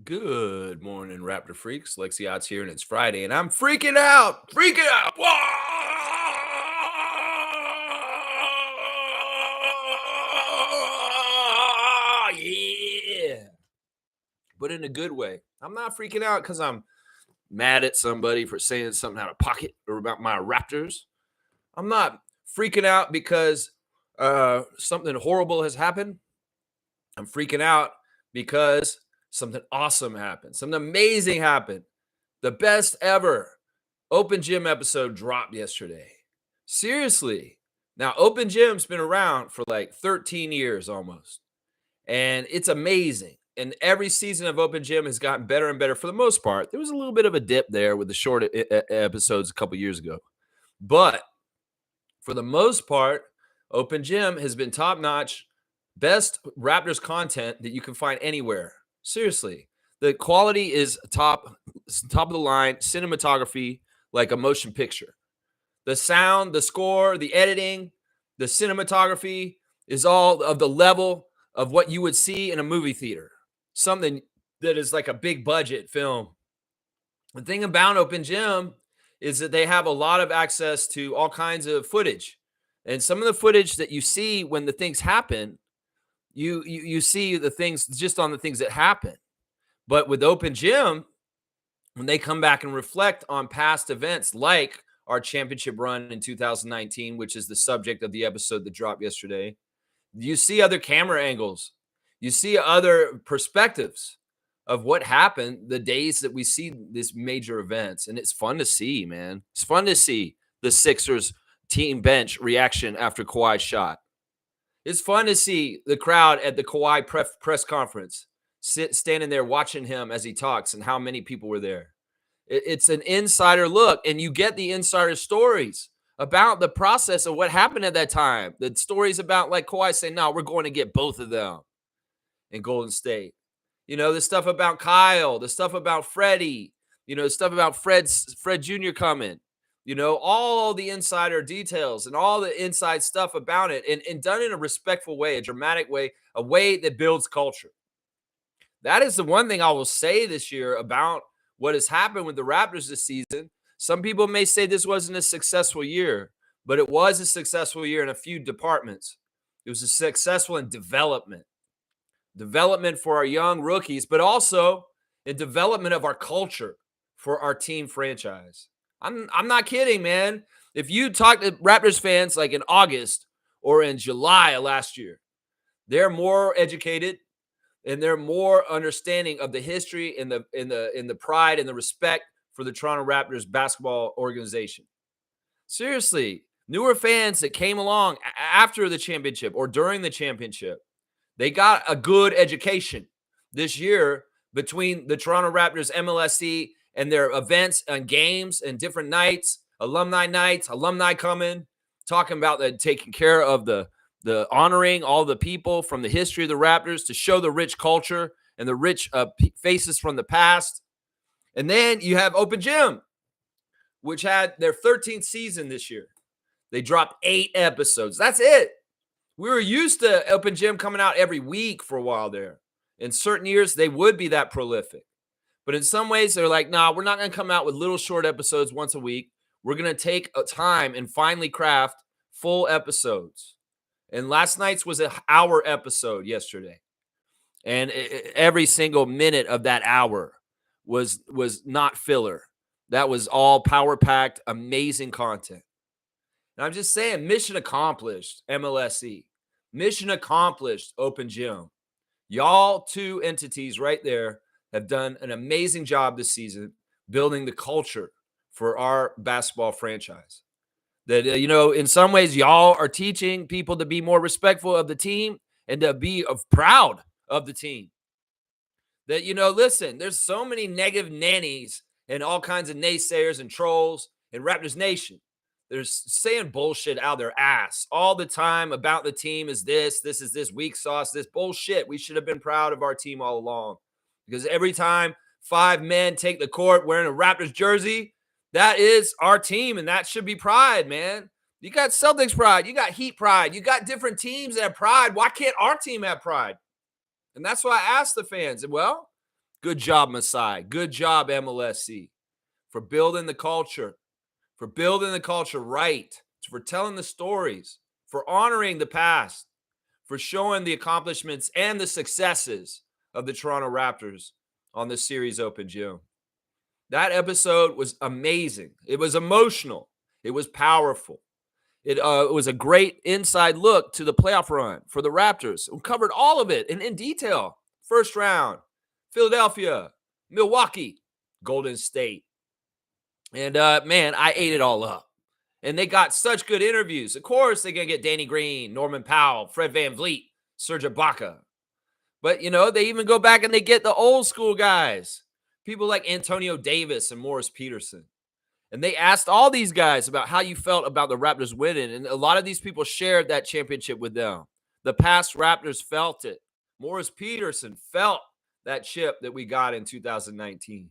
Good morning, Raptor Freaks. Lexi Ott's here, and it's Friday, and I'm freaking out! Freaking out! Whoa! Yeah! But in a good way. I'm not freaking out because I'm mad at somebody for saying something out of pocket or about my Raptors. I'm not freaking out because something horrible has happened. I'm freaking out because something awesome happened. Something amazing happened. The best ever Open Gym episode dropped yesterday. Seriously. Now, Open Gym's been around for like 13 years almost. And it's amazing. And every season of Open Gym has gotten better and better for the most part. There was a little bit of a dip there with the short episodes a couple years ago. But for the most part, Open Gym has been top notch, best Raptors content that you can find anywhere. Seriously, the quality is top of the line cinematography, like a motion picture. The sound, the score, the editing, the cinematography is all of the level of what you would see in a movie theater. Something that is like a big budget film. The thing about Open Gym is that they have a lot of access to all kinds of footage. And some of the footage that you see when the things happen, you see the things just on the things that happen. But with Open Gym, when they come back and reflect on past events like our championship run in 2019, which is the subject of the episode that dropped yesterday, you see other camera angles. You see other perspectives of what happened the days that we see these major events. And it's fun to see, man. It's fun to see the Sixers team bench reaction after Kawhi's shot. It's fun to see the crowd at the Kawhi press conference standing there watching him as he talks and how many people were there. It's an insider look, and you get the insider stories about the process of what happened at that time. The stories about like Kawhi saying, no, we're going to get both of them in Golden State. You know, the stuff about Kyle, the stuff about Freddie, you know, the stuff about Fred Jr. coming, you know, all the insider details and all the inside stuff about it and done in a respectful way, a dramatic way, a way that builds culture. That is the one thing I will say this year about what has happened with the Raptors this season. Some people may say this wasn't a successful year, but it was a successful year in a few departments. It was a successful in development for our young rookies, but also in development of our culture for our team franchise. I'm not kidding, man. If you talk to Raptors fans like in August or in July of last year, they're more educated and they're more understanding of the history and the pride and the respect for the Toronto Raptors basketball organization. Seriously, newer fans that came along after the championship or during the championship, they got a good education this year between the Toronto Raptors MLSE and their events and games and different nights, alumni coming, talking about the taking care of the honoring all the people from the history of the Raptors to show the rich culture and the rich faces from the past. And then you have Open Gym, which had their 13th season this year. They dropped 8 episodes. That's it. We were used to Open Gym coming out every week for a while there. In certain years, they would be that prolific. But in some ways, they're like, nah, we're not going to come out with little short episodes once a week. We're going to take a time and finally craft full episodes. And last night's was an hour episode yesterday. And every single minute of that hour was not filler. That was all power-packed, amazing content. And I'm just saying, mission accomplished, MLSE. Mission accomplished, Open Gym. Y'all two entities right there have done an amazing job this season building the culture for our basketball franchise. That, you know, in some ways, y'all are teaching people to be more respectful of the team and to be proud of the team. That, you know, listen, there's so many negative nannies and all kinds of naysayers and trolls in Raptors Nation. They're saying bullshit out of their ass all the time about the team is this is this weak sauce, this bullshit. We should have been proud of our team all along because every time 5 men take the court wearing a Raptors jersey, that is our team, and that should be pride, man. You got Celtics pride. You got Heat pride. You got different teams that have pride. Why can't our team have pride? And that's why I asked the fans, well, Good job, Masai. Good job, MLSC, for building the culture, right, for telling the stories, for honoring the past, for showing the accomplishments and the successes of the Toronto Raptors on this series open, Jim. That episode was amazing. It was emotional. It was powerful. It was a great inside look to the playoff run for the Raptors. We covered all of it in detail. First round, Philadelphia, Milwaukee, Golden State. And, man, I ate it all up. And they got such good interviews. Of course, they're going to get Danny Green, Norman Powell, Fred VanVleet, Serge Ibaka. But, they even go back and they get the old school guys, people like Antonio Davis and Morris Peterson. And they asked all these guys about how you felt about the Raptors winning. And a lot of these people shared that championship with them. The past Raptors felt it. Morris Peterson felt that chip that we got in 2019.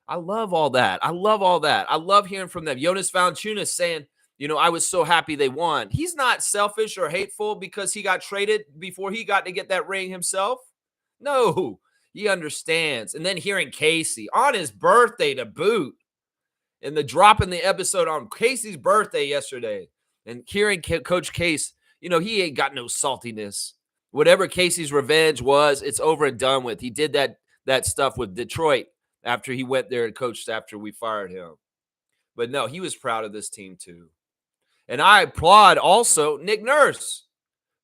I love all that. I love hearing from them. Jonas Valanciunas saying, I was so happy they won. He's not selfish or hateful because he got traded before he got to get that ring himself. No, he understands. And then hearing Casey on his birthday to boot, and the drop in the episode on Casey's birthday yesterday, and hearing Coach Case, he ain't got no saltiness. Whatever Casey's revenge was, it's over and done with. He did that stuff with Detroit after he went there and coached after we fired him. But no, he was proud of this team too. And I applaud also Nick Nurse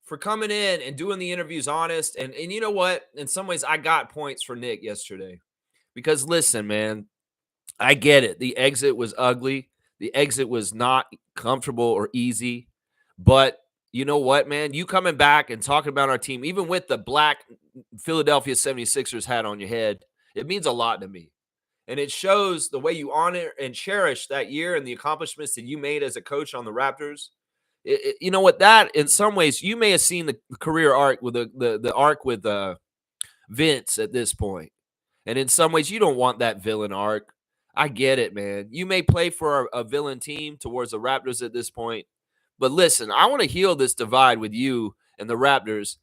for coming in and doing the interviews honest. And you know what? In some ways, I got points for Nick yesterday. Because listen, man, I get it. The exit was ugly. The exit was not comfortable or easy. But you know what, man? You coming back and talking about our team, even with the black Philadelphia 76ers hat on your head, it means a lot to me. And it shows the way you honor and cherish that year and the accomplishments that you made as a coach on the Raptors. You know what? That, in some ways, you may have seen the career arc with the arc with Vince at this point. And in some ways, you don't want that villain arc. I get it, man. You may play for a villain team towards the Raptors at this point. But listen, I want to heal this divide with you and the Raptors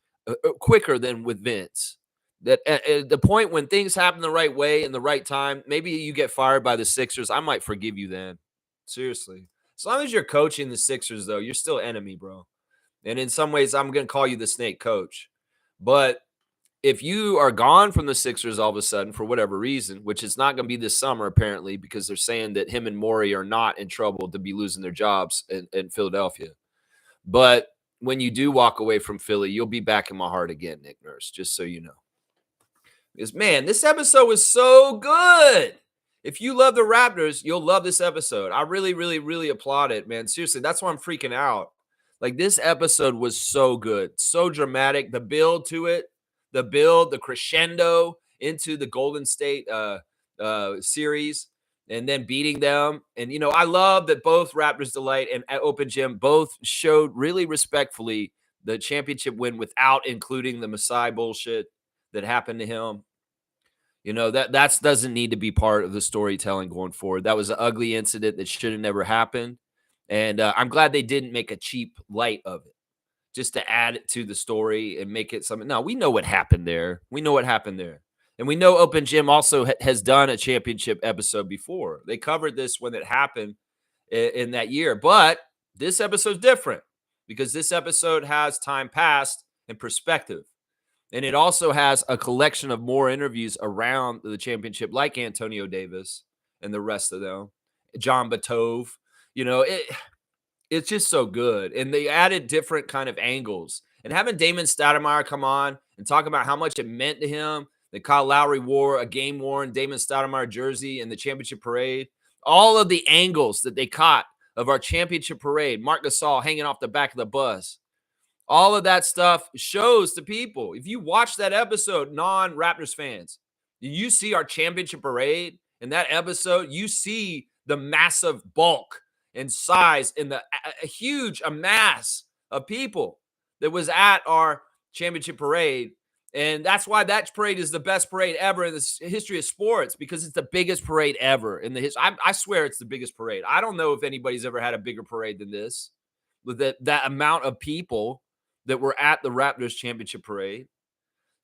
quicker than with Vince. That at the point when things happen the right way in the right time, maybe you get fired by the Sixers. I might forgive you then. Seriously. As long as you're coaching the Sixers, though, you're still enemy, bro. And in some ways, I'm going to call you the snake coach. But if you are gone from the Sixers all of a sudden for whatever reason, which is not going to be this summer, apparently, because they're saying that him and Morey are not in trouble to be losing their jobs in Philadelphia. But when you do walk away from Philly, you'll be back in my heart again, Nick Nurse, just so you know. Because, man, this episode was so good. If you love the Raptors, you'll love this episode. I really, really, really applaud it, man. Seriously, that's why I'm freaking out. Like, this episode was so good, so dramatic. The build to it, the crescendo into the Golden State series, and then beating them. And, I love that both Raptors Delight and Open Gym both showed really respectfully the championship win without including the Masai bullshit that happened to him. That doesn't need to be part of the storytelling going forward. That was an ugly incident that should have never happened. And I'm glad they didn't make a cheap light of it just to add it to the story and make it something. No, we know what happened there. And we know Open Gym also has done a championship episode before. They covered this when it happened in that year. But this episode's different because this episode has time past and perspective. And it also has a collection of more interviews around the championship, like Antonio Davis and the rest of them, John Batove. It's just so good. And they added different kind of angles. And having Damon Stoudemire come on and talk about how much it meant to him that Kyle Lowry wore a game-worn Damon Stoudemire jersey in the championship parade. All of the angles that they caught of our championship parade, Marc Gasol hanging off the back of the bus. All of that stuff shows to people. If you watch that episode, non-Raptors fans, you see our championship parade in that episode, you see the massive bulk and size and a huge mass of people that was at our championship parade. And that's why that parade is the best parade ever in the history of sports, because it's the biggest parade ever in the history. I swear it's the biggest parade. I don't know if anybody's ever had a bigger parade than this, with that amount of people that were at the Raptors championship parade.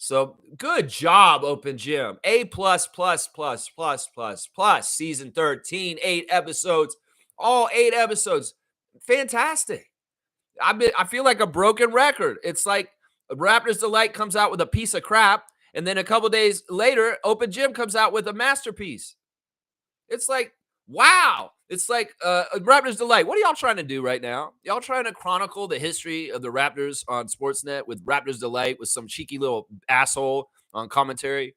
So good job, Open Gym. A plus plus plus plus plus plus. Season 13, 8 episodes, all 8 episodes. Fantastic. I feel like a broken record. It's like Raptors Delight comes out with a piece of crap, and then a couple days later, Open Gym comes out with a masterpiece. It's like, wow. It's like Raptors Delight. What are y'all trying to do right now? Y'all trying to chronicle the history of the Raptors on Sportsnet with Raptors Delight with some cheeky little asshole on commentary?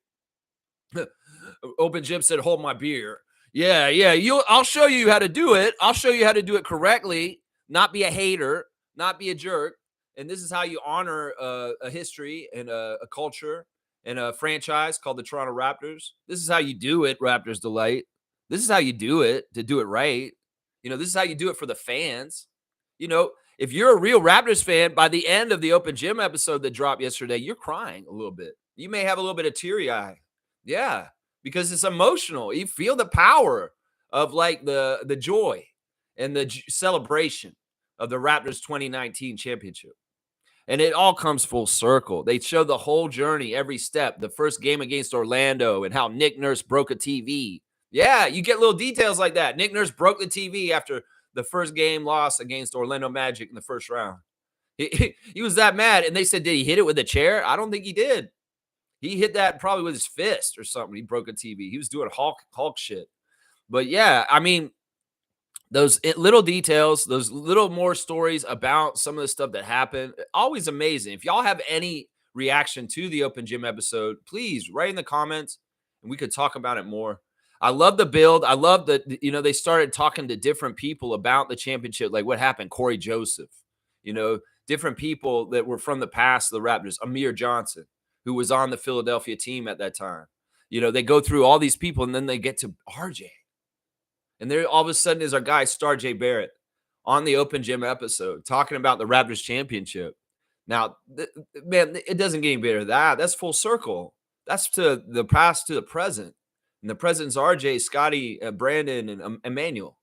Open Gym said, "Hold my beer." Yeah, yeah. I'll show you how to do it. I'll show you how to do it correctly. Not be a hater, not be a jerk. And this is how you honor a history and a culture and a franchise called the Toronto Raptors. This is how you do it, Raptors Delight. This is how you do it to do it right. This is how you do it for the fans. If you're a real Raptors fan, by the end of the Open Gym episode that dropped yesterday, you're crying a little bit. You may have a little bit of teary eye. Yeah, because it's emotional. You feel the power of like the joy and the celebration of the Raptors 2019 championship. And it all comes full circle. They show the whole journey, every step. The first game against Orlando and how Nick Nurse broke a TV. Yeah, you get little details like that. Nick Nurse broke the TV after the first game loss against Orlando Magic in the first round. He was that mad. And they said, did he hit it with a chair? I don't think he did. He hit that probably with his fist or something. He broke a TV. He was doing Hulk shit. But yeah, I mean, those little details, those little more stories about some of the stuff that happened, always amazing. If y'all have any reaction to the Open Gym episode, please write in the comments and we could talk about it more. I love the build. I love that, they started talking to different people about the championship, like what happened, Corey Joseph, different people that were from the past of the Raptors, Amir Johnson, who was on the Philadelphia team at that time. They go through all these people and then they get to RJ. And there all of a sudden is our guy, Star J. Barrett, on the Open Gym episode talking about the Raptors championship. Now, man, it doesn't get any better than that. That's full circle. That's to the past to the present. And the present's RJ, Scotty, Brandon, and Emmanuel.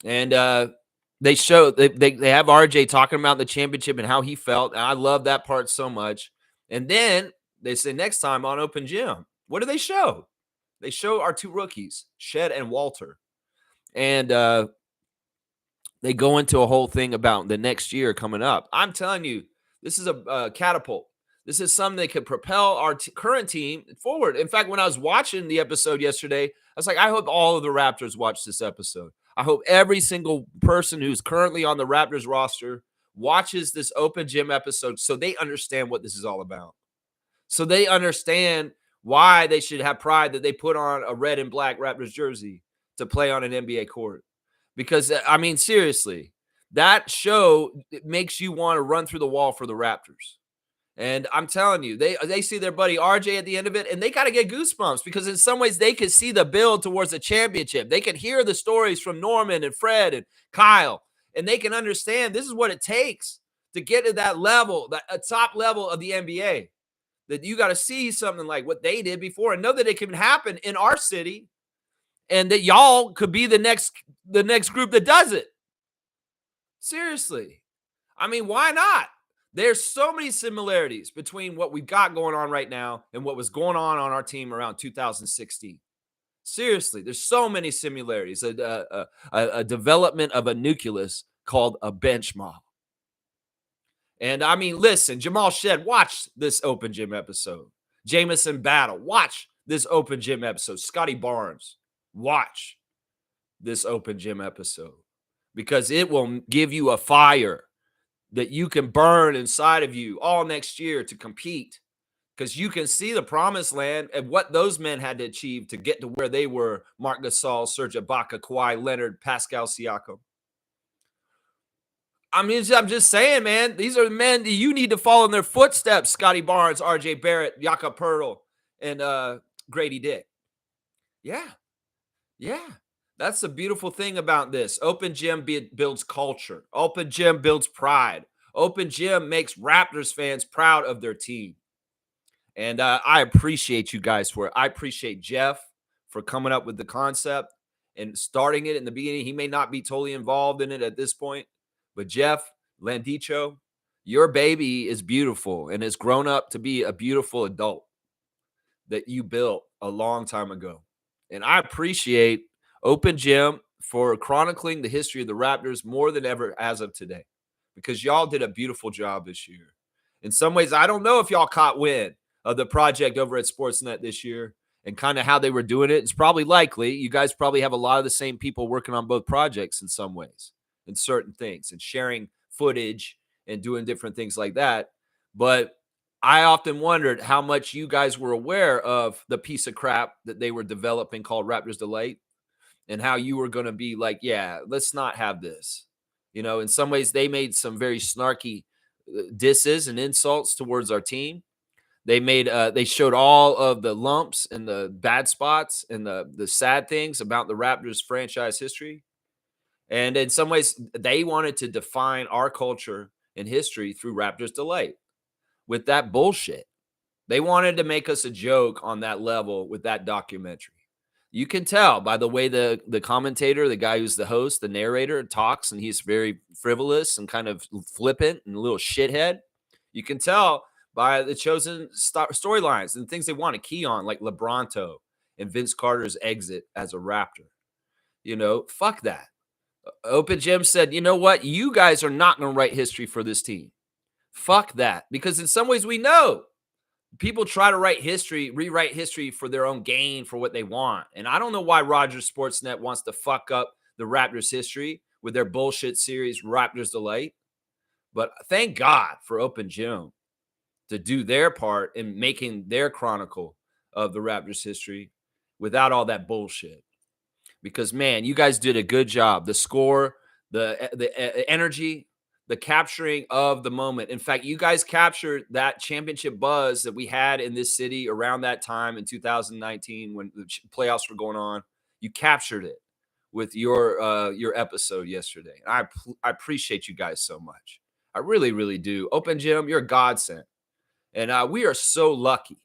And they have RJ talking about the championship and how he felt. And I love that part so much. And then they say next time on Open Gym, what do they show? They show our two rookies, Shed and Walter. And they go into a whole thing about the next year coming up. I'm telling you, this is a catapult. This is something that could propel our current team forward. In fact, when I was watching the episode yesterday, I was like, I hope all of the Raptors watch this episode. I hope every single person who's currently on the Raptors roster watches this Open Gym episode so they understand what this is all about. So they understand why they should have pride that they put on a red and black Raptors jersey to play on an NBA court. Because, I mean, seriously, that show makes you want to run through the wall for the Raptors. And I'm telling you, they see their buddy RJ at the end of it, and they got to get goosebumps because in some ways they could see the build towards the championship. They could hear the stories from Norman and Fred and Kyle, and they can understand this is what it takes to get to that level, a top level of the NBA. That you got to see something like what they did before and know that it can happen in our city. And that y'all could be the next group that does it. Seriously. I mean, why not? There's so many similarities between what we've got going on right now and what was going on our team around 2016. Seriously, there's so many similarities. A development of a nucleus called a bench model. And I mean, listen, Jamal Shed, watch this Open Gym episode. Jamison Battle, watch this Open Gym episode. Scotty Barnes, watch this Open Gym episode because it will give you a fire that you can burn inside of you all next year to compete because you can see the promised land and what those men had to achieve to get to where they were. Marc Gasol, Serge Ibaka, Kawhi Leonard, Pascal Siakam. I mean, I'm just saying, man, these are the men that you need to follow in their footsteps. Scotty Barnes, RJ Barrett, Jakob Poeltl, and Grady Dick. Yeah. Yeah. That's the beautiful thing about this. Open Gym builds culture. Open Gym builds pride. Open Gym makes Raptors fans proud of their team. And I appreciate you guys for it. I appreciate Jeff for coming up with the concept and starting it in the beginning. He may not be totally involved in it at this point. But Jeff Landicho, Your baby is beautiful and has grown up to be a beautiful adult that you built a long time ago. And I appreciate Open Gym for chronicling the history of the Raptors more than ever as of today, because y'all did a beautiful job this year. In some ways, I don't know if y'all caught wind of the project over at Sportsnet this year and kind of how they were doing it. It's probably likely. You guys probably have a lot of the same people working on both projects in some ways, in certain things, and sharing footage and doing different things like that. But I often wondered how much you guys were aware of the piece of crap that they were developing called Raptors Delight, and how you were going to be like, yeah, let's not have this. You know, in some ways, they made some very snarky disses and insults towards our team. They showed all of the lumps and the bad spots and the sad things about the Raptors franchise history. And in some ways, they wanted to define our culture and history through Raptors Delight with that bullshit. They wanted to make us a joke on that level with that documentary. You can tell by the way the commentator, the guy who's the host, the narrator talks, and he's very frivolous and kind of flippant and a little shithead. You can tell by the chosen storylines and things they want to key on, like LeBronto and Vince Carter's exit as a Raptor. You know, fuck that. Open Gym said, you know what? You guys are not going to write history for this team. Fuck that. Because in some ways we know people try to write history, rewrite history for their own gain, for what they want. And I don't know why Rogers Sportsnet wants to fuck up the Raptors history with their bullshit series, Raptors Delight. But thank God for Open Gym to do their part in making their chronicle of the Raptors history without all that bullshit. Because, man, you guys did a good job. The score, the energy, the capturing of the moment. In fact, you guys captured that championship buzz that we had in this city around that time in 2019 when the playoffs were going on. You captured it with your episode yesterday. I appreciate you guys so much. I really, really do. Open Gym, you're a godsend. And we are so lucky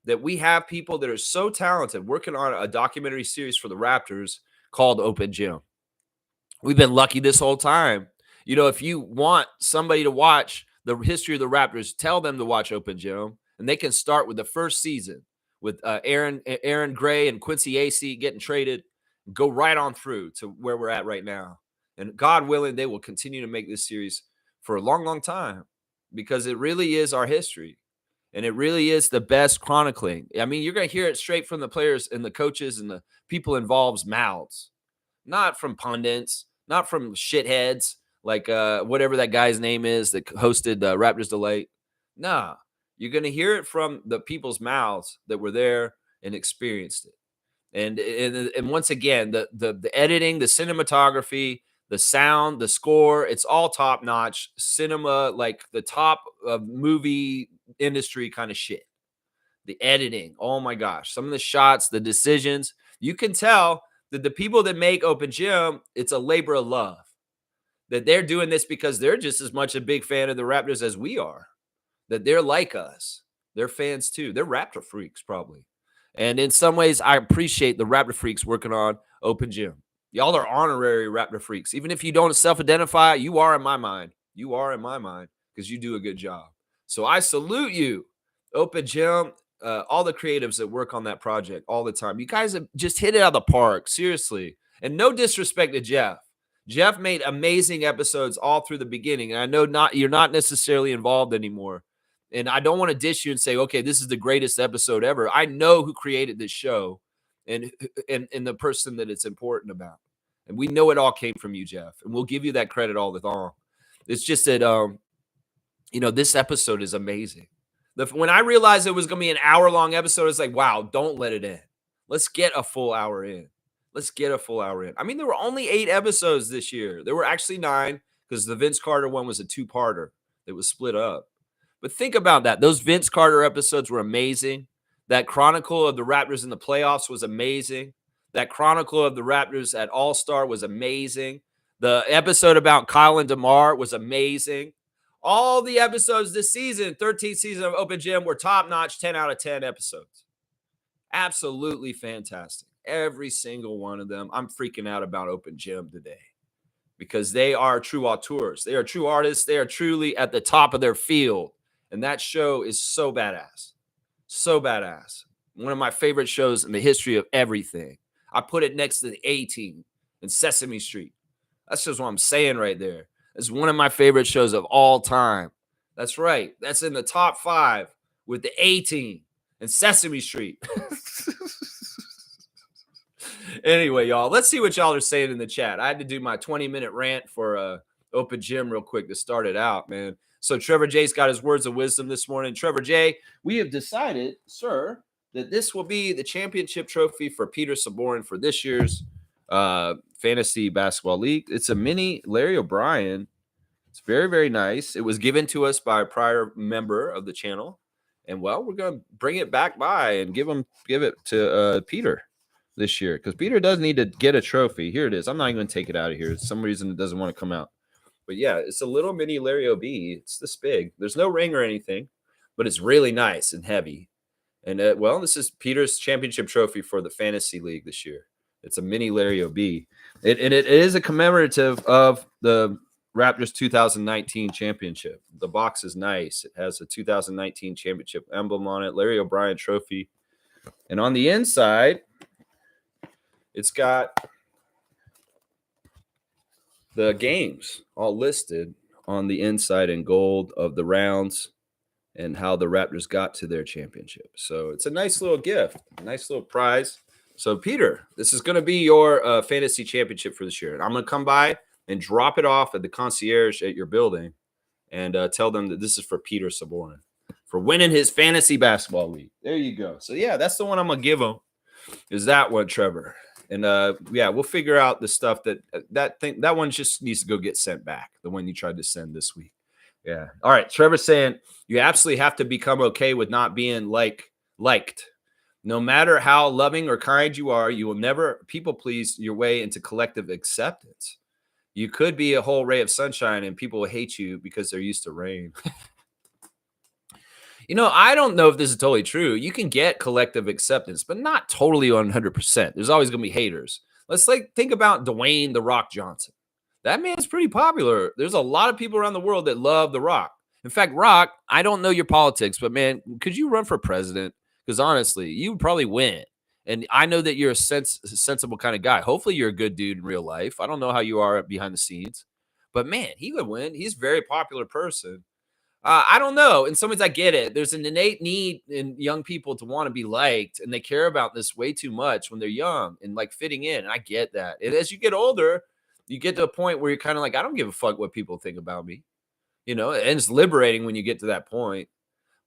that we have people that are so talented working on a documentary series for the Raptors called Open Gym. We've been lucky this whole time. You know, if you want somebody to watch the history of the Raptors, tell them to watch Open Gym, and they can start with the first season with Aaron Gray and Quincy Acey getting traded, go right on through to where we're at right now. And God willing, they will continue to make this series for a long, long time, because it really is our history. And it really is the best chronicling. I mean, you're going to hear it straight from the players and the coaches and the people involved's mouths, not from pundits, not from shitheads like whatever that guy's name is that hosted Raptors Delight. Nah, you're going to hear it from the people's mouths that were there and experienced it. And once again, the editing, the cinematography, the sound, the score, it's all top notch cinema, like the top of movie industry kind of shit. The editing, oh my gosh, some of the shots, the decisions, you can tell that the people that make Open Gym, it's a labor of love. That they're doing this because they're just as much a big fan of the Raptors as we are. That they're like us. They're fans too. They're Raptor freaks probably. And in some ways, I appreciate the Raptor freaks working on Open Gym. Y'all are honorary Raptor freaks. Even if you don't self-identify, you are in my mind. You are in my mind because you do a good job. So I salute you, Open Gym, all the creatives that work on that project all the time. You guys have just hit it out of the park, seriously. And no disrespect to Jeff. Jeff made amazing episodes all through the beginning. And I know you're not necessarily involved anymore. And I don't want to dish you and say, okay, this is the greatest episode ever. I know who created this show and the person that it's important about. And we know it all came from you, Jeff. And we'll give you that credit all the time. It's just that, this episode is amazing. When I realized it was going to be an hour-long episode, it's like, wow, don't let it in. Let's get a full hour in. Let's get a full hour in. I mean, there were only 8 episodes this year. There were actually 9 because the Vince Carter one was a 2-parter that was split up. But think about that. Those Vince Carter episodes were amazing. That chronicle of the Raptors in the playoffs was amazing. That chronicle of the Raptors at All-Star was amazing. The episode about Kyle and DeMar was amazing. All the episodes this season, 13th season of Open Gym, were top-notch, 10 out of 10 episodes. Absolutely fantastic. Every single one of them. I'm freaking out about Open Gym today. because they are true auteurs. They are true artists. They are truly at the top of their field. And that show is so badass. So badass. One of my favorite shows in the history of everything. I put it next to the A-Team and Sesame Street. That's just what I'm saying right there. It's one of my favorite shows of all time. That's right. That's in the top 5 with the A-Team and Sesame Street. Anyway, y'all, let's see what y'all are saying in the chat. I had to do my 20-minute rant for Open Gym real quick to start it out, man. So Trevor J's got his words of wisdom this morning. Trevor J, we have decided, sir, that this will be the championship trophy for Peter Saborin for this year's fantasy basketball league. It's a mini Larry O'Brien. It's very, very nice. It was given to us by a prior member of the channel. And, well, we're going to bring it back by and give it to Peter this year, because Peter does need to get a trophy. Here it is. I'm not even going to take it out of here. For some reason it doesn't want to come out. But yeah, it's a little mini Larry O.B. It's this big. There's no ring or anything, but it's really nice and heavy. And well, this is Peter's championship trophy for the fantasy league this year. It's a mini Larry O.B. And it is a commemorative of the Raptors 2019 championship. The box is nice. It has a 2019 championship emblem on it, Larry O'Brien trophy. And on the inside, it's got the games all listed on the inside in gold of the rounds and how the Raptors got to their championship. So it's a nice little gift, a nice little prize. So, Peter, this is going to be your fantasy championship for this year. And I'm going to come by and drop it off at the concierge at your building and tell them that this is for Peter Saborin for winning his fantasy basketball league. There you go. So, yeah, that's the one I'm going to give him, is that one, Trevor. And yeah, we'll figure out the stuff that one just needs to go get sent back. The one you tried to send this week. Yeah. All right. Trevor's saying you absolutely have to become okay with not being liked. No matter how loving or kind you are, you will never people please your way into collective acceptance. You could be a whole ray of sunshine and people will hate you because they're used to rain. You know, I don't know if this is totally true. You can get collective acceptance, but not totally 100%. There's always going to be haters. Let's think about Dwayne "The Rock" Johnson. That man's pretty popular. There's a lot of people around the world that love The Rock. In fact, Rock, I don't know your politics, but man, could you run for president? Because honestly, you would probably win. And I know that you're a sensible kind of guy. Hopefully you're a good dude in real life. I don't know how you are behind the scenes. But man, he would win. He's a very popular person. I don't know. In some ways, I get it. There's an innate need in young people to want to be liked, and they care about this way too much when they're young and like fitting in. And I get that. And as you get older, you get to a point where you're kind of like, I don't give a fuck what people think about me, and it's liberating when you get to that point.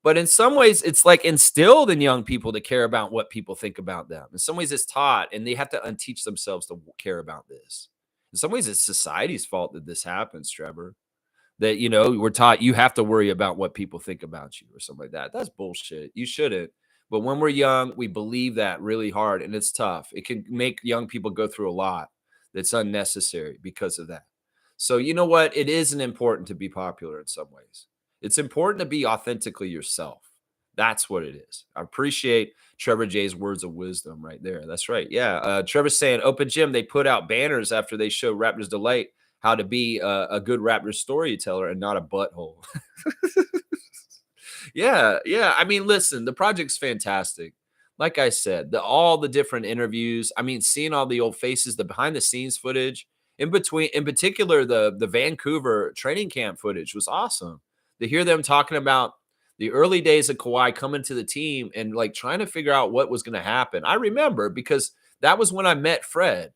But in some ways, it's like instilled in young people to care about what people think about them. In some ways, it's taught, and they have to unteach themselves to care about this. In some ways, it's society's fault that this happens, Trevor. That, we're taught you have to worry about what people think about you or something like that. That's bullshit. You shouldn't. But when we're young, we believe that really hard, and it's tough. It can make young people go through a lot that's unnecessary because of that. So you know what? It isn't important to be popular in some ways. It's important to be authentically yourself. That's what it is. I appreciate Trevor J's words of wisdom right there. That's right. Yeah. Trevor's saying Open Gym, they put out banners after they show Raptors Delight how to be a good Raptors storyteller and not a butthole. Yeah. I mean, listen, the project's fantastic. Like I said, all the different interviews. I mean, seeing all the old faces, the behind the scenes footage, in particular, the Vancouver training camp footage was awesome. To hear them talking about the early days of Kawhi coming to the team and like trying to figure out what was going to happen. I remember because that was when I met Fred.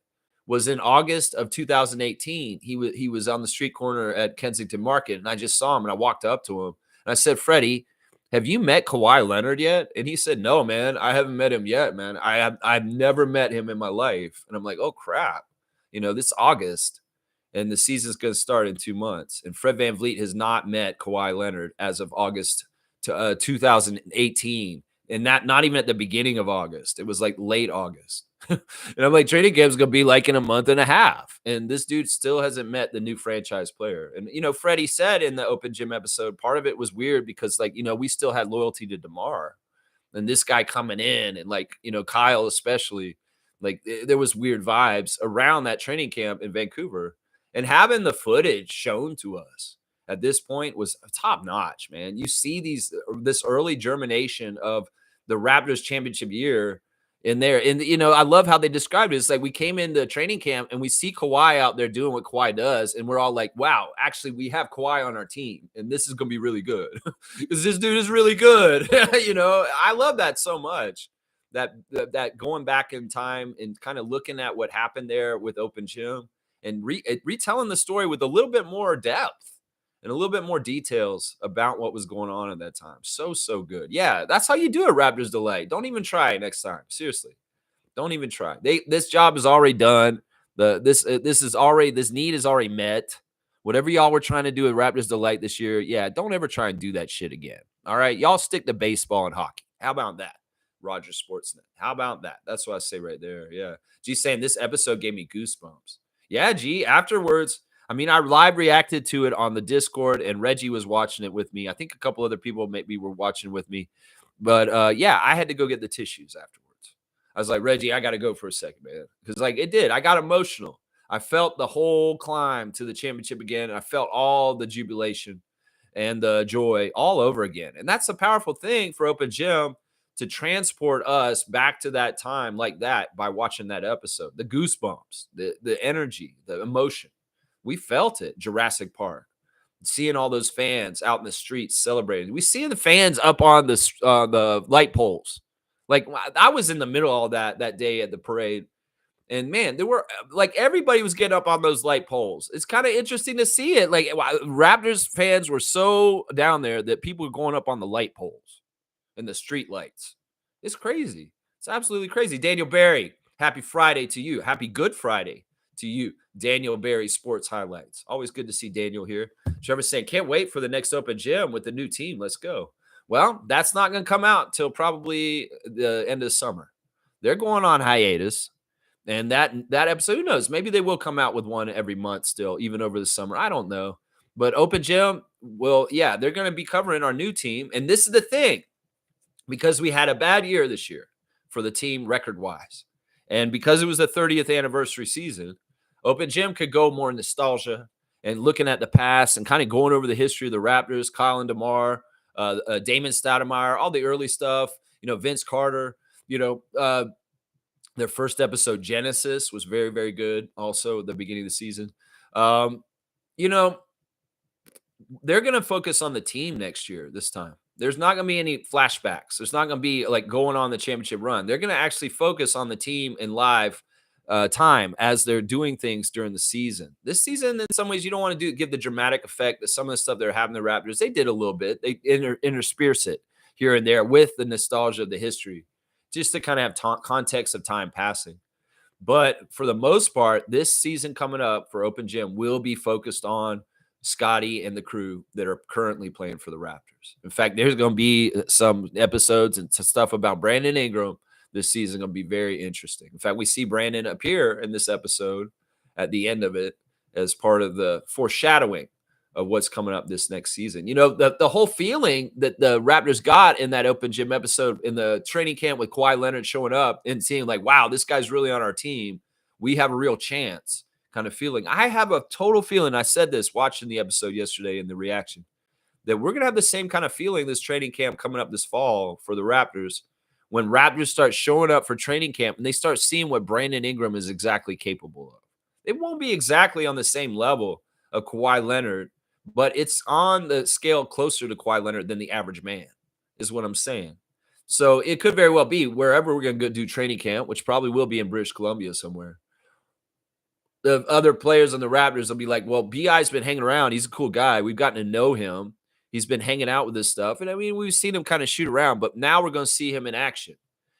Was in August of 2018. He was on the street corner at Kensington Market, and I just saw him, and I walked up to him, and I said, Freddie, have you met Kawhi Leonard yet? And he said, no, man, I haven't met him yet, man. I've never met him in my life. And I'm like, oh, crap. This August, and the season's going to start in 2 months. And Fred VanVleet has not met Kawhi Leonard as of August 2018. And not even at the beginning of August. It was like late August. And I'm like, training camp's going to be like in a month and a half. And this dude still hasn't met the new franchise player. And, Freddie said in the Open Gym episode, part of it was weird because, like, we still had loyalty to DeMar. And this guy coming in and, like, Kyle especially, like, there was weird vibes around that training camp in Vancouver. And having the footage shown to us at this point was top notch, man. You see this early germination of the Raptors championship year in there. And, I love how they described it. It's like we came into training camp and we see Kawhi out there doing what Kawhi does. And we're all like, wow, actually, we have Kawhi on our team. And this is going to be really good because this dude is really good. I love that so much. That going back in time and kind of looking at what happened there with Open Gym and retelling the story with a little bit more depth and a little bit more details about what was going on at that time. So good. Yeah, that's how you do a Raptors delay. Don't even try it next time. Seriously, don't even try. This job is already done. This need is already met. Whatever y'all were trying to do at Raptors Delight this year, yeah, don't ever try and do that shit again. All right, y'all stick to baseball and hockey. How about that? Rogers Sportsnet. How about that? That's what I say right there. Yeah. G saying this episode gave me goosebumps. Yeah, G. Afterwards, I live reacted to it on the Discord, and Reggie was watching it with me. I think a couple other people maybe were watching with me. But yeah, I had to go get the tissues afterwards. I was like, Reggie, I got to go for a second, man. Because it did. I got emotional. I felt the whole climb to the championship again. And I felt all the jubilation and the joy all over again. And that's a powerful thing for Open Gym, to transport us back to that time like that by watching that episode. The goosebumps, the energy, the emotion. We felt it. Jurassic Park. Seeing all those fans out in the streets celebrating. We see the fans up on the light poles. Like, I was in the middle of all that day at the parade. And man, there were everybody was getting up on those light poles. It's kind of interesting to see it. Like, Raptors fans were so down there that people were going up on the light poles and the street lights. It's crazy. It's absolutely crazy. Daniel Barry, happy Friday to you. Happy Good Friday to you. Daniel Barry Sports Highlights. Always good to see Daniel here. Trevor saying, can't wait for the next Open Gym with the new team. Let's go. Well, that's not going to come out till probably the end of summer. They're going on hiatus. And that episode, who knows? Maybe they will come out with one every month still, even over the summer. I don't know. But Open Gym, well, yeah, they're going to be covering our new team. And this is the thing. Because we had a bad year this year for the team record-wise. And because it was the 30th anniversary season, Open Gym could go more nostalgia and looking at the past and kind of going over the history of the Raptors, Kyle and DeMar, Damon Stoudemire, all the early stuff, Vince Carter, their first episode, Genesis, was very, very good also at the beginning of the season. They're going to focus on the team next year this time. There's not going to be any flashbacks. There's not going to be like going on the championship run. They're going to actually focus on the team in live time as they're doing things during the season. This season, in some ways, you don't want to give the dramatic effect that some of the stuff they're having the Raptors. They did a little bit. They intersperse it here and there with the nostalgia of the history, just to kind of have context of time passing. But for the most part, this season coming up for Open Gym will be focused on Scotty and the crew that are currently playing for the Raptors. In fact, there's going to be some episodes and stuff about Brandon Ingram this season going to be very interesting. In fact, we see Brandon appear in this episode at the end of it as part of the foreshadowing of what's coming up this next season. The whole feeling that the Raptors got in that Open Gym episode in the training camp with Kawhi Leonard showing up and seeing like, wow, this guy's really on our team. We have a real chance. Kind of feeling. I have a total feeling. I said this watching the episode yesterday in the reaction that we're going to have the same kind of feeling this training camp coming up this fall for the Raptors when Raptors start showing up for training camp and they start seeing what Brandon Ingram is exactly capable of. It won't be exactly on the same level of Kawhi Leonard, but it's on the scale closer to Kawhi Leonard than the average man is what I'm saying. So it could very well be wherever we're going to go do training camp, which probably will be in British Columbia somewhere. The other players on the Raptors will be like, well, B.I.'s been hanging around. He's a cool guy. We've gotten to know him. He's been hanging out with this stuff. And we've seen him kind of shoot around, but now we're going to see him in action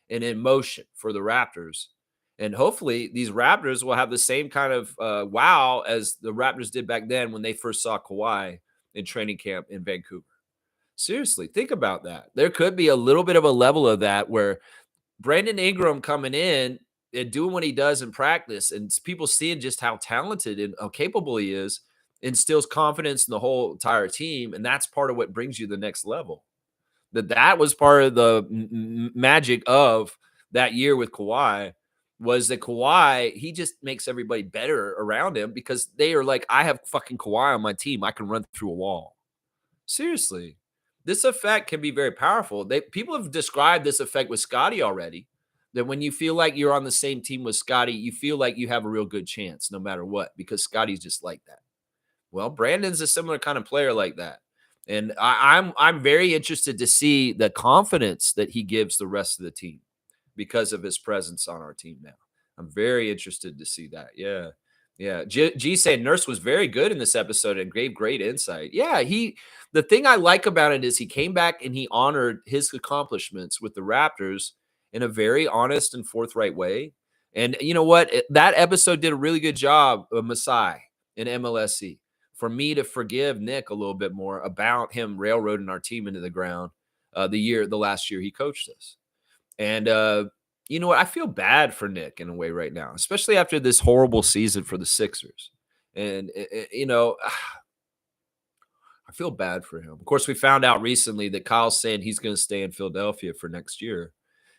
and in motion for the Raptors. And hopefully these Raptors will have the same kind of wow as the Raptors did back then when they first saw Kawhi in training camp in Vancouver. Seriously, think about that. There could be a little bit of a level of that where Brandon Ingram coming in and doing what he does in practice and people seeing just how talented and how capable he is instills confidence in the whole entire team. And that's part of what brings you to the next level. That was part of the magic of that year with Kawhi was that Kawhi, he just makes everybody better around him because they are like, I have fucking Kawhi on my team. I can run through a wall. Seriously. This effect can be very powerful. People have described this effect with Scotty already. That when you feel like you're on the same team with Scotty, you feel like you have a real good chance no matter what, because Scotty's just like that. Well, Brandon's a similar kind of player like that. And I'm very interested to see the confidence that he gives the rest of the team because of his presence on our team now. I'm very interested to see that. Yeah. Yeah. G said Nurse was very good in this episode and gave great insight. Yeah. The thing I like about it is he came back and he honored his accomplishments with the Raptors in a very honest and forthright way. And you know what? That episode did a really good job of Masai in MLSC for me to forgive Nick a little bit more about him railroading our team into the ground the last year he coached us. And you know what? I feel bad for Nick in a way right now, especially after this horrible season for the Sixers. And you know, I feel bad for him. Of course, we found out recently that Kyle's saying he's going to stay in Philadelphia for next year.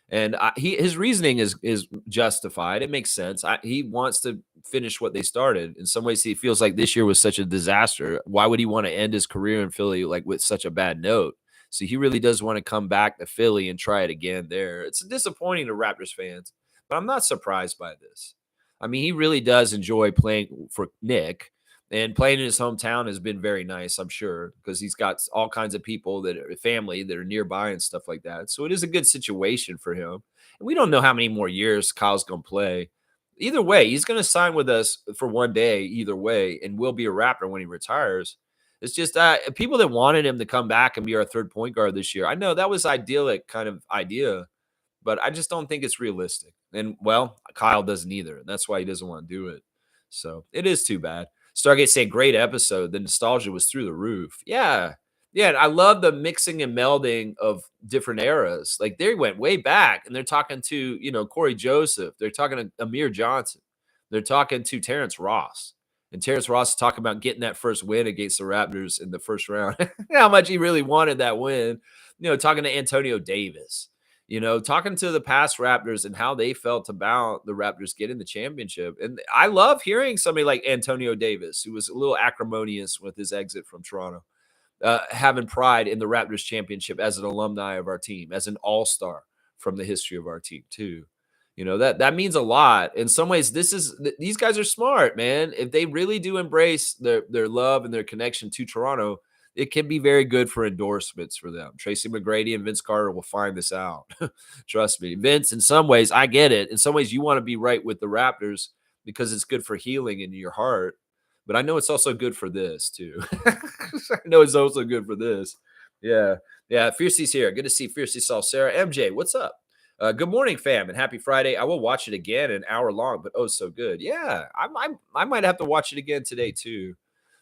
And his reasoning is justified. It makes sense. He wants to finish what they started. In some ways, he feels like this year was such a disaster. Why would he want to end his career in Philly like with such a bad note? So he really does want to come back to Philly and try it again there. It's disappointing to Raptors fans, but I'm not surprised by this. I mean, he really does enjoy playing for Nick. And playing in his hometown has been very nice, I'm sure, because he's got all kinds of people that are family that are nearby and stuff like that. So it is a good situation for him. And we don't know how many more years Kyle's going to play. Either way, he's going to sign with us for one day, either way, and will be a Raptor when he retires. It's just people that wanted him to come back and be our third point guard this year. I know that was idyllic kind of idea, but I just don't think it's realistic. And, well, Kyle doesn't either. And that's why he doesn't want to do it. So it is too bad. Stargate saying, great episode. The nostalgia was through the roof. Yeah. Yeah. And I love the mixing and melding of different eras. Like they went way back and they're talking to, Corey Joseph. They're talking to Amir Johnson. They're talking to Terrence Ross. And Terrence Ross is talking about getting that first win against the Raptors in the first round. How much he really wanted that win. Talking to Antonio Davis. Talking to the past Raptors and how they felt about the Raptors getting the championship. And I love hearing somebody like Antonio Davis, who was a little acrimonious with his exit from Toronto, having pride in the Raptors championship as an alumni of our team, as an all-star from the history of our team too. That means a lot. In some ways, these guys are smart, man. If they really do embrace their love and their connection to Toronto, it can be very good for endorsements for them. Tracy McGrady and Vince Carter will find this out. Trust me. Vince, in some ways, I get it. In some ways, you want to be right with the Raptors because it's good for healing in your heart. But I know it's also good for this, too. I know it's also good for this. Yeah. Yeah. Fiercey's here. Good to see Fiercey Saul. Sarah. MJ, what's up? Good morning, fam, and happy Friday. I will watch it again an hour long, but oh, so good. Yeah. I might have to watch it again today, too.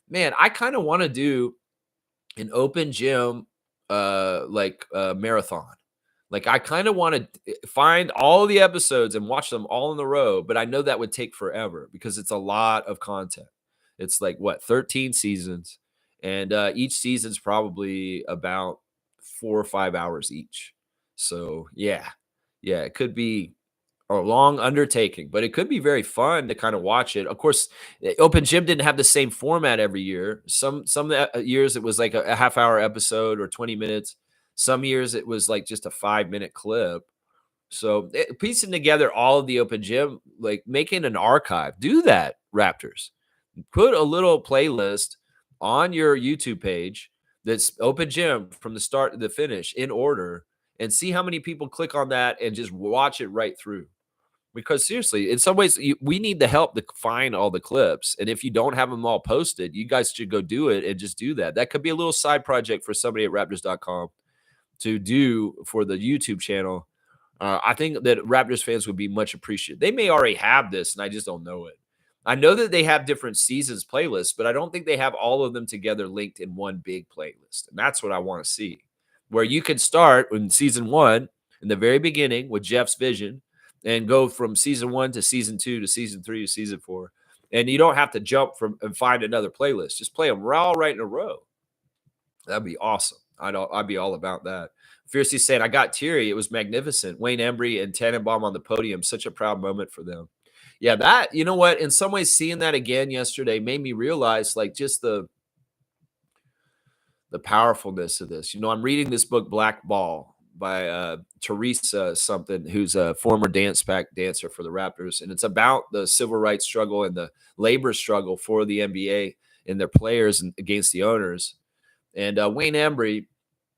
Man, I kind of want to do an open gym marathon. Like I kind of want to find all the episodes and watch them all in a row, but I know that would take forever because it's a lot of content. It's like 13 seasons, and each season's probably about 4 or 5 hours each. So yeah, it could be a long undertaking, but it could be very fun to kind of watch it. Of course, Open Gym didn't have the same format every year. Some years it was like a half-hour episode or 20 minutes. Some years it was like just a 5-minute clip. So piecing together all of the Open Gym, like making an archive, do that, Raptors. Put a little playlist on your YouTube page that's Open Gym from the start to the finish in order, and see how many people click on that and just watch it right through. Because seriously, in some ways, we need the help to find all the clips. And if you don't have them all posted, you guys should go do it and just do that. That could be a little side project for somebody at Raptors.com to do for the YouTube channel. I think that Raptors fans would be much appreciated. They may already have this, and I just don't know it. I know that they have different seasons playlists, but I don't think they have all of them together linked in one big playlist. And that's what I want to see, where you can start in season 1 in the very beginning with Jeff's vision, and go from season 1 to season 2 to season 3 to season 4. And you don't have to jump from and find another playlist. Just play them all right in a row. That'd be awesome. I'd be all about that. Fiercely saying, I got teary. It was magnificent. Wayne Embry and Tannenbaum on the podium. Such a proud moment for them. Yeah, that, you know what? In some ways, seeing that again yesterday made me realize like just the powerfulness of this. I'm reading this book, Black Ball, by Teresa something, who's a former dancer for the Raptors. And it's about the civil rights struggle and the labor struggle for the NBA and their players against the owners. And Wayne Embry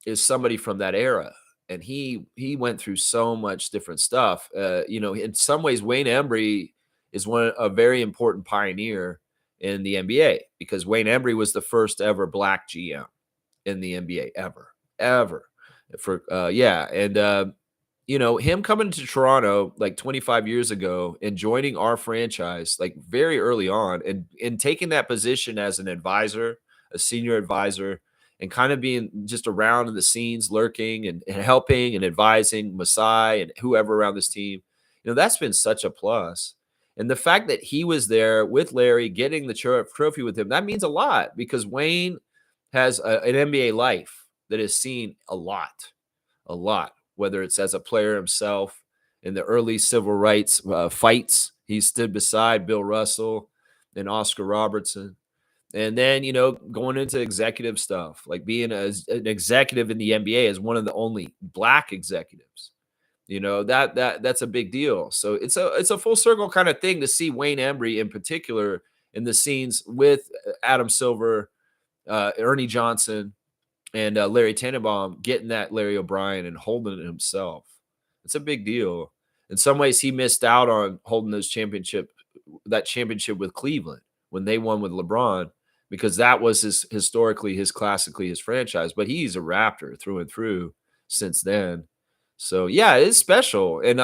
is somebody from that era. And he went through so much different stuff. In some ways, Wayne Embry is a very important pioneer in the NBA, because Wayne Embry was the first ever black GM in the NBA ever. Him coming to Toronto like 25 years ago and joining our franchise like very early on, and taking that position as an advisor, a senior advisor, and kind of being just around in the scenes, lurking and helping and advising Masai and whoever around this team, that's been such a plus. And the fact that he was there with Larry, getting the trophy with him, that means a lot, because Wayne has an NBA life that has seen a lot, whether it's as a player himself in the early civil rights fights. He stood beside Bill Russell and Oscar Robertson. And then, going into executive stuff, like being an executive in the NBA as one of the only black executives, that's a big deal. So it's a full circle kind of thing to see Wayne Embry in particular in the scenes with Adam Silver, Ernie Johnson, and Larry Tannenbaum getting that Larry O'Brien and holding it himself. It's a big deal. In some ways, he missed out on holding that championship with Cleveland when they won with LeBron, because that was classically his franchise. But he's a Raptor through and through since then. So yeah, it's special. And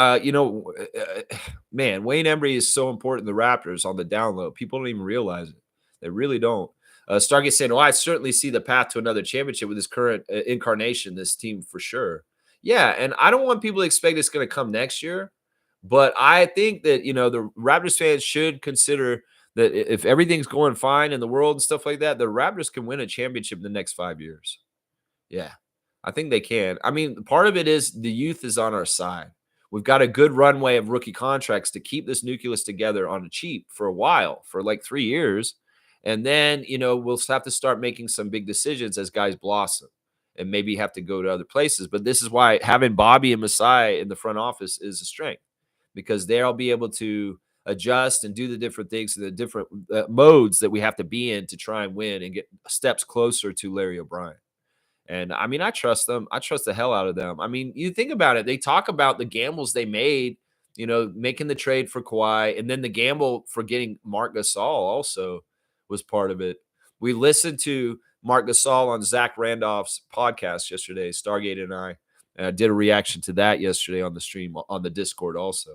man, Wayne Embry is so important to the Raptors on the down low. People don't even realize it. They really don't. Stargate saying, I certainly see the path to another championship with this current incarnation, this team, for sure. Yeah, and I don't want people to expect it's going to come next year, but I think that, the Raptors fans should consider that if everything's going fine in the world and stuff like that, the Raptors can win a championship in the next 5 years. Yeah, I think they can. I mean, part of it is the youth is on our side. We've got a good runway of rookie contracts to keep this nucleus together on a cheap for a while, for like 3 years. And then, we'll have to start making some big decisions as guys blossom and maybe have to go to other places. But this is why having Bobby and Masai in the front office is a strength, because they'll be able to adjust and do the different things, the different modes that we have to be in to try and win and get steps closer to Larry O'Brien. And I mean, I trust them. I trust the hell out of them. I mean, you think about it. They talk about the gambles they made, making the trade for Kawhi, and then the gamble for getting Marc Gasol also was part of it. We listened to Marc Gasol on Zach Randolph's podcast yesterday. Stargate and I did a reaction to that yesterday on the stream on the Discord also.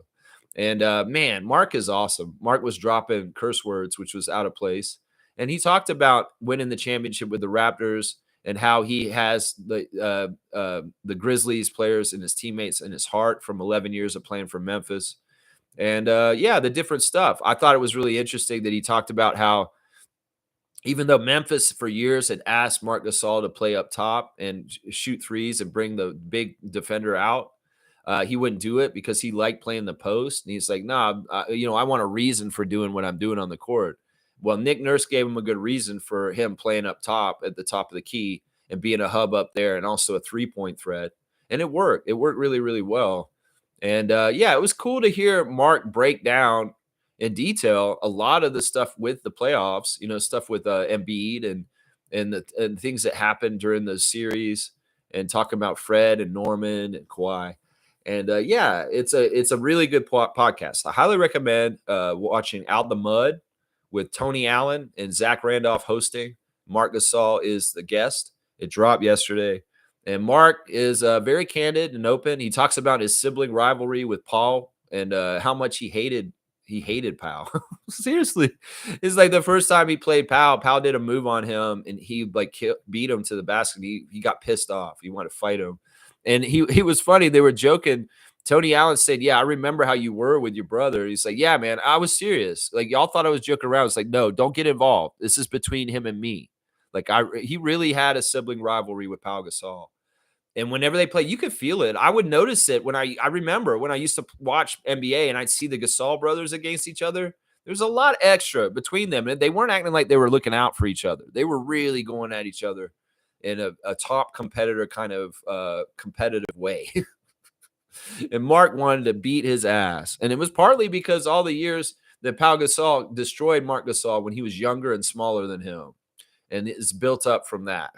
And man, Marc is awesome. Marc was dropping curse words, which was out of place. And he talked about winning the championship with the Raptors and how he has the Grizzlies players and his teammates in his heart from 11 years of playing for Memphis. And the different stuff. I thought it was really interesting that he talked about how even though Memphis for years had asked Marc Gasol to play up top and shoot threes and bring the big defender out, he wouldn't do it because he liked playing the post. And he's like, nah, I want a reason for doing what I'm doing on the court. Well, Nick Nurse gave him a good reason for him playing up top at the top of the key and being a hub up there and also a three-point threat. And it worked. It worked really, really well. And it was cool to hear Marc break down in detail a lot of the stuff with the playoffs, stuff with Embiid and things that happened during the series, and talking about Fred and Norman and Kawhi. And it's a really good podcast. I highly recommend watching Out the Mud with Tony Allen and Zach Randolph hosting. Marc Gasol is the guest. It dropped yesterday. And Marc is very candid and open. He talks about his sibling rivalry with Paul and how much he hated Pau. Seriously. It's like the first time he played Pau did a move on him and he beat him to the basket. He got pissed off. He wanted to fight him. And he was funny. They were joking. Tony Allen said, yeah, I remember how you were with your brother. He's like, yeah, man, I was serious. Like, y'all thought I was joking around. It's like, no, don't get involved. This is between him and me. Like, he really had a sibling rivalry with Pau Gasol. And whenever they play, you could feel it. I would notice it when I remember when I used to watch NBA and I'd see the Gasol brothers against each other. There's a lot extra between them. And they weren't acting like they were looking out for each other. They were really going at each other in a top competitor kind of competitive way. And Mark wanted to beat his ass. And it was partly because all the years that Pau Gasol destroyed Mark Gasol when he was younger and smaller than him. And it's built up from that.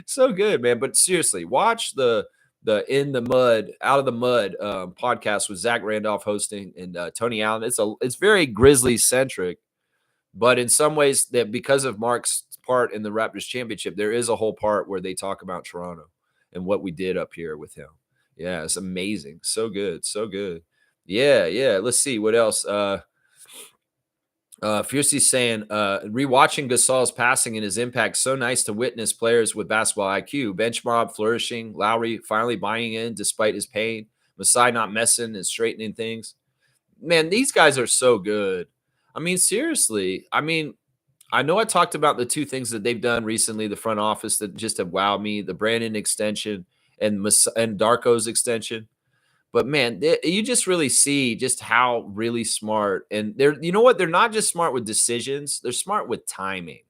So good, man. But seriously, watch the In the Mud, Out of the Mud podcast with Zach Randolph hosting and Tony Allen. It's very Grizzlies centric, but in some ways that because of Mark's part in the Raptors championship, there is a whole part where they talk about Toronto and what we did up here with him. Yeah, it's amazing. So good. So good. Yeah. Let's see what else. Fiercely saying, rewatching Gasol's passing and his impact, so nice to witness players with basketball IQ. Bench mob flourishing, Lowry finally buying in despite his pain, Masai not messing and straightening things. Man, these guys are so good. I mean, seriously. I mean, I know I talked about the two things that they've done recently, the front office that just have wowed me, the Brandon extension and Darko's extension. But man, you just really see just how really smart. And you know what? They're not just smart with decisions. They're smart with timing.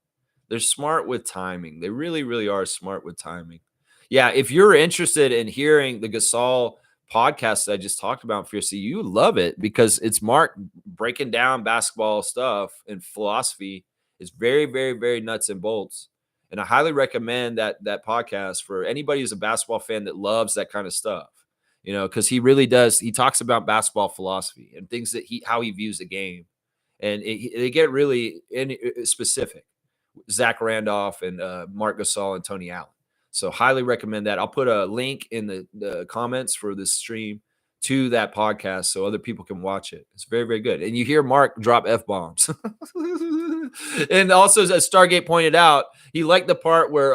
They're smart with timing. They really, really are smart with timing. Yeah. If you're interested in hearing the Gasol podcast that I just talked about, Fiercey, you love it because it's Mark breaking down basketball stuff and philosophy. It's very, very, very nuts and bolts. And I highly recommend that podcast for anybody who's a basketball fan that loves that kind of stuff. You know, because he really does. He talks about basketball philosophy and things that how he views the game, and they get really specific. Zach Randolph and Mark Gasol and Tony Allen. So highly recommend that. I'll put a link in the comments for this stream to that podcast so other people can watch it. It's very, very good. And you hear Mark drop F-bombs. And also, as Stargate pointed out, he liked the part where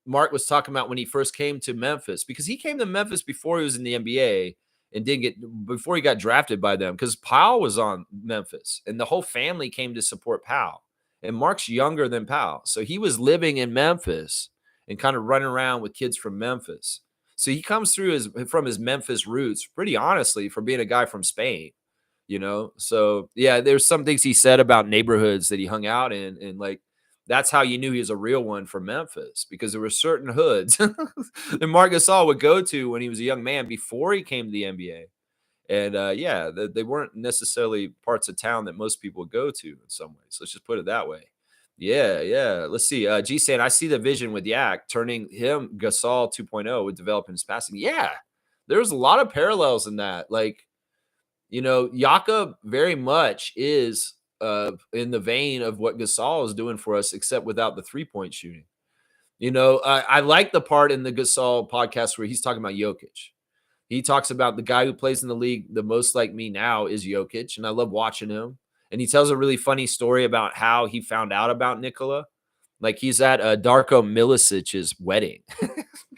Mark was talking about when he first came to Memphis, because he came to Memphis before he was in the NBA and before he got drafted by them, because Powell was on Memphis and the whole family came to support Powell. And Mark's younger than Powell. So he was living in Memphis and kind of running around with kids from Memphis. So he comes from his Memphis roots, pretty honestly, for being a guy from Spain, you know? So yeah, there's some things he said about neighborhoods that he hung out in, and like, that's how you knew he was a real one from Memphis, because there were certain hoods that Marc Gasol would go to when he was a young man before he came to the NBA. And they weren't necessarily parts of town that most people would go to in some ways. Let's just put it that way. Yeah. Let's see. G saying, I see the vision with Yak turning him Gasol 2.0 with developing his passing. Yeah, there's a lot of parallels in that. Like, you know, Jakob very much is in the vein of what Gasol is doing for us, except without the 3-point shooting. You know, I like the part in the Gasol podcast where he's talking about Jokic. He talks about the guy who plays in the league the most like me now is Jokic, and I love watching him. And he tells a really funny story about how he found out about Nikola. Like, he's at Darko Milicic's wedding.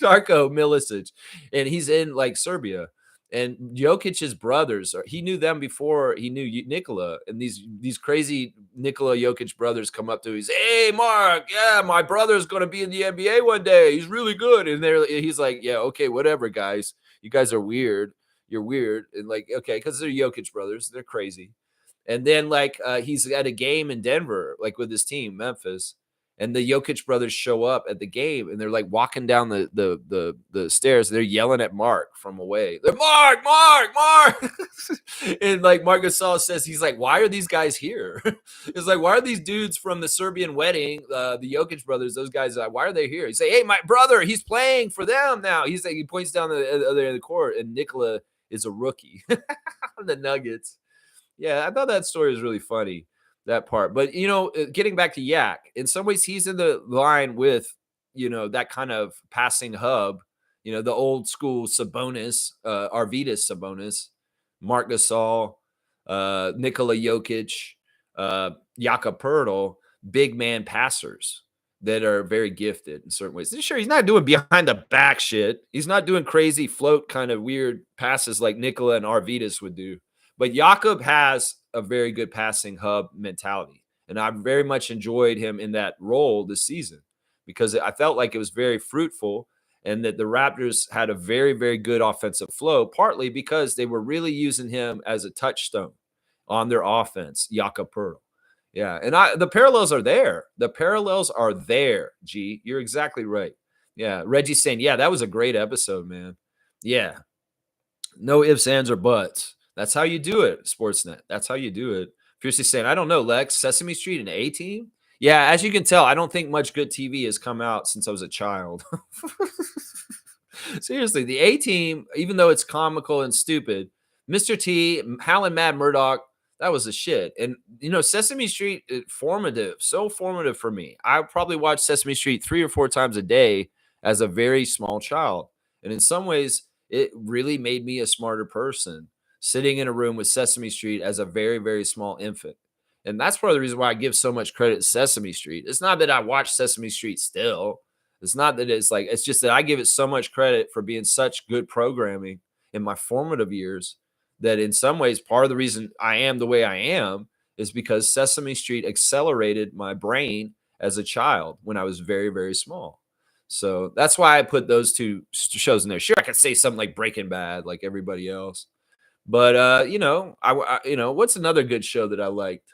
Darko Milicic. And he's in like Serbia. And Jokic's brothers, he knew them before he knew Nikola. And these crazy Nikola Jokic brothers come up to him. He's, hey, Mark, yeah, my brother's going to be in the NBA one day. He's really good. And he's like, yeah, okay, whatever, guys. You guys are weird. You're weird. And like, okay, because they're Jokic brothers. They're crazy. And then like he's at a game in Denver, like with his team, Memphis. And the Jokic brothers show up at the game, and they're like walking down the stairs. They're yelling at Mark from away. They're Mark. And like Marc Gasol says, he's like, why are these guys here? It's like, why are these dudes from the Serbian wedding, the Jokic brothers, those guys, why are they here? He say, hey, my brother, he's playing for them now. He's like, he points down the other end of the court, and Nikola is a rookie. The Nuggets. Yeah, I thought that story was really funny. That part. But, you know, getting back to Yak, in some ways he's in the line with, you know, that kind of passing hub, you know, the old school Sabonis, Arvydas Sabonis, Marc Gasol, Nikola Jokic, Jakob Poeltl, big man passers that are very gifted in certain ways. Sure, he's not doing behind the back shit. He's not doing crazy float kind of weird passes like Nikola and Arvydas would do. But Jakob has a very good passing hub mentality. And I very much enjoyed him in that role this season because I felt like it was very fruitful. and that the Raptors had a very, very good offensive flow, partly because they were really using him as a touchstone on their offense, Jakob Poeltl. Yeah, and the parallels are there. The parallels are there, G. You're exactly right. Yeah, Reggie's saying, yeah, that was a great episode, man. Yeah, no ifs, ands, or buts. That's how you do it, Sportsnet. That's how you do it. Fiercely saying, I don't know, Lex, Sesame Street and A-Team? Yeah, as you can tell, I don't think much good TV has come out since I was a child. Seriously, the A-Team, even though it's comical and stupid, Mr. T, Hal and Mad Murdoch, that was a shit. And, Sesame Street, so formative for me. I probably watched Sesame Street 3 or 4 times a day as a very small child. And in some ways, it really made me a smarter person sitting in a room with Sesame Street as a very, very small infant. And that's part of the reason why I give so much credit to Sesame Street. It's not that I watch Sesame Street still. It's not that it's just that I give it so much credit for being such good programming in my formative years that in some ways, part of the reason I am the way I am is because Sesame Street accelerated my brain as a child when I was very, very small. So that's why I put those 2 shows in there. Sure, I could say something like Breaking Bad, like everybody else. But, what's another good show that I liked?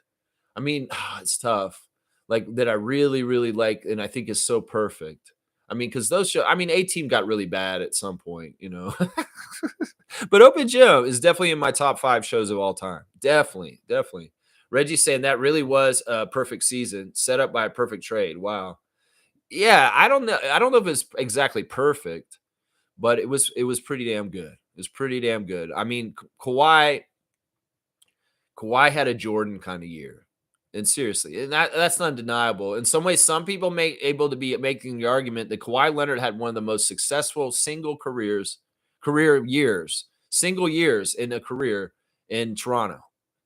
I mean, it's tough. Like that I really, really like and I think is so perfect. I mean, because those shows, A-Team got really bad at some point, But Open Gym is definitely in my top 5 shows of all time. Definitely, definitely. Reggie's saying that really was a perfect season set up by a perfect trade. Wow. Yeah, I don't know. I don't know if it's exactly perfect, but it was pretty damn good. It was pretty damn good. I mean, Kawhi had a Jordan kind of year. And seriously, and that's undeniable. In some ways, some people able to be making the argument that Kawhi Leonard had one of the most successful single years in a career in Toronto.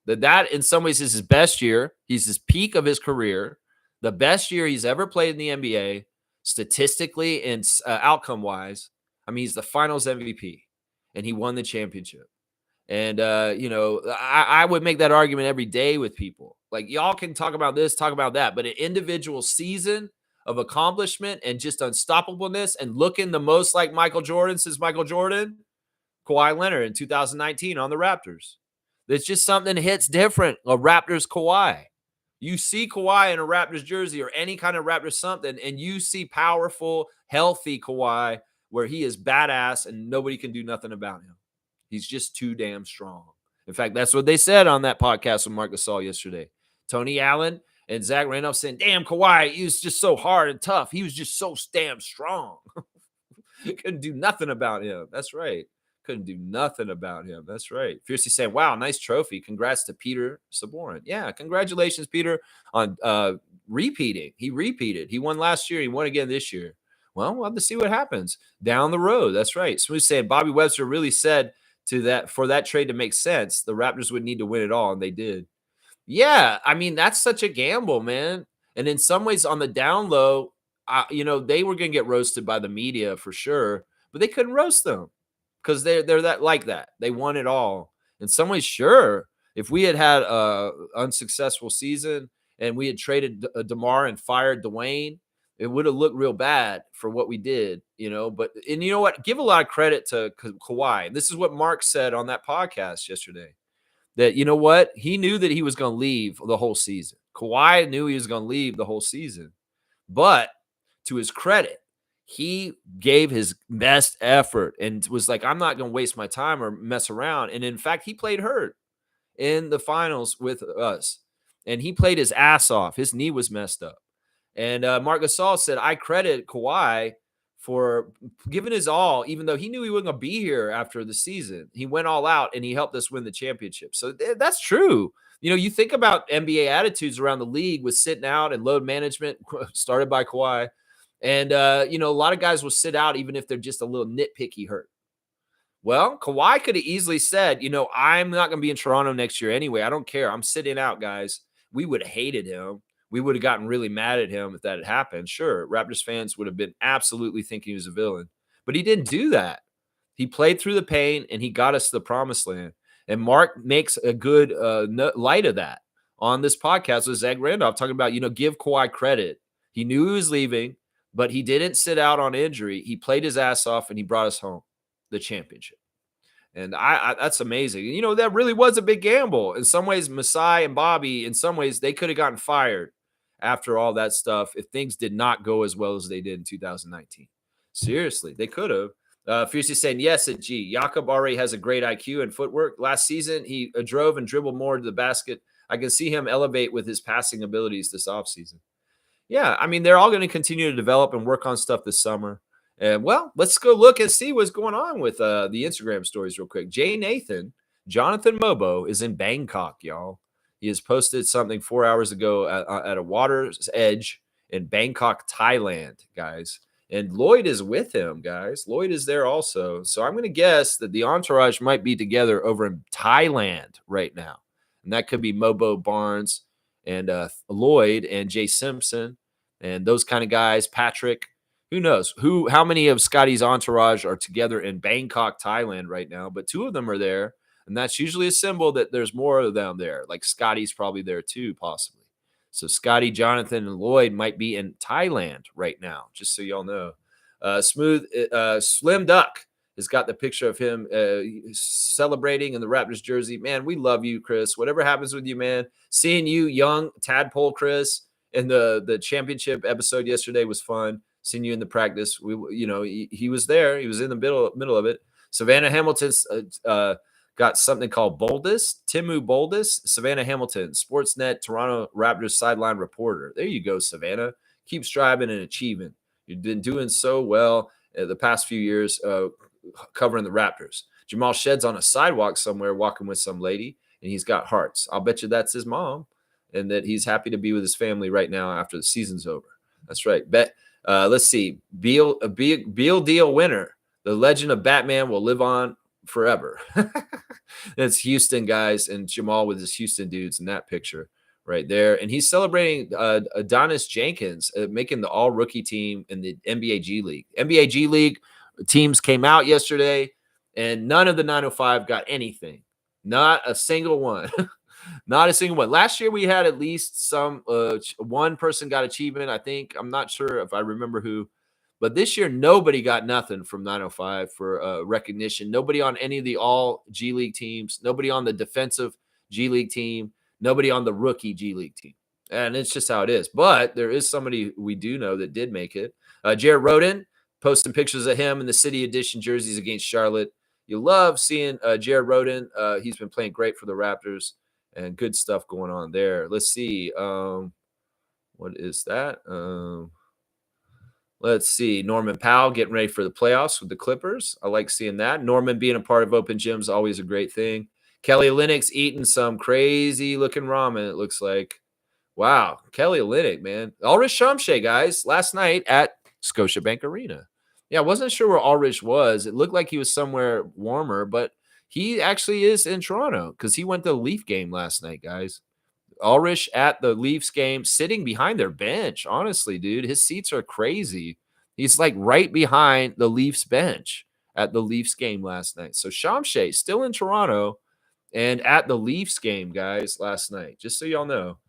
That in some ways is his best year. He's his peak of his career, the best year he's ever played in the NBA, statistically and outcome wise. I mean, he's the Finals MVP, and he won the championship. And, I would make that argument every day with people. Like, y'all can talk about this, talk about that, but an individual season of accomplishment and just unstoppableness and looking the most like Michael Jordan since Michael Jordan, Kawhi Leonard in 2019 on the Raptors. There's just something that hits different. A Raptors Kawhi. You see Kawhi in a Raptors jersey or any kind of Raptors something, and you see powerful, healthy Kawhi where he is badass and nobody can do nothing about him. He's just too damn strong. In fact, that's what they said on that podcast with Marc Gasol yesterday. Tony Allen and Zach Randolph saying, damn, Kawhi, he was just so hard and tough. He was just so damn strong. Couldn't do nothing about him. That's right. Couldn't do nothing about him. That's right. Fiercely saying, wow, nice trophy. Congrats to Peter Saborin. Yeah, congratulations, Peter, on repeating. He repeated. He won last year. He won again this year. Well, we'll have to see what happens down the road. That's right. Smooth saying, Bobby Webster really said to that for that trade to make sense, the Raptors would need to win it all, and they did. Yeah, I mean, that's such a gamble, man. And in some ways, on the down low, they were going to get roasted by the media for sure, but they couldn't roast them because they're that like that. They won it all. In some ways, sure. If we had a unsuccessful season and we had traded DeMar and fired Dwayne, it would have looked real bad for what we did, But you know what? Give a lot of credit to Kawhi. This is what Mark said on that podcast yesterday. That, you know what? He knew that he was going to leave the whole season. Kawhi knew he was going to leave the whole season. But to his credit, he gave his best effort and was like, I'm not going to waste my time or mess around. And in fact, he played hurt in the finals with us. And he played his ass off. His knee was messed up. And Marc Gasol said, I credit Kawhi for giving his all, even though he knew he wasn't going to be here after the season. He went all out and he helped us win the championship. So that's true. You think about NBA attitudes around the league with sitting out and load management started by Kawhi. And, a lot of guys will sit out even if they're just a little nitpicky hurt. Well, Kawhi could have easily said, I'm not going to be in Toronto next year anyway. I don't care. I'm sitting out, guys. We would have hated him. We would have gotten really mad at him if that had happened. Sure, Raptors fans would have been absolutely thinking he was a villain. But he didn't do that. He played through the pain, and he got us to the promised land. And Mark makes a good light of that on this podcast with Zach Randolph, talking about, give Kawhi credit. He knew he was leaving. but he didn't sit out on injury. He played his ass off and he brought us home the championship. And I that's amazing. You know, that really was a big gamble. In some ways, Masai and Bobby, in some ways, they could have gotten fired after all that stuff if things did not go as well as they did in 2019. Seriously, they could have. Fiercely saying, yes, at G. Jakob already has a great IQ and footwork. Last season, he drove and dribbled more to the basket. I can see him elevate with his passing abilities this offseason. Yeah, I mean, they're all going to continue to develop and work on stuff this summer. And well, let's go look and see what's going on with the Instagram stories real quick. Jay Nathan, Jonathan Mobo is in Bangkok, y'all. He has posted something 4 hours ago at a water's edge in Bangkok, Thailand, guys. And Lloyd is with him, guys. Lloyd is there also. So I'm going to guess that the entourage might be together over in Thailand right now. And that could be Mobo Barnes and Lloyd and Jay Simpson and those kind of guys, Patrick. Who knows how many of Scotty's entourage are together in Bangkok, Thailand right now, but two of them are there. And that's usually a symbol that there's more of them there. Like Scotty's probably there too, possibly. So Scotty, Jonathan, and Lloyd might be in Thailand right now, just so y'all know. Slim Duck has got the picture of him celebrating in the Raptors jersey. Man, we love you, Chris. Whatever happens with you, man. Seeing you, young tadpole Chris, in the championship episode yesterday was fun. Seeing you in the practice, he was there. He was in the middle of it. Savannah Hamilton's got something called Boldest. Timu Boldest, Savannah Hamilton, Sportsnet Toronto Raptors sideline reporter. There you go, Savannah. Keep striving and achieving. You've been doing so well the past few years covering the Raptors. Jamal Shedd's on a sidewalk somewhere walking with some lady, and he's got hearts. I'll bet you that's his mom, and that he's happy to be with his family right now after the season's over. That's right. Let's see. Beal Deal winner. The legend of Batman will live on forever. That's Houston, guys, and Jamal with his Houston dudes in that picture right there. And he's celebrating Adonis Jenkins making the all-rookie team in the NBA G League. NBA G League teams came out yesterday, and none of the 905 got anything. Not a single one. Not a single one. Last year we had at least some one person got achievement, I think. I'm not sure if I remember who. But this year nobody got nothing from 905 for recognition. Nobody on any of the all G League teams. Nobody on the defensive G League team. Nobody on the rookie G League team. And it's just how it is. But there is somebody we do know that did make it. Jared Roden posting pictures of him in the City Edition jerseys against Charlotte. You love seeing Jared Roden. He's been playing great for the Raptors. And good stuff going on there. Let's see. What is that? Let's see. Norman Powell getting ready for the playoffs with the Clippers. I like seeing that. Norman being a part of Open Gym is always a great thing. Kelly Olynyk eating some crazy-looking ramen, it looks like. Wow. Kelly Olynyk, man. Ulrich Shamshay, guys, last night at Scotiabank Arena. Yeah, I wasn't sure where Ulrich was. It looked like he was somewhere warmer, but he actually is in Toronto because he went to the Leaf game last night, guys. Ulrich at the Leafs game, sitting behind their bench. Honestly, dude, his seats are crazy. He's like right behind the Leafs bench at the Leafs game last night. So Shamshay still in Toronto and at the Leafs game, guys, last night. Just so y'all know.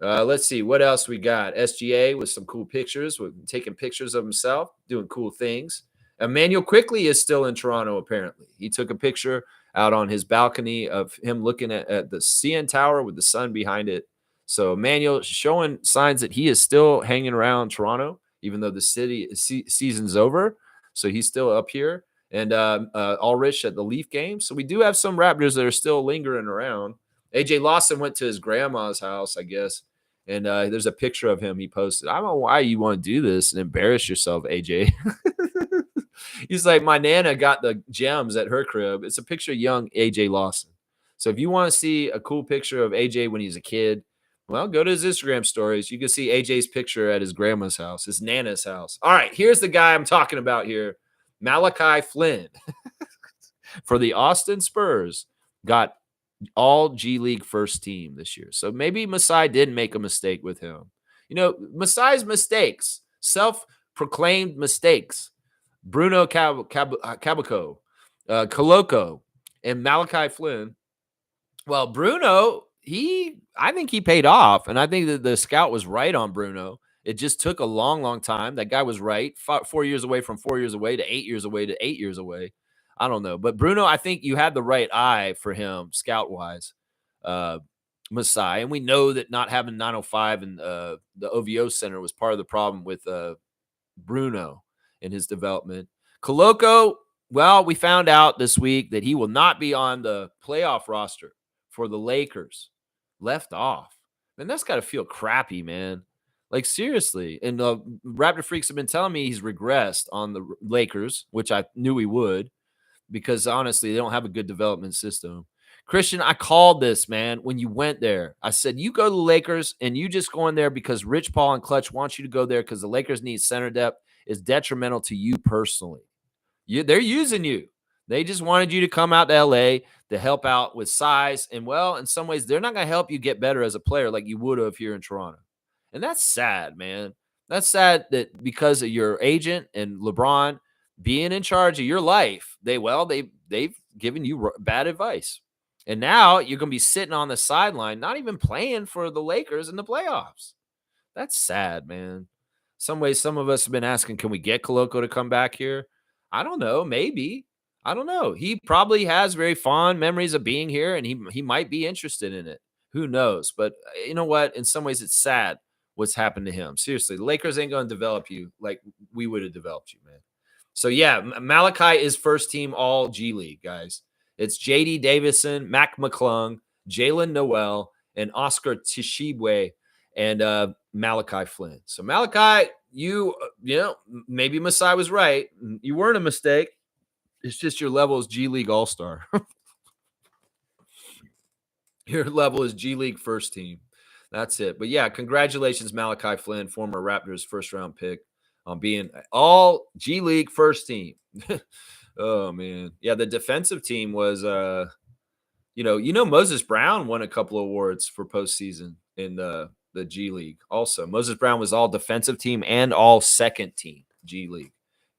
Let's see what else we got. SGA with some cool pictures, with taking pictures of himself, doing cool things. Emmanuel Quickley is still in Toronto, apparently. He took a picture out on his balcony of him looking at the CN Tower with the sun behind it. So Emmanuel showing signs that he is still hanging around Toronto, even though the season's over. So he's still up here. And Ulrich at the Leaf game. So we do have some Raptors that are still lingering around. AJ Lawson went to his grandma's house, I guess. And there's a picture of him he posted. I don't know why you want to do this and embarrass yourself, AJ. He's like, my Nana got the gems at her crib. It's a picture of young AJ Lawson. So if you want to see a cool picture of AJ when he's a kid, well, go to his Instagram stories. You can see AJ's picture at his grandma's house, his Nana's house. All right, here's the guy I'm talking about here. Malachi Flynn for the Austin Spurs got all G League first team this year. So maybe Masai did make a mistake with him. You know, Masai's mistakes, self-proclaimed mistakes. Bruno Caboclo, Coloco, and Malachi Flynn. Well, Bruno, I think he paid off, and I think that the scout was right on Bruno. It just took a long, long time. That guy was right. 4 years away from 4 years away to 8 years away to 8 years away. I don't know. But Bruno, I think you had the right eye for him scout wise. Masai. And we know that not having 905 and the OVO center was part of the problem with Bruno in his development. Koloko, well, we found out this week that he will not be on the playoff roster for the Lakers. Left off. And that's got to feel crappy, man. Like, seriously. And Raptor Freaks have been telling me he's regressed on the Lakers, which I knew he would, because honestly, they don't have a good development system. Christian, I called this, man, when you went there. I said, you go to the Lakers and you just go in there because Rich Paul and Clutch want you to go there because the Lakers need center depth is detrimental to you personally. They're using you. They just wanted you to come out to LA to help out with size. And, well, in some ways, they're not going to help you get better as a player like you would have here in Toronto. And that's sad, man. That's sad that because of your agent and LeBron being in charge of your life, they've given you bad advice. And now you're going to be sitting on the sideline, not even playing for the Lakers in the playoffs. That's sad, man. Some ways, some of us have been asking, can we get Koloko to come back here? I don't know. Maybe. I don't know. He probably has very fond memories of being here, and he might be interested in it. Who knows? But you know what? In some ways, it's sad what's happened to him. Seriously, the Lakers ain't going to develop you like we would have developed you, man. So, yeah, Malachi is first team all G League, guys. It's J.D. Davison, Mac McClung, Jalen Noel, and Oscar Tshiebwe, and Malachi Flynn. So, Malachi, you know, maybe Masai was right. You weren't a mistake. It's just your level is G League All-Star. Your level is G League first team. That's it. But, yeah, congratulations, Malachi Flynn, former Raptors first-round pick, on being all G League first team. Oh, man. Yeah, the defensive team was, Moses Brown won a couple of awards for postseason in the G League also. Moses Brown was all defensive team and all second team G League.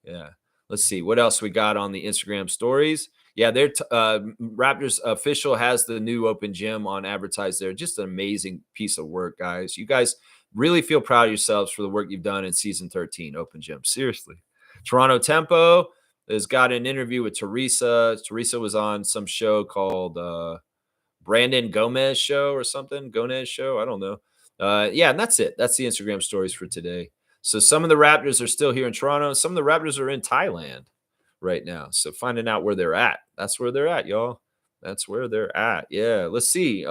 Yeah. Let's see. What else we got on the Instagram stories? Yeah, their Raptors official has the new open gym on advertised there. Just an amazing piece of work, guys. You guys really feel proud of yourselves for the work you've done in season 13 open gym. Seriously. Toronto Tempo has got an interview with Teresa. Teresa was on some show called Brandon Gomez Show or something. Gomez Show. I don't know. Yeah, and that's it. That's the Instagram stories for today. So some of the Raptors are still here in Toronto. Some of the Raptors are in Thailand right now. So finding out where they're at. That's where they're at, y'all. That's where they're at. Yeah, let's see.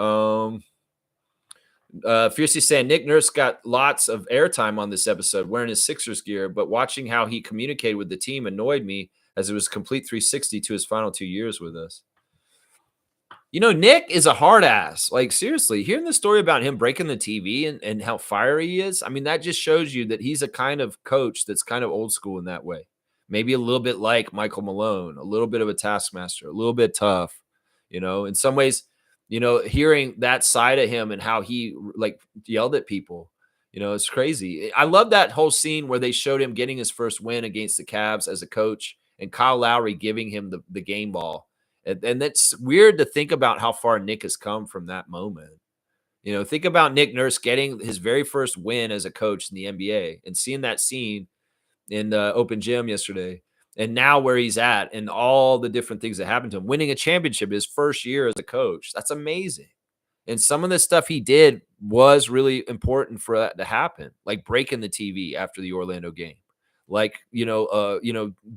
Fiercely saying Nick Nurse got lots of airtime on this episode wearing his Sixers gear, but watching how he communicated with the team annoyed me as it was a complete 360 to his final 2 years with us. You know, Nick is a hard ass. Like, seriously, hearing the story about him breaking the TV and how fiery he is, I mean, that just shows you that he's a kind of coach that's kind of old school in that way. Maybe a little bit like Michael Malone, a little bit of a taskmaster, a little bit tough, in some ways, hearing that side of him and how he like yelled at people, it's crazy. I love that whole scene where they showed him getting his first win against the Cavs as a coach and Kyle Lowry giving him the game ball. And that's weird to think about how far Nick has come from that moment. Think about Nick Nurse getting his very first win as a coach in the NBA and seeing that scene in the open gym yesterday. And now where he's at and all the different things that happened to him, winning a championship his first year as a coach. That's amazing. And some of the stuff he did was really important for that to happen, like breaking the TV after the Orlando game, like,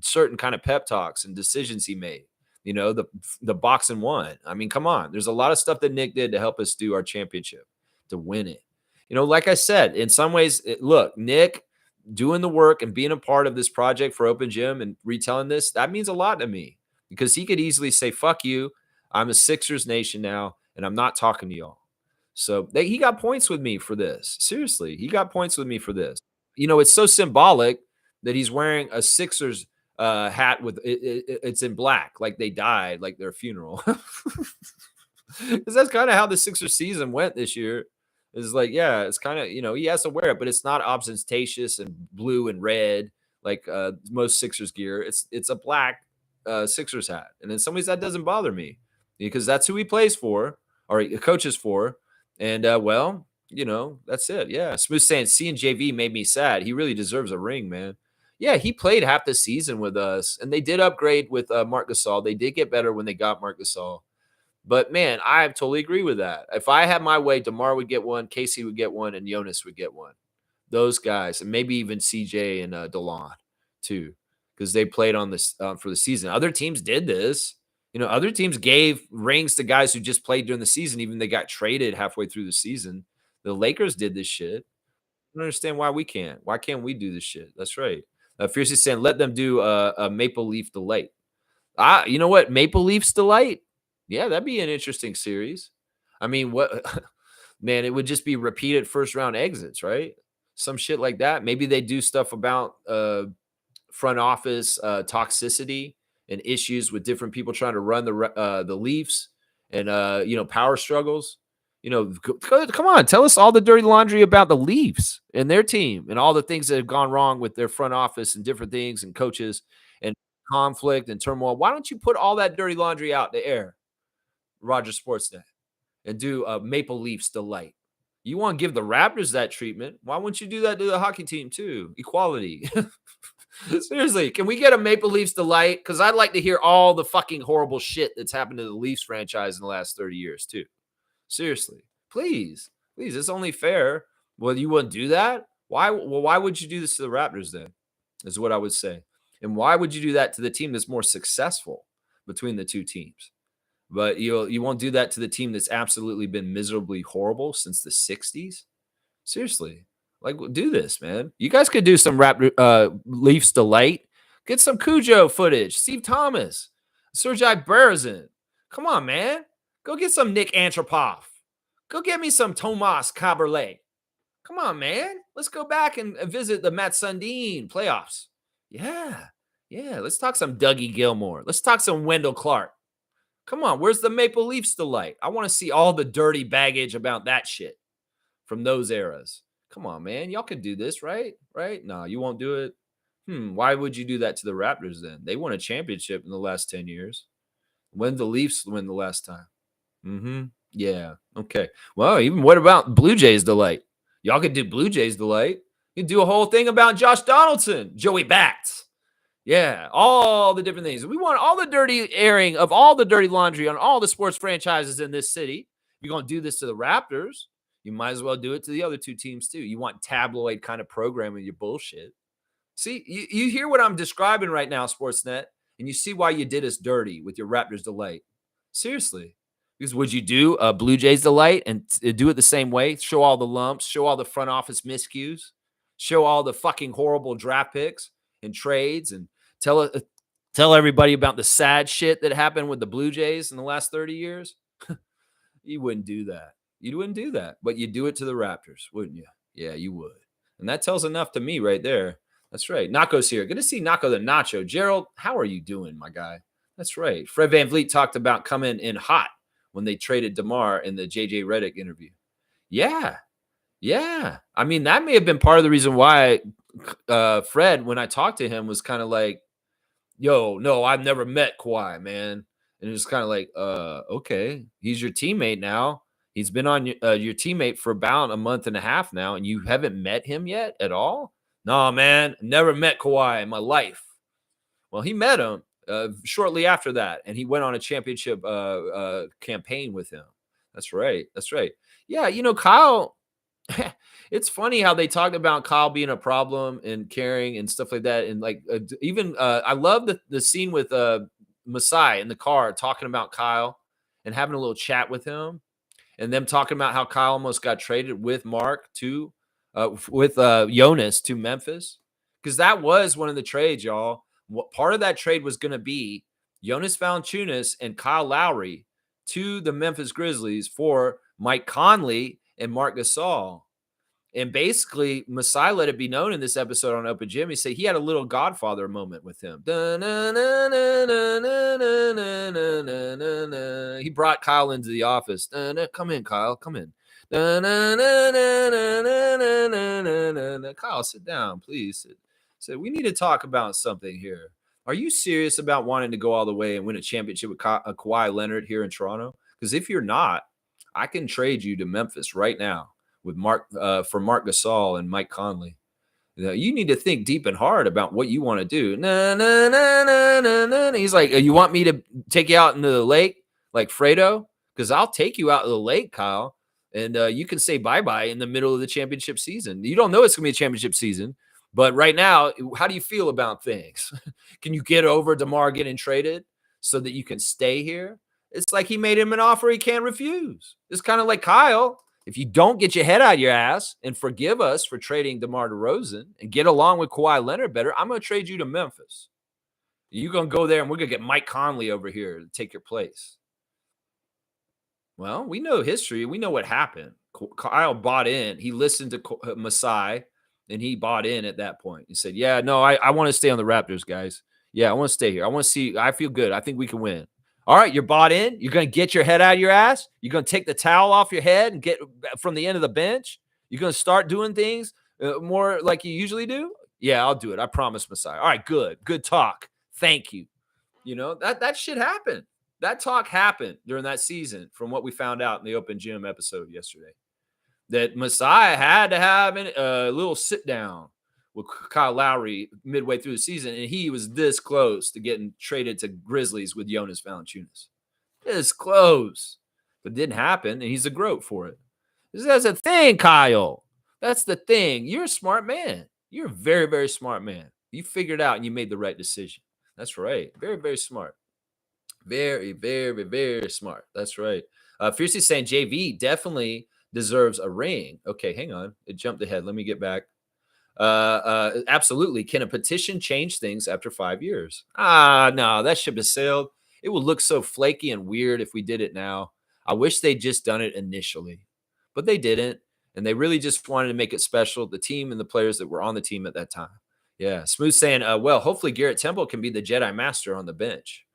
certain kind of pep talks and decisions he made. The box and one. I mean, come on. There's a lot of stuff that Nick did to help us do our championship, to win it. Like I said, in some ways, look, Nick doing the work and being a part of this project for Open Gym and retelling this, that means a lot to me because he could easily say, fuck you. I'm a Sixers nation now, and I'm not talking to y'all. So he got points with me for this. Seriously, he got points with me for this. It's so symbolic that he's wearing a Sixers hat with it's in black, like they died, like their funeral. Because that's kind of how the Sixers season went this year. It's like, yeah, it's kind of, he has to wear it, but it's not ostentatious and blue and red like most Sixers gear. It's a black Sixers hat. And in some ways that doesn't bother me because that's who he plays for or he coaches for. And, That's it. Yeah. Smooth saying seeing JV made me sad. He really deserves a ring, man. Yeah, he played half the season with us, and they did upgrade with Marc Gasol. They did get better when they got Marc Gasol. But man, I totally agree with that. If I had my way, DeMar would get one, Casey would get one, and Jonas would get one. Those guys, and maybe even CJ and DeLon too, because they played on this for the season. Other teams did this. Other teams gave rings to guys who just played during the season, even they got traded halfway through the season. The Lakers did this shit. I don't understand why we can't. Why can't we do this shit? That's right. Fiercely saying, let them do a Maple Leaf Delight. You know what? Maple Leafs Delight. Yeah, that'd be an interesting series. I mean, what man, it would just be repeated first round exits, right? Some shit like that. Maybe they do stuff about front office toxicity and issues with different people trying to run the Leafs and power struggles. Come on, tell us all the dirty laundry about the Leafs and their team and all the things that have gone wrong with their front office and different things and coaches and conflict and turmoil. Why don't you put all that dirty laundry out in the air, Roger Sportsnet, and do a Maple Leafs Delight? You want to give the Raptors that treatment? Why wouldn't you do that to the hockey team too? Equality. Seriously, can we get a Maple Leafs Delight? Because I'd like to hear all the fucking horrible shit that's happened to the Leafs franchise in the last 30 years too. Seriously, please, it's only fair. Well, you wouldn't do that. Why? Well, why would you do this to the Raptors then? Is what I would say. And why would you do that to the team that's more successful between the two teams? But you won't do that to the team that's absolutely been miserably horrible since the 60s. Seriously, like do this, man. You guys could do some Leafs Delight. Get some Cujo footage. Steve Thomas, Sergei Berezin. Come on, man. Go get some Nick Antropov. Go get me some Tomas Kaberle. Come on, man. Let's go back and visit the Matt Sundin playoffs. Yeah. Let's talk some Dougie Gilmore. Let's talk some Wendell Clark. Come on. Where's the Maple Leafs Delight? I want to see all the dirty baggage about that shit from those eras. Come on, man. Y'all can do this, right? Right? No, you won't do it. Why would you do that to the Raptors then? They won a championship in the last 10 years. When the Leafs win the last time? Yeah. Okay. Well, even what about Blue Jays Delight? Y'all could do Blue Jays Delight. You could do a whole thing about Josh Donaldson, Joey Bats. Yeah, all the different things. We want all the dirty airing of all the dirty laundry on all the sports franchises in this city. If you're going to do this to the Raptors, you might as well do it to the other two teams too. You want tabloid kind of programming your bullshit. See, you hear what I'm describing right now, Sportsnet, and you see why you did us dirty with your Raptors Delight. Seriously. Because would you do a Blue Jays Delight and do it the same way? Show all the lumps, show all the front office miscues, show all the fucking horrible draft picks and trades, and tell everybody about the sad shit that happened with the Blue Jays in the last 30 years? You wouldn't do that. You wouldn't do that, but you'd do it to the Raptors, wouldn't you? Yeah, you would. And that tells enough to me right there. That's right. Nako's here. Good to see Nako the Nacho. Gerald, how are you doing, my guy? That's right. Fred VanVleet talked about coming in hot when they traded DeMar in the JJ Redick interview. Yeah. I mean, that may have been part of the reason why Fred, when I talked to him, was kind of like, yo, no, I've never met Kawhi, man. And it was kind of like, okay, he's your teammate now. He's been on your teammate for about a month and a half now, and you haven't met him yet at all? No, man, never met Kawhi in my life. Well, he met him shortly after that, and he went on a championship campaign with him. That's right. Yeah, Kyle, it's funny how they talked about Kyle being a problem and caring and stuff like that. And like even I love the scene with Masai in the car talking about Kyle and having a little chat with him, and them talking about how Kyle almost got traded with Mark to with Jonas to Memphis, because that was one of the trades, y'all. What part of that trade was going to be Jonas Valanciunas and Kyle Lowry to the Memphis Grizzlies for Mike Conley and Marc Gasol. And basically, Masai let it be known in this episode on Open Gym. He said he had a little Godfather moment with him. He brought Kyle into the office. Come in, Kyle. Come in. Kyle, sit down, please. Said, we need to talk about something here. Are you serious about wanting to go all the way and win a championship with Kawhi Leonard here in Toronto? Because if you're not, I can trade you to Memphis right now with Mark Gasol and Mike Conley. You need to think deep and hard about what you want to do. Na, na, na, na, na, na. He's like, you want me to take you out into the lake like Fredo? Because I'll take you out to the lake, Kyle, and you can say bye-bye in the middle of the championship season. You don't know it's going to be a championship season, but right now, how do you feel about things? Can you get over DeMar getting traded so that you can stay here? It's like he made him an offer he can't refuse. It's kind of like Kyle. If you don't get your head out of your ass and forgive us for trading DeMar DeRozan and get along with Kawhi Leonard better, I'm going to trade you to Memphis. You're going to go there and we're going to get Mike Conley over here to take your place. Well, we know history. We know what happened. Kyle bought in. He listened to Masai and he bought in at that point. He said, yeah, no, I want to stay on the Raptors, guys. Yeah, I want to stay here. I want to see. I feel good. I think we can win. All right, you're bought in. You're going to get your head out of your ass. You're going to take the towel off your head and get from the end of the bench. You're going to start doing things more like you usually do. Yeah, I'll do it. I promise, Messiah. All right, good. Good talk. Thank you. You know, that shit happened. That talk happened during that season from what we found out in the Open Gym episode yesterday. That Messiah had to have a little sit down with Kyle Lowry midway through the season, and he was this close to getting traded to Grizzlies with Jonas Valanciunas. This close, but didn't happen, and he's a GOAT for it. That's a thing, Kyle. That's the thing. You're a smart man. You're a very, very smart man. You figured out and you made the right decision. That's right. Very, very smart. Very, very, very smart. That's right. Fiercely saying JV definitely deserves a ring. Okay, hang on. It jumped ahead. Let me get back. Absolutely. Can a petition change things after 5 years? No, that ship has sailed. It would look so flaky and weird if we did it now. I wish they'd just done it initially, but they didn't. And they really just wanted to make it special. The team and the players that were on the team at that time. Yeah. Smooth saying, well, hopefully Garrett Temple can be the Jedi Master on the bench.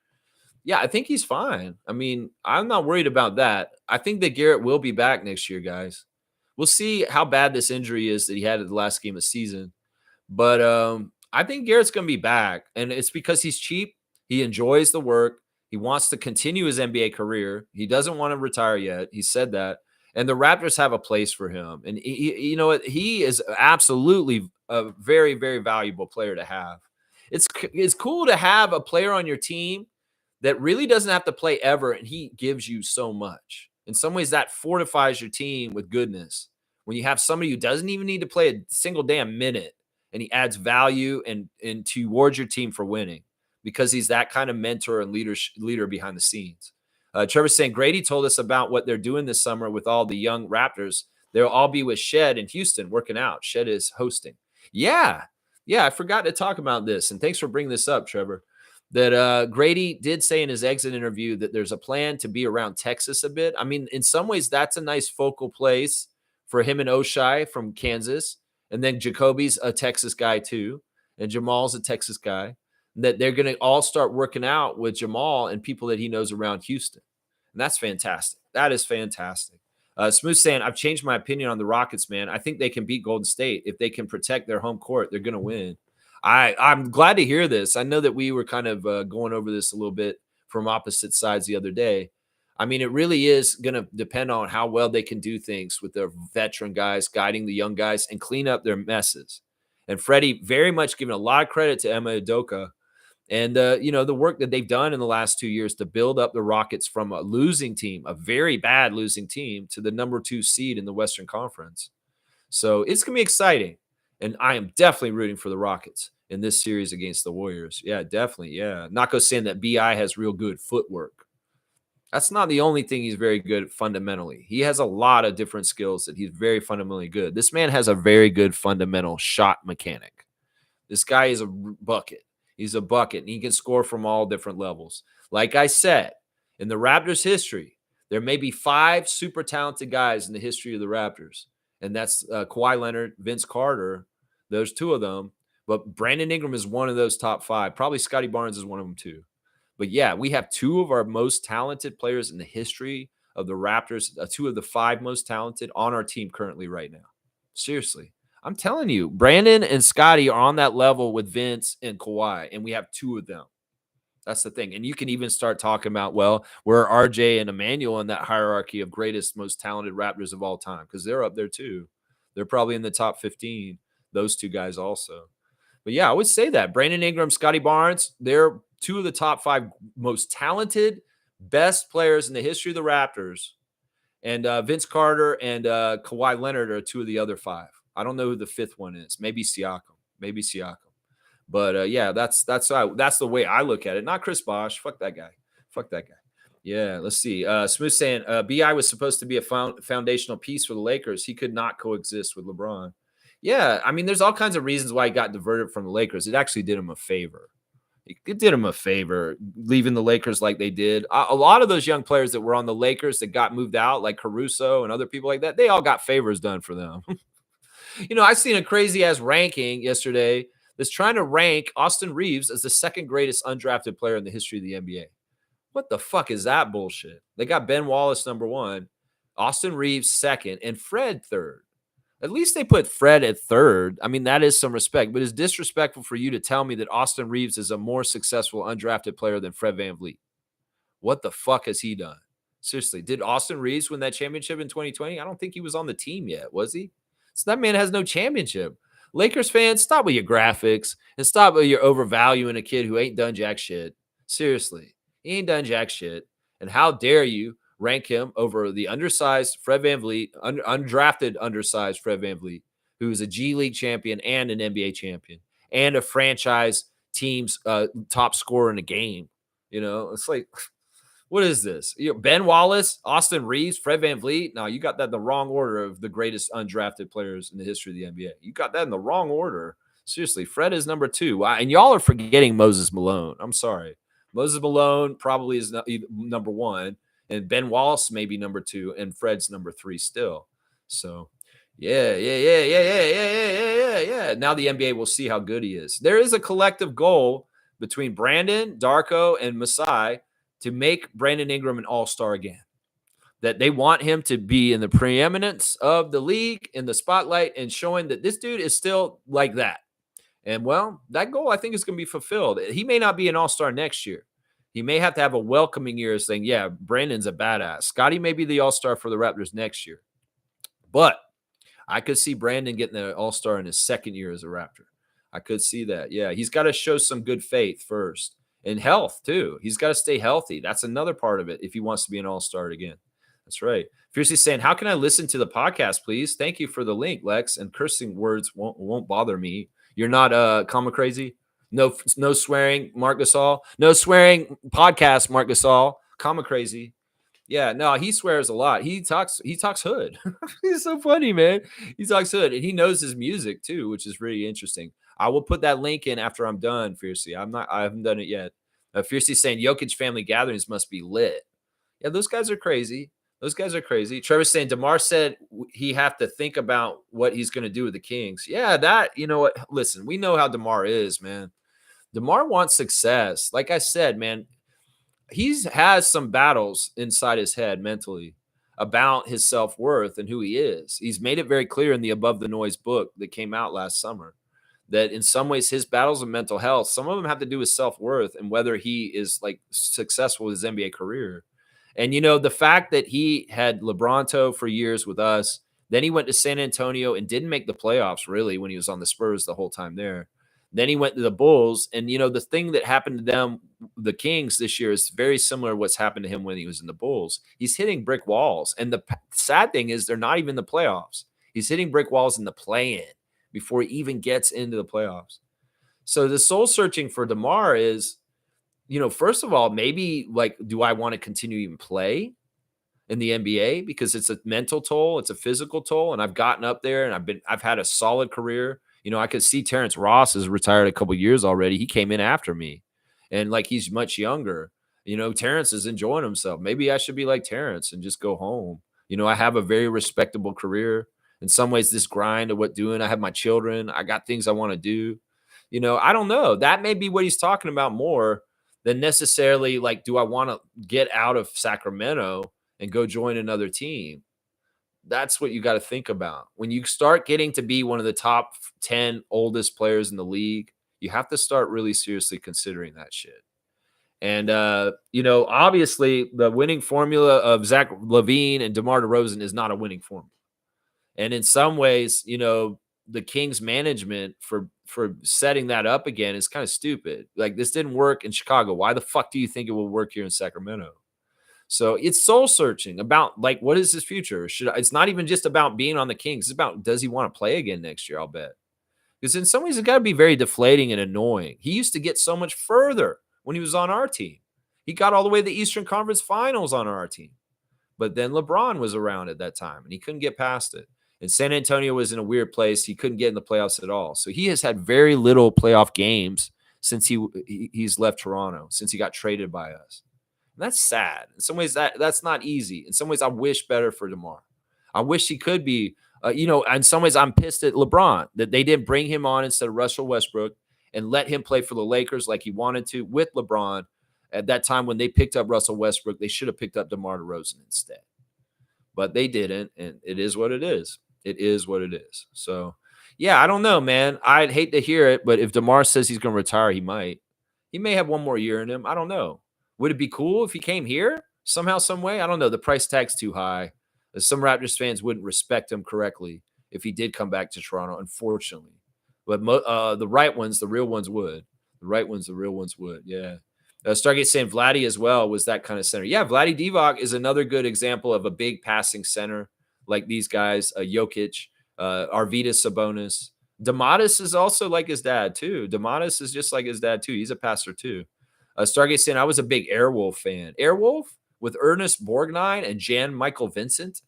Yeah, I think he's fine. I mean, I'm not worried about that. I think that Garrett will be back next year, guys. We'll see how bad this injury is that he had at the last game of the season. But I think Garrett's going to be back. And it's because he's cheap. He enjoys the work. He wants to continue his NBA career. He doesn't want to retire yet. He said that. And the Raptors have a place for him. And, you know what? He is absolutely a very, very valuable player to have. It's cool to have a player on your team that really doesn't have to play ever, and he gives you so much. In some ways, that fortifies your team with goodness. When you have somebody who doesn't even need to play a single damn minute, and he adds value and towards your team for winning because he's that kind of mentor and leader behind the scenes. Trevor's saying, Grady told us about what they're doing this summer with all the young Raptors. They'll all be with Shed in Houston working out. Shed is hosting. Yeah, I forgot to talk about this, and thanks for bringing this up, Trevor. That Grady did say in his exit interview that there's a plan to be around Texas a bit. I mean, in some ways, that's a nice focal place for him and Oshai from Kansas. And then Jacoby's a Texas guy too. And Jamal's a Texas guy. That they're going to all start working out with Jamal and people that he knows around Houston. And that's fantastic. That is fantastic. Smooth saying, I've changed my opinion on the Rockets, man. I think they can beat Golden State. If they can protect their home court, they're going to win. I'm glad to hear this. I know that we were kind of going over this a little bit from opposite sides the other day. I mean, it really is going to depend on how well they can do things with their veteran guys, guiding the young guys and clean up their messes. And Freddie very much giving a lot of credit to Emma Udoka and, the work that they've done in the last 2 years to build up the Rockets from a losing team, a very bad losing team, to the number 2 seed in the Western Conference. So it's going to be exciting. And I am definitely rooting for the Rockets in this series against the Warriors. Yeah, definitely. Yeah. Nako saying that BI has real good footwork. That's not the only thing he's very good at fundamentally. He has a lot of different skills that he's very fundamentally good. This man has a very good fundamental shot mechanic. This guy is a bucket. He's a bucket, and he can score from all different levels. Like I said, in the Raptors' history, there may be 5 super talented guys in the history of the Raptors, and that's Kawhi Leonard, Vince Carter, those 2 of them. But Brandon Ingram is one of those top 5. Probably Scotty Barnes is one of them too. But yeah, we have 2 of our most talented players in the history of the Raptors, 2 of the 5 most talented on our team currently right now. Seriously. I'm telling you, Brandon and Scotty are on that level with Vince and Kawhi, and we have 2 of them. That's the thing. And you can even start talking about, well, where are RJ and Emmanuel in that hierarchy of greatest, most talented Raptors of all time? Because they're up there too. They're probably in the top 15, those two guys also. But yeah, I would say that. Brandon Ingram, Scotty Barnes, they're two of the top 5 most talented, best players in the history of the Raptors. And Vince Carter and Kawhi Leonard are 2 of the other 5. I don't know who the 5th one is. Maybe Siakam. Maybe Siakam. But yeah, that's the way I look at it. Not Chris Bosh. Fuck that guy. Fuck that guy. Yeah, let's see. Smooth saying BI was supposed to be a foundational piece for the Lakers. He could not coexist with LeBron. Yeah, I mean, there's all kinds of reasons why he got diverted from the Lakers. It actually did him a favor. It did him a favor leaving the Lakers like they did. A lot of those young players that were on the Lakers that got moved out, like Caruso and other people like that, they all got favors done for them. I seen a crazy ass ranking yesterday that's trying to rank Austin Reeves as the 2nd greatest undrafted player in the history of the NBA. What the fuck is that bullshit? They got Ben Wallace number 1, Austin Reeves 2nd, and Fred 3rd. At least they put Fred at 3rd. I mean, that is some respect, but it's disrespectful for you to tell me that Austin Reeves is a more successful undrafted player than Fred VanVleet. What the fuck has he done? Seriously, did Austin Reeves win that championship in 2020? I don't think he was on the team yet, was he? So that man has no championship. Lakers fans, stop with your graphics and stop with your overvaluing a kid who ain't done jack shit. Seriously, he ain't done jack shit. And how dare you rank him over the undersized Fred VanVleet, undrafted undersized Fred VanVleet, who is a G League champion and an NBA champion and a franchise team's top scorer in the game. It's like, what is this? Ben Wallace, Austin Reeves, Fred VanVleet. No, you got that in the wrong order of the greatest undrafted players in the history of the NBA. You got that in the wrong order. Seriously, Fred is number 2. And y'all are forgetting Moses Malone. I'm sorry. Moses Malone probably is number 1. And Ben Wallace may be number 2. And Fred's number 3 still. So, yeah. Now the NBA will see how good he is. There is a collective goal between Brandon, Darko, and Masai to make Brandon Ingram an all-star again. That they want him to be in the preeminence of the league, in the spotlight, and showing that this dude is still like that. And, well, that goal I think is going to be fulfilled. He may not be an all-star next year. He may have to have a welcoming year saying, yeah, Brandon's a badass. Scotty may be the all-star for the Raptors next year. But I could see Brandon getting the all-star in his 2nd year as a Raptor. I could see that. Yeah, he's got to show some good faith first. And health, too. He's got to stay healthy. That's another part of it if he wants to be an all-star again. That's right. Fiercely saying, how can I listen to the podcast, please? Thank you for the link, Lex. And cursing words won't bother me. You're not comma crazy? No swearing, Mark Gasol. No swearing podcast, Mark Gasol. Comma crazy. Yeah, no, he swears a lot. He talks hood. He's so funny, man. He talks hood. And he knows his music, too, which is really interesting. I will put that link in after I'm done, Fiercely. I haven't done it yet. Fiercely saying Jokic family gatherings must be lit. Yeah, those guys are crazy. Trevor's saying DeMar said he have to think about what he's going to do with the Kings. Yeah, that, you know what? Listen, we know how DeMar is, man. DeMar wants success. Like I said, man, he has some battles inside his head mentally about his self-worth and who he is. He's made it very clear in the Above the Noise book that came out last summer that in some ways his battles of mental health, some of them have to do with self-worth and whether he is like successful with his NBA career. And, the fact that he had LeBronto for years with us, then he went to San Antonio and didn't make the playoffs really when he was on the Spurs the whole time there. Then he went to the Bulls. And, the thing that happened to them, the Kings this year, is very similar to what's happened to him when he was in the Bulls. He's hitting brick walls. And the sad thing is they're not even in the playoffs. He's hitting brick walls in the play-in before he even gets into the playoffs. So the soul searching for DeMar is, first of all, maybe like, do I want to continue even play in the NBA? Because it's a mental toll, it's a physical toll. And I've gotten up there and I've had a solid career. I could see Terrence Ross has retired a couple years already. He came in after me and like, he's much younger. Terrence is enjoying himself. Maybe I should be like Terrence and just go home. I have a very respectable career. In some ways, this grind of I have my children. I got things I want to do. I don't know. That may be what he's talking about more than necessarily like, do I want to get out of Sacramento and go join another team? That's what you got to think about. When you start getting to be one of the top 10 oldest players in the league, you have to start really seriously considering that shit. And, obviously the winning formula of Zach LaVine and DeMar DeRozan is not a winning formula. And in some ways, the Kings management for setting that up again is kind of stupid. Like, this didn't work in Chicago. Why the fuck do you think it will work here in Sacramento? So it's soul searching about, like, what is his future? It's not even just about being on the Kings. It's about, does he want to play again next year? I'll bet. Because in some ways, it's got to be very deflating and annoying. He used to get so much further when he was on our team. He got all the way to the Eastern Conference Finals on our team. But then LeBron was around at that time, and he couldn't get past it. And San Antonio was in a weird place. He couldn't get in the playoffs at all. So he has had very little playoff games since he's left Toronto, since he got traded by us. And that's sad. In some ways, that's not easy. In some ways, I wish better for DeMar. I wish he could be, in some ways, I'm pissed at LeBron that they didn't bring him on instead of Russell Westbrook and let him play for the Lakers like he wanted to with LeBron. At that time, when they picked up Russell Westbrook, they should have picked up DeMar DeRozan instead. But they didn't, and it is what it is. It is what it is. So, yeah, I don't know, man. I'd hate to hear it, but if DeMar says he's going to retire, he might. He may have one more year in him. I don't know. Would it be cool if he came here somehow, some way? I don't know. The price tag's too high. Some Raptors fans wouldn't respect him correctly if he did come back to Toronto, unfortunately. But the right ones, the real ones would. The right ones, the real ones would. Yeah. Stargate saying Vladdy as well was that kind of center. Yeah, Vladdy Divac is another good example of a big passing center like these guys, Jokic, Arvydas Sabonis. Domantas is also like his dad, too. Domantas is just like his dad, too. He's a passer, too. Stargate saying I was a big Airwolf fan. Airwolf with Ernest Borgnine and Jan Michael Vincent.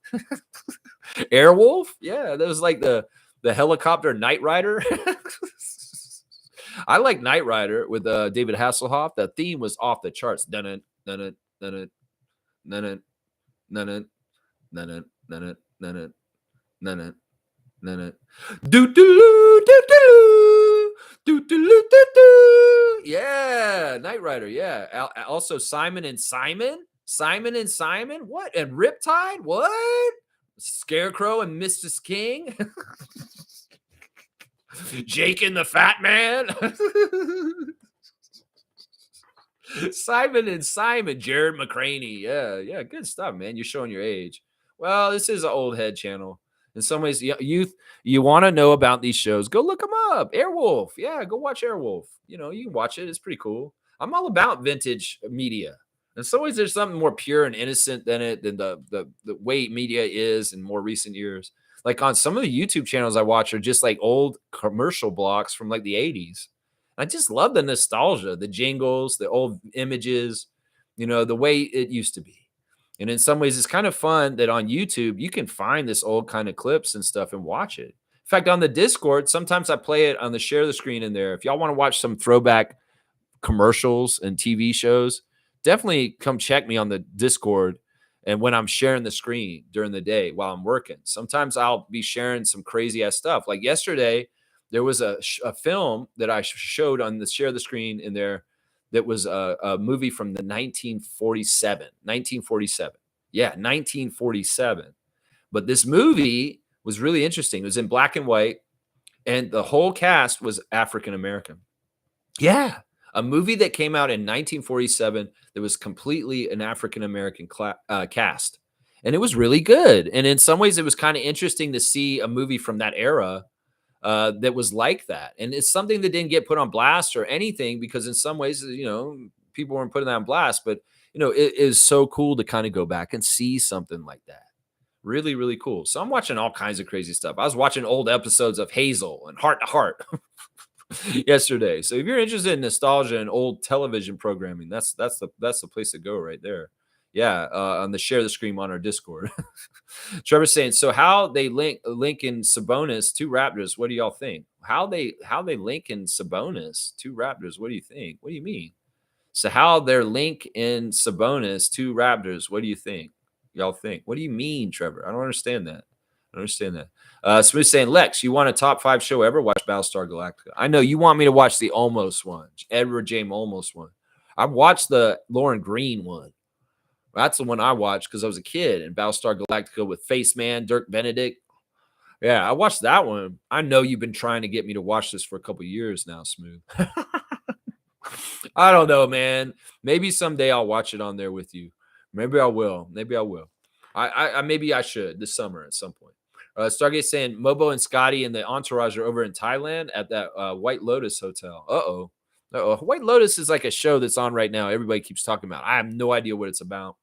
Airwolf? Yeah, that was like the helicopter Knight Rider. I like Knight Rider with David Hasselhoff. The theme was off the charts. Dun dun dun dun dun dun dun dun dun dun. Do do do do do do do. Yeah, Knight Rider. Yeah. Also Simon and Simon. Simon and Simon. What? And Riptide. What? Scarecrow and Mrs. King. Jake and the Fat Man. Simon and Simon. Jared McCraney. Yeah, good stuff, man. You're showing your age. Well, this is an old head channel. In some ways, you want to know about these shows, go look them up. Airwolf. Yeah, go watch Airwolf. You can watch it. It's pretty cool. I'm all about vintage media. In some ways, there's something more pure and innocent than the way media is in more recent years. Like on some of the YouTube channels I watch are just like old commercial blocks from like the 80s. I just love the nostalgia, the jingles, the old images, the way it used to be. And in some ways, it's kind of fun that on YouTube, you can find this old kind of clips and stuff and watch it. In fact, on the Discord, sometimes I play it on the share the screen in there. If y'all want to watch some throwback commercials and TV shows, definitely come check me on the Discord. And when I'm sharing the screen during the day while I'm working, sometimes I'll be sharing some crazy ass stuff. Like yesterday, there was a film that I showed on the share the screen in there that was a movie from the 1947. Yeah, 1947. But this movie was really interesting. It was in black and white, and the whole cast was African American. Yeah. A movie that came out in 1947 that was completely an African-American cast. And it was really good. And in some ways, it was kind of interesting to see a movie from that era that was like that. And it's something that didn't get put on blast or anything because in some ways, people weren't putting that on blast. But, it is so cool to kind of go back and see something like that. Really, really cool. So I'm watching all kinds of crazy stuff. I was watching old episodes of Hazel and Heart to Heart. Yesterday. So if you're interested in nostalgia and old television programming, that's the place to go right there. Yeah, on the share the screen on our Discord. Trevor's saying, so how they link in Sabonis to Raptors? What do y'all think? How they link in Sabonis to Raptors? What do you think? What do you mean? So how they're link in Sabonis to Raptors? What do you think? Y'all think? What do you mean, Trevor? I don't understand that. Smooth saying, Lex, you want a top 5 show ever? Watch Battlestar Galactica. I know you want me to watch the Almost one, Edward James Olmos one. I watched the Lauren Green one. That's the one I watched because I was a kid in Battlestar Galactica with Face Man, Dirk Benedict. Yeah, I watched that one. I know you've been trying to get me to watch this for a couple years now, Smooth. I don't know, man. Maybe someday I'll watch it on there with you. Maybe I will. Maybe I will. Maybe I should this summer at some point. Stargate saying Mobo and Scotty and the entourage are over in Thailand at that White Lotus hotel. Uh-oh. Uh-oh. White Lotus is like a show that's on right now. Everybody keeps talking about. I have no idea what it's about,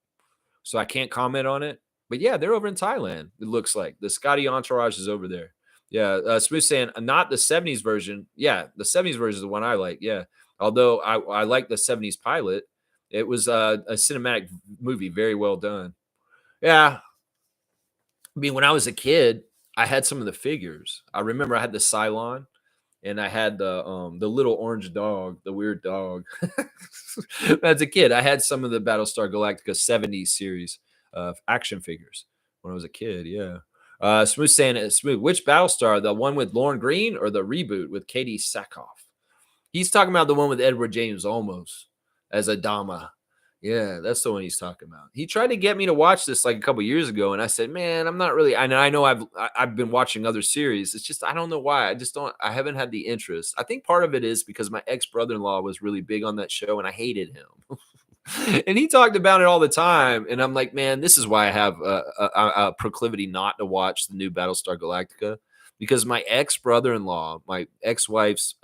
so I can't comment on it. But yeah, they're over in Thailand. It looks like the Scotty entourage is over there. Yeah, Smooth saying not the '70s version. Yeah, the '70s version is the one I like. Yeah, although I like the '70s pilot. It was a cinematic movie, very well done. Yeah, I mean, when I was a kid, I had some of the figures. I remember I had the Cylon and I had the little orange dog, the weird dog. As a kid, I had some of the Battlestar Galactica '70s series of action figures when I was a kid. Yeah. Smooth saying it. Smooth. Which Battlestar? The one with Lauren Green or the reboot with Katie Sackhoff? He's talking about the one with Edward James Olmos as Adama. Yeah, that's the one he's talking about. He tried to get me to watch this like a couple years ago, and I said, "Man, I'm not really." I know I've been watching other series. It's just I don't know why. I just don't. I haven't had the interest. I think part of it is because my ex brother-in-law was really big on that show, and I hated him. And he talked about it all the time, and I'm like, man, this is why I have a proclivity not to watch the new Battlestar Galactica, because my ex brother-in-law, my ex-wife's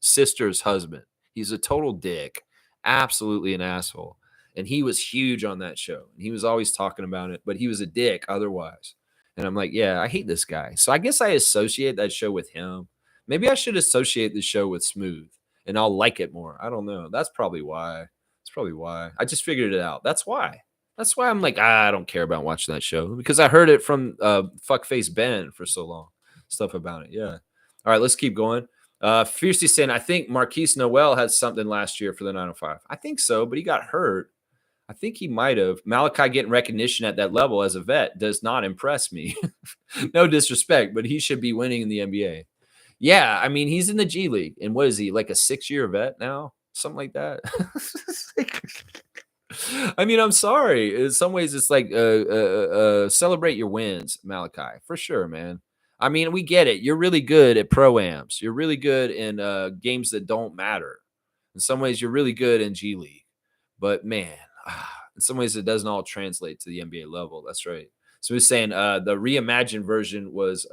sister's husband, he's a total dick, absolutely an asshole. And he was huge on that show. And he was always talking about it, but he was a dick otherwise. And I'm like, yeah, I hate this guy. So I guess I associate that show with him. Maybe I should associate the show with Smooth and I'll like it more. I don't know. That's probably why. That's probably why. I just figured it out. That's why. That's why I'm like, I don't care about watching that show because I heard it from Fuckface Ben for so long. Stuff about it. Yeah. All right, let's keep going. Fiercely saying, I think Marquise Noel had something last year for the 905. I think so, but he got hurt. I think he might have. Malachi getting recognition at that level as a vet does not impress me. No disrespect, but he should be winning in the NBA. Yeah, I mean, he's in the G League. And what is he, like a 6-year vet now? Something like that. I mean, I'm sorry. In some ways, it's like celebrate your wins, Malachi, for sure, man. I mean, we get it. You're really good at pro-ams. You're really good in games that don't matter. In some ways, you're really good in G League. But, man, in some ways, it doesn't all translate to the NBA level. That's right. So he's saying the reimagined version was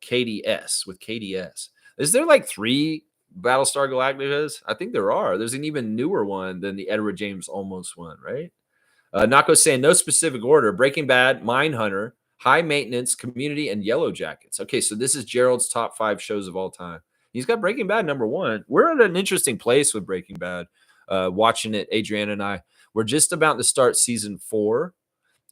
KDS with KDS. Is there like 3 Battlestar Galacticas? I think there are. There's an even newer one than the Edward James Olmos one, right? Nako saying no specific order. Breaking Bad, Mindhunter, High Maintenance, Community, and Yellow Jackets. Okay, so this is Gerald's top 5 shows of all time. He's got Breaking Bad number 1. We're at an interesting place with Breaking Bad. Watching it, Adriana and I. We're just about to start season 4.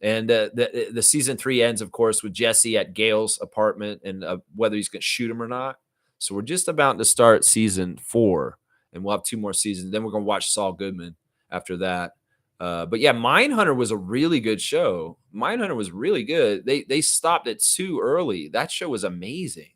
And the season 3 ends, of course, with Jesse at Gail's apartment and whether he's going to shoot him or not. So we're just about to start season 4, and we'll have 2 more seasons. Then we're going to watch Saul Goodman after that. But yeah, Mindhunter was a really good show. Mindhunter was really good. They stopped it too early. That show was amazing.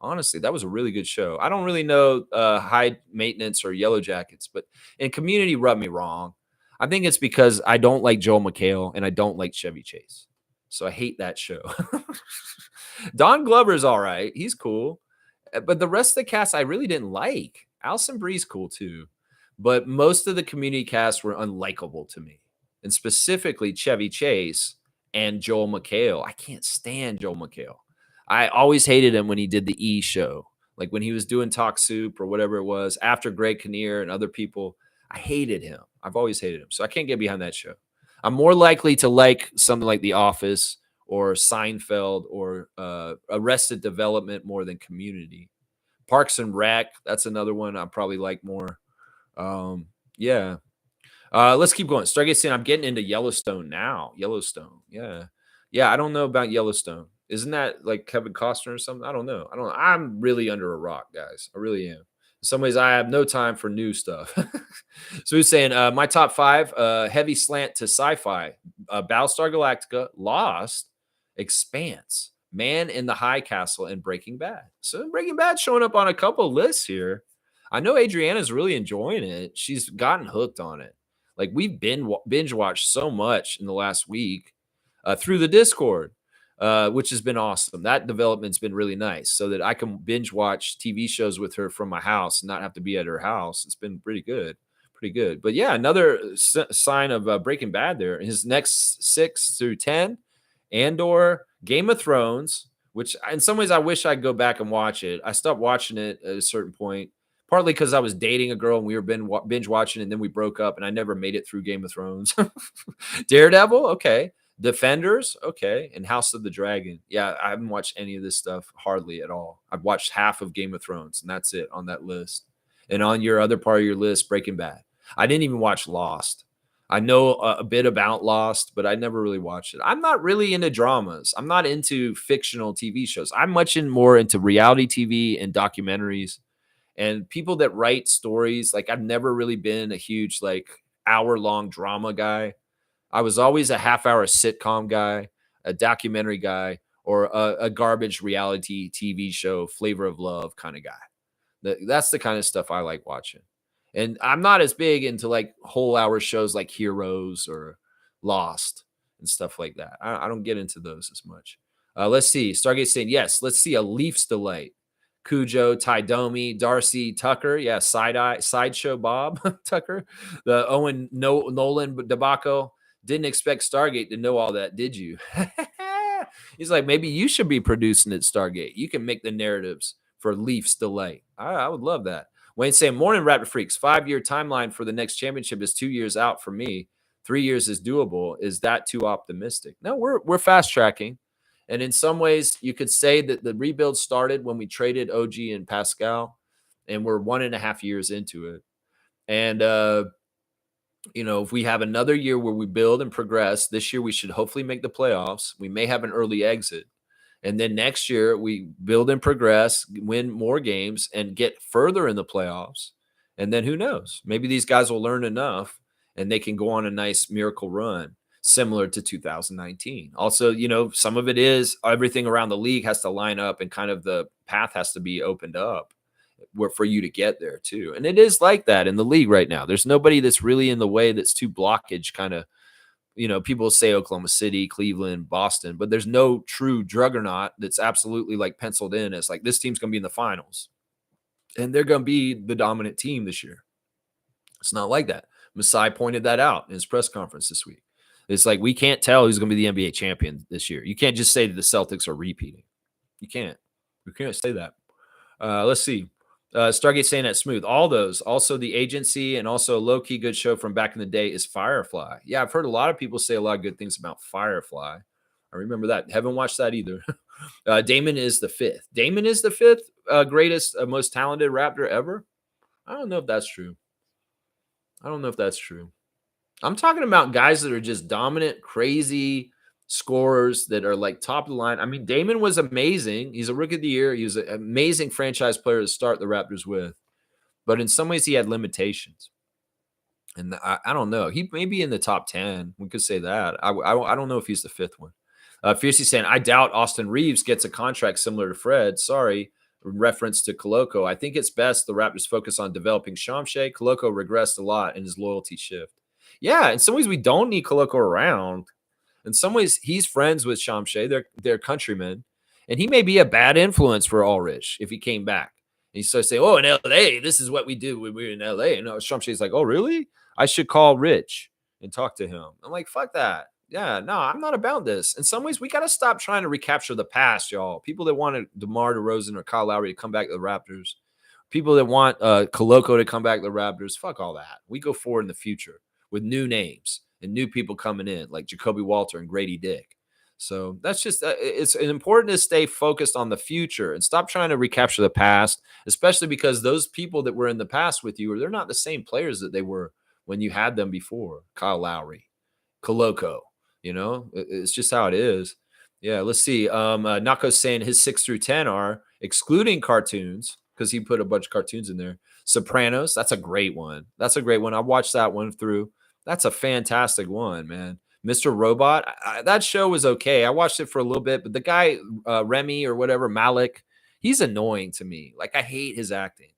Honestly, that was a really good show. I don't really know High Maintenance or Yellow Jackets, but in Community rubbed me wrong. I think it's because I don't like Joel McHale and I don't like Chevy Chase. So I hate that show. Don Glover's all right. He's cool. But the rest of the cast I really didn't like. Alison Brie's cool too. But most of the Community cast were unlikable to me. And specifically Chevy Chase and Joel McHale. I can't stand Joel McHale. I always hated him when he did the E show. Like when he was doing Talk Soup or whatever it was after Greg Kinnear and other people. I hated him. I've always hated him. So I can't get behind that show. I'm more likely to like something like The Office or Seinfeld or Arrested Development more than Community. Parks and Rec, that's another one I probably like more. Yeah. Let's keep going. Stargate saying I'm getting into Yellowstone now. Yellowstone. Yeah. Yeah, I don't know about Yellowstone. Isn't that like Kevin Costner or something? I don't know. I'm really under a rock, guys. I really am. In some ways, I have no time for new stuff. So he's saying my top 5, heavy slant to sci-fi, Battlestar Galactica, Lost, Expanse, Man in the High Castle, and Breaking Bad. So Breaking Bad showing up on a couple lists here. I know Adriana's really enjoying it. She's gotten hooked on it. Like we've been binge watched so much in the last week through the Discord. Which has been awesome. That development's been really nice so that I can binge watch TV shows with her from my house and not have to be at her house. It's been pretty good. pretty good. But yeah, another sign of Breaking Bad there. His next 6 through 10, Andor, Game of Thrones, which in some ways I wish I'd go back and watch it. I stopped watching it at a certain point, partly because I was dating a girl and we were binge watching, and then we broke up, and I never made it through Game of Thrones. Daredevil, okay. Defenders, okay. And House of the Dragon. Yeah, I haven't watched any of this stuff hardly at all. I've watched half of Game of Thrones, and that's it on that list. And on your other part of your list, Breaking Bad. I didn't even watch Lost. I know a bit about Lost, but I never really watched it. I'm not really into dramas. I'm not into fictional TV shows. I'm more into reality TV and documentaries and people that write stories. Like, I've never really been a huge like hour-long drama guy. I was always a half-hour sitcom guy, a documentary guy, or a garbage reality TV show, Flavor of Love kind of guy. That's the kind of stuff I like watching. And I'm not as big into like whole hour shows like Heroes or Lost and stuff like that. I don't get into those as much. Let's see. Stargate saying, yes, let's see a Leafs delight. Cujo, Ty Domi, Darcy Tucker. Yeah, Sideshow Bob Tucker. The Owen Nolan debacle. Didn't expect Stargate to know all that, did you? He's like, maybe you should be producing at Stargate. You can make the narratives for Leafs delay. I would love that. Wayne saying, morning, Raptor Freaks. 5-year timeline for the next championship is 2 years out for me. 3 years is doable. Is that too optimistic? No, we're fast tracking. And in some ways, you could say that the rebuild started when we traded OG and Pascal, and we're 1.5 years into it. And, if we have another year where we build and progress, this year we should hopefully make the playoffs. We may have an early exit. And then next year we build and progress, win more games, and get further in the playoffs. And then who knows? Maybe these guys will learn enough and they can go on a nice miracle run similar to 2019. Also, some of it is everything around the league has to line up and kind of the path has to be opened up for you to get there too. And it is like that in the league right now. There's nobody that's really in the way that's too blockage kind of. People say Oklahoma City, Cleveland, Boston, but there's no true juggernaut that's absolutely like penciled in as like this team's going to be in the finals and they're going to be the dominant team this year. It's not like that. Masai pointed that out in his press conference this week. It's like, we can't tell who's going to be the NBA champion this year. You can't just say that the Celtics are repeating. You can't. You can't say that. Let's see. Stargate saying that smooth. All those, also the agency, and also a low-key good show from back in the day is Firefly. Yeah, I've heard a lot of people say a lot of good things about Firefly. I remember that. Haven't watched that either. Damon is the fifth. Damon is the fifth greatest, most talented Raptor ever? I don't know if that's true. I'm talking about guys that are just dominant, crazy scorers that are like top of the line. I mean, Damon was amazing. He's a rookie of the year. He was an amazing franchise player to start the Raptors with. But in some ways, he had limitations. And I don't know. He may be in the top 10. We could say that. I don't know if he's the fifth one. Fiercey saying, I doubt Austin Reeves gets a contract similar to Fred. Sorry. Reference to Koloko. I think it's best the Raptors focus on developing Shamshe. Koloko regressed a lot in his loyalty shift. Yeah, in some ways, we don't need Koloko around. In some ways, he's friends with Shamshe. They're countrymen. And he may be a bad influence for Ulrich if he came back. And he starts saying, oh, in L.A., this is what we do when we're in L.A. And Shamshe's like, oh, really? I should call Rich and talk to him. I'm like, fuck that. Yeah, no, I'm not about this. In some ways, we got to stop trying to recapture the past, y'all. People that want DeMar DeRozan or Kyle Lowry to come back to the Raptors. People that want Koloko to come back to the Raptors. Fuck all that. We go forward in the future with new names and new people coming in like Jacoby Walter and Grady Dick. So that's just, it's important to stay focused on the future and stop trying to recapture the past, especially because those people that were in the past with you, they're not the same players that they were when you had them before. Kyle Lowry, Koloko, it's just how it is. Yeah, let's see. Nako's saying his 6 through 10 are excluding cartoons because he put a bunch of cartoons in there. Sopranos, that's a great one. I watched that one through. That's a fantastic one, man. Mr. Robot, that show was okay. I watched it for a little bit, but the guy, Remy or whatever, Malik, he's annoying to me. Like, I hate his acting.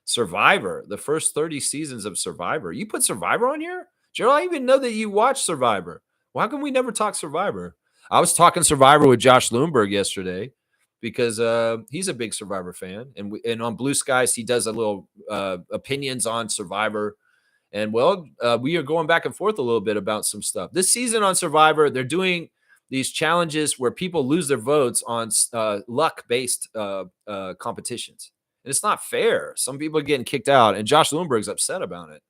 Survivor, the first 30 seasons of Survivor. You put Survivor on here? Gerald, I even know that you watch Survivor. Well, how come we never talk Survivor? I was talking Survivor with Josh Loomberg yesterday, because he's a big Survivor fan, and on Blue Skies he does a little opinions on Survivor. And well, we are going back and forth a little bit about some stuff. This season on Survivor, they're doing these challenges where people lose their votes on luck-based competitions. And it's not fair. Some people are getting kicked out, and Josh Lewinberg's upset about it.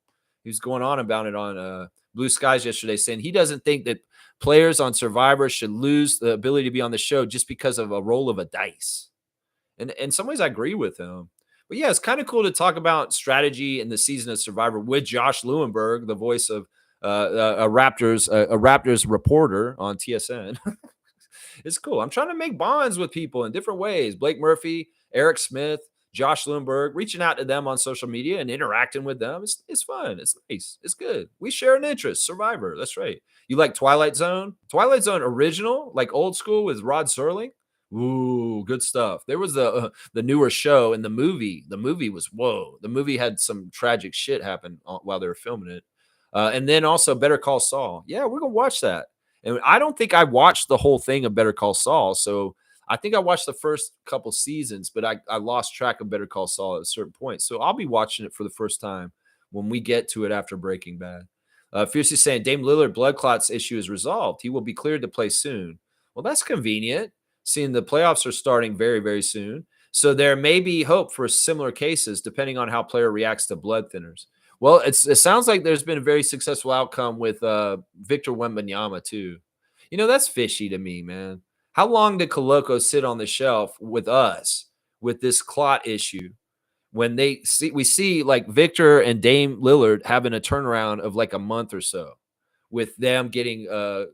He was going on about it on Blue Skies yesterday, saying he doesn't think that players on Survivor should lose the ability to be on the show just because of a roll of a dice. And in some ways, I agree with him. But yeah, it's kind of cool to talk about strategy in the season of Survivor with Josh Lewinberg, the voice of a Raptors reporter on TSN. It's cool. I'm trying to make bonds with people in different ways. Blake Murphy, Eric Smith, Josh Lewinberg, reaching out to them on social media and interacting with them. It's fun. It's nice. It's good. We share an interest. Survivor. That's right. You like Twilight Zone? Twilight Zone original, like old school with Rod Serling? Ooh, good stuff. There was the newer show and the movie. The movie was whoa. The movie had some tragic shit happen while they were filming it. And then also Better Call Saul. Yeah, we're gonna watch that. And I don't think I watched the whole thing of Better Call Saul. So I think I watched the first couple seasons, but I lost track of Better Call Saul at a certain point. So I'll be watching it for the first time when we get to it after Breaking Bad. Fiercely saying Dame Lillard blood clots issue is resolved. He will be cleared to play soon. Well, that's convenient, seeing the playoffs are starting very, very soon. So there may be hope for similar cases depending on how player reacts to blood thinners. Well, it sounds like there's been a very successful outcome with Victor Wembanyama too. You know, that's fishy to me, man. How long did Coloco sit on the shelf with us with this clot issue when we see like Victor and Dame Lillard having a turnaround of like a month or so with them getting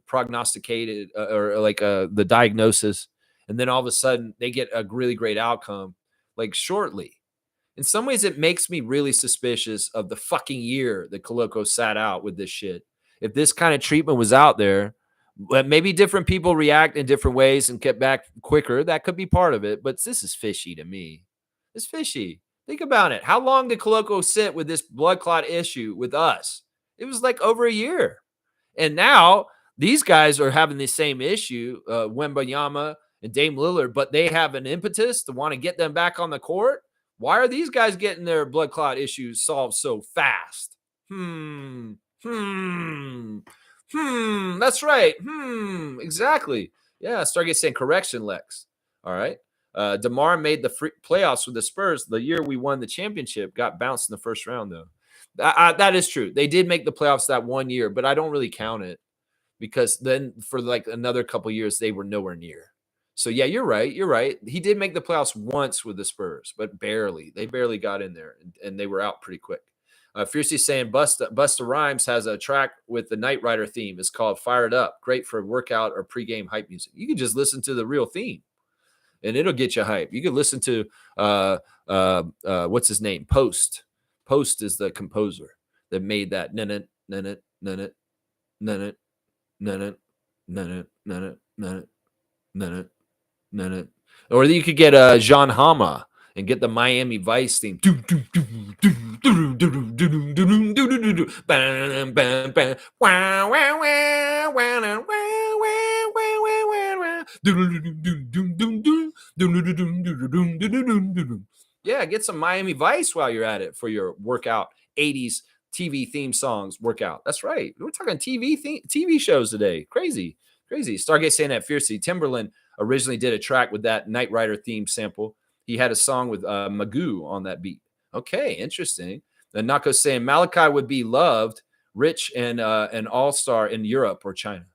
prognosticated or like the diagnosis, and then all of a sudden they get a really great outcome like shortly. In some ways, it makes me really suspicious of the fucking year that Coloco sat out with this shit. If this kind of treatment was out there, maybe different people react in different ways and get back quicker. That could be part of it, but this is fishy to me. It's fishy. Think about it. How long did Coloco sit with this blood clot issue with us? It was like over a year. And now these guys are having the same issue, Wembanyama and Dame Lillard, but they have an impetus to want to get them back on the court. Why are these guys getting their blood clot issues solved so fast? That's right. Exactly. Yeah, Stargate saying correction, Lex. All right. DeMar made the playoffs with the Spurs the year we won the championship, got bounced in the first round, though. That is true. They did make the playoffs that 1 year, but I don't really count it because then for like another couple years, they were nowhere near. So, yeah, you're right. You're right. He did make the playoffs once with the Spurs, but barely. They barely got in there, and they were out pretty quick. Fiercely saying Busta Rhymes has a track with the Knight Rider theme. It's called Fired Up. Great for workout or pregame hype music. You can just listen to the real theme, and it'll get you hype. You can listen to, what's his name? Post. Post is the composer that made that. Or you could get Jean Hama and get the Miami Vice theme. Yeah, get some Miami Vice while you're at it for your workout 80s TV theme songs workout. That's right. We're talking TV shows today. Crazy. Stargate saying that fiercely. Timberland originally did a track with that Knight Rider theme sample. He had a song with Magoo on that beat. Okay, interesting. And Nako saying Malachi would be loved, rich, and an all-star in Europe or China.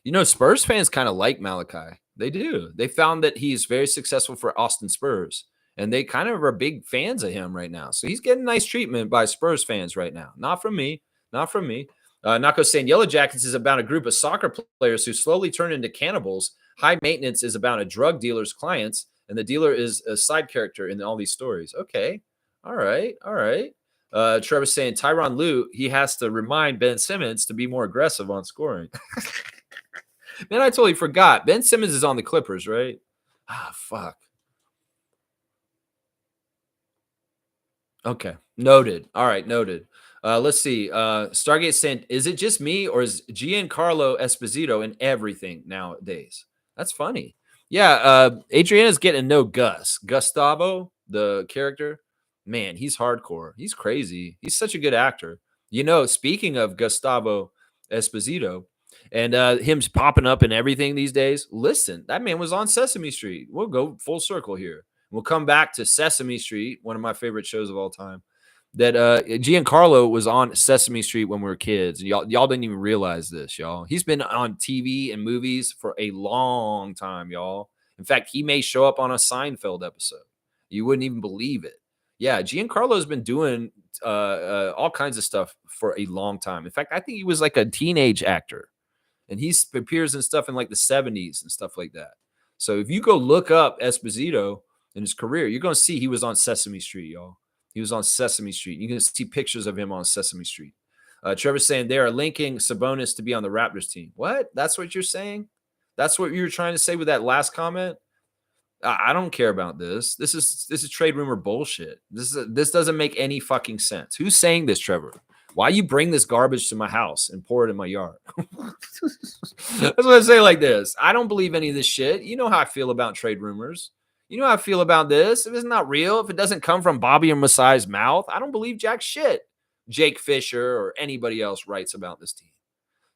You know, Spurs fans kind of like Malachi. They do. They found that he's very successful for Austin Spurs, and they kind of are big fans of him right now. So he's getting nice treatment by Spurs fans right now. Not from me. Nako saying Yellow Jackets is about a group of soccer players who slowly turn into cannibals. High Maintenance is about a drug dealer's clients, and the dealer is a side character in all these stories. Okay. All right. Trevor saying Tyronn Lue, he has to remind Ben Simmons to be more aggressive on scoring. Man, I totally forgot. Ben Simmons is on the Clippers, right? Fuck. Okay. Noted. All right. Noted. Let's see. Stargate saying, is it just me or is Giancarlo Esposito in everything nowadays? That's funny. Yeah, Adriana's getting to know Gustavo, the character. Man, he's hardcore. He's crazy. He's such a good actor. Speaking of Gustavo Esposito and him popping up in everything these days, listen, that man was on Sesame Street. We'll go full circle here. We'll come back to Sesame Street, one of my favorite shows of all time. That Giancarlo was on Sesame Street when we were kids. Y'all didn't even realize this, y'all. He's been on TV and movies for a long time, y'all. In fact, he may show up on a Seinfeld episode. You wouldn't even believe it. Yeah, Giancarlo's been doing all kinds of stuff for a long time. In fact, I think he was like a teenage actor, and he appears in stuff in like the 70s and stuff like that. So if you go look up Esposito in his career, you're going to see he was on Sesame Street, y'all. He was on Sesame Street. You can see pictures of him on Sesame Street. Trevor's saying they are linking Sabonis to be on the Raptors team. What? That's what you're saying? That's what you were trying to say with that last comment? I don't care about this. This is trade rumor bullshit. This doesn't make any fucking sense. Who's saying this, Trevor? Why you bring this garbage to my house and pour it in my yard? That's what I say like this. I don't believe any of this shit. You know how I feel about trade rumors. You know how I feel about this. If it's not real, if it doesn't come from Bobby or Masai's mouth, I don't believe jack shit Jake Fisher or anybody else writes about this team.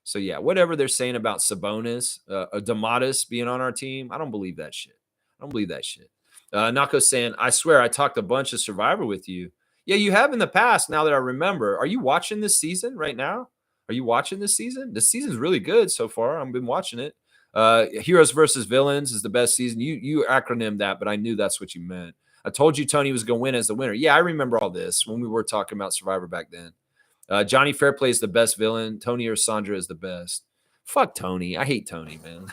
So, yeah, whatever they're saying about Sabonis, Domatis being on our team, I don't believe that shit. I don't believe that shit. Nako's saying, I swear I talked a bunch of Survivor with you. Yeah, you have in the past, now that I remember. Are you watching this season right now? Are you watching this season? This season's really good so far. I've been watching it. Heroes versus Villains is the best season. You acronym that, but I knew that's what you meant. I told you Tony was going to win as the winner. Yeah, I remember all this when we were talking about Survivor back then. Johnny Fairplay is the best villain. Tony or Sandra is the best. Fuck Tony. I hate Tony, man.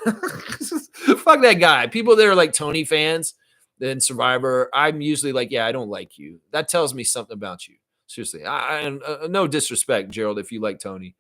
Fuck that guy. People that are like Tony fans in Survivor, I'm usually like, yeah, I don't like you. That tells me something about you. Seriously. No disrespect, Gerald, if you like Tony.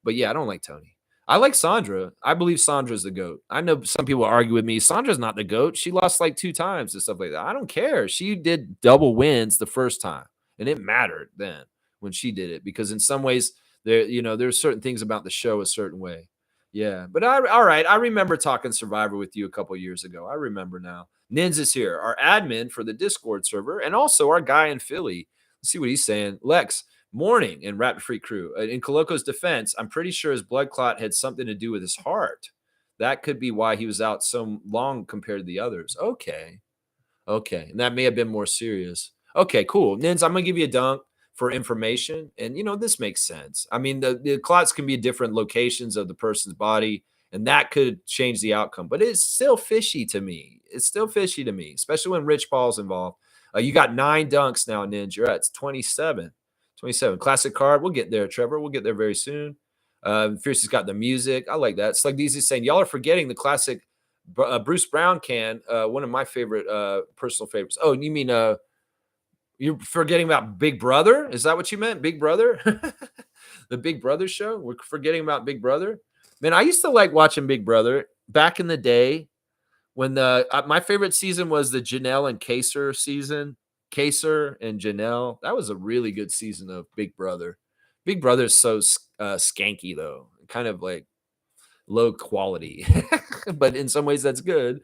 But yeah, I don't like Tony. I like Sandra. I believe Sandra's the GOAT. I know some people argue with me. Sandra's not the GOAT. She lost like 2 times and stuff like that. I don't care. She did double wins the first time, and it mattered then when she did it because in some ways there's certain things about the show a certain way. Yeah, but all right. I remember talking Survivor with you a couple years ago. I remember now. Nins is here, our admin for the Discord server, and also our guy in Philly. Let's see what he's saying. Lex, morning in Rapid Free Crew. In Coloco's defense, I'm pretty sure his blood clot had something to do with his heart. That could be why he was out so long compared to the others. Okay. And that may have been more serious. Okay, cool. Nins, I'm going to give you a dunk for information. And, this makes sense. I mean, the clots can be different locations of the person's body, and that could change the outcome. But it's still fishy to me. Especially when Rich Paul's involved. You got 9 dunks now, Nins. You're at 27. 27. Classic card. We'll get there, Trevor. We'll get there very soon. Fierce's got the music. I like that. Slug Deezy saying, y'all are forgetting the classic Bruce Brown can. One of my favorite personal favorites. Oh, you mean you're forgetting about Big Brother? Is that what you meant? Big Brother? The Big Brother show? We're forgetting about Big Brother? Man, I used to like watching Big Brother back in the day when my favorite season was the Janelle and Kaser season. Kaser and Janelle. That was a really good season of Big Brother. Big Brother is so skanky, though. Kind of like low quality. But in some ways, that's good.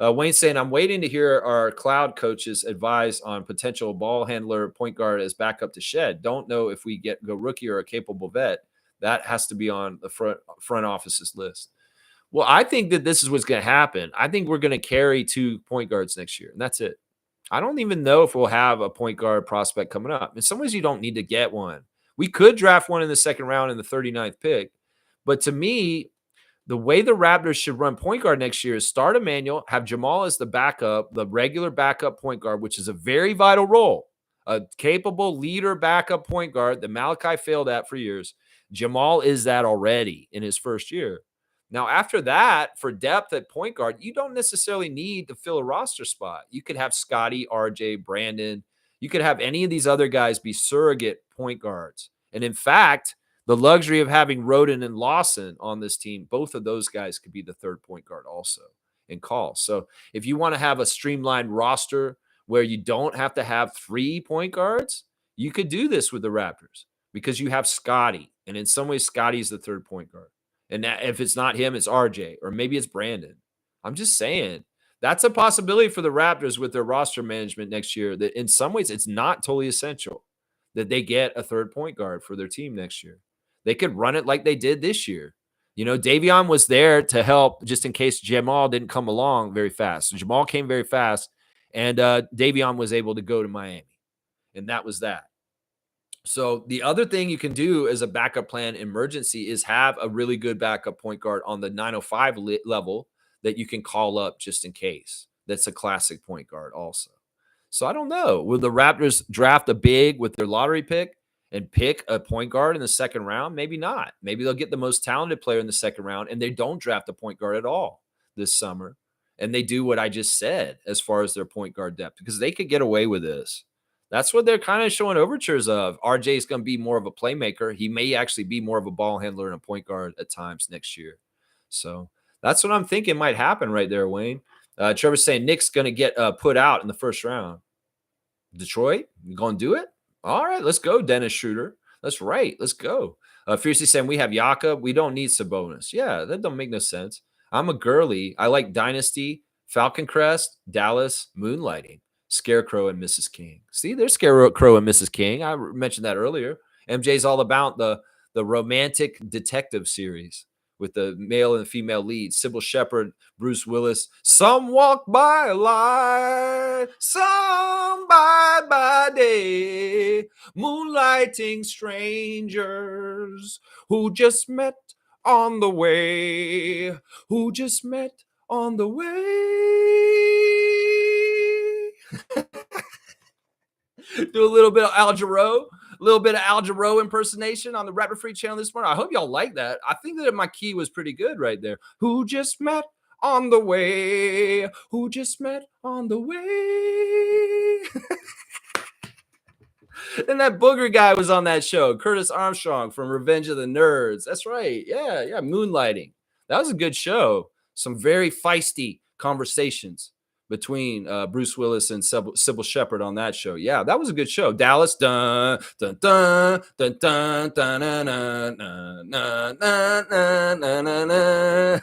Wayne's saying, I'm waiting to hear our cloud coaches advise on potential ball handler point guard as backup to Shed. Don't know if we go rookie or a capable vet. That has to be on the front office's list. Well, I think that this is what's going to happen. I think we're going to carry 2 point guards next year, and that's it. I don't even know if we'll have a point guard prospect coming up. In some ways, you don't need to get one. We could draft one in the second round in the 39th pick. But to me, the way the Raptors should run point guard next year is start Emmanuel, have Jamal as the backup, the regular backup point guard, which is a very vital role, a capable leader backup point guard that Malachi failed at for years. Jamal is that already in his first year. Now, after that, for depth at point guard, you don't necessarily need to fill a roster spot. You could have Scotty, RJ, Brandon. You could have any of these other guys be surrogate point guards. And in fact, the luxury of having Roden and Lawson on this team, both of those guys could be the third point guard also in calls. So if you want to have a streamlined roster where you don't have to have 3 point guards, you could do this with the Raptors because you have Scotty. And in some ways, Scotty is the third point guard. And if it's not him, it's RJ, or maybe it's Brandon. I'm just saying. That's a possibility for the Raptors with their roster management next year. That in some ways it's not totally essential that they get a third point guard for their team next year. They could run it like they did this year. You know, Davion was there to help just in case Jamal didn't come along very fast. So Jamal came very fast, and Davion was able to go to Miami, and that was that. So the other thing you can do as a backup plan emergency is have a really good backup point guard on the 905 level that you can call up just in case. That's a classic point guard also. So I don't know. Will the Raptors draft a big with their lottery pick and pick a point guard in the second round? Maybe not. Maybe they'll get the most talented player in the second round and they don't draft a point guard at all this summer. And they do what I just said as far as their point guard depth because they could get away with this. That's what they're kind of showing overtures of. RJ is going to be more of a playmaker. He may actually be more of a ball handler and a point guard at times next year. So that's what I'm thinking might happen right there, Wayne. Trevor's saying Nick's going to get put out in the first round. Detroit, you going to do it? All right, let's go, Dennis Schroeder. That's right. Let's go. Fiercely saying we have Yaka. We don't need Sabonis. Yeah, that don't make no sense. I'm a girly. I like Dynasty, Falcon Crest, Dallas, Moonlighting. Scarecrow and Mrs. King. See, there's Scarecrow and Mrs. King. I mentioned that earlier. MJ's all about the romantic detective series with the male and female leads. Sybil Shepherd, Bruce Willis. Some walk by light, some by day, moonlighting strangers who just met on the way, who just met on the way. Do a little bit of Al Jarreau, impersonation on the Rapper Free channel this morning. I hope y'all like that. I think that my key was pretty good right there. Who just met on the way? Who just met on the way? And that booger guy was on that show, Curtis Armstrong from Revenge of the Nerds. That's right. Yeah, Moonlighting. That was a good show. Some very feisty conversations between Bruce Willis and Sybil Shepherd on that show. Yeah, that was a good show. Dallas, dun dun dun dun dun dun dun dun dun dun dun.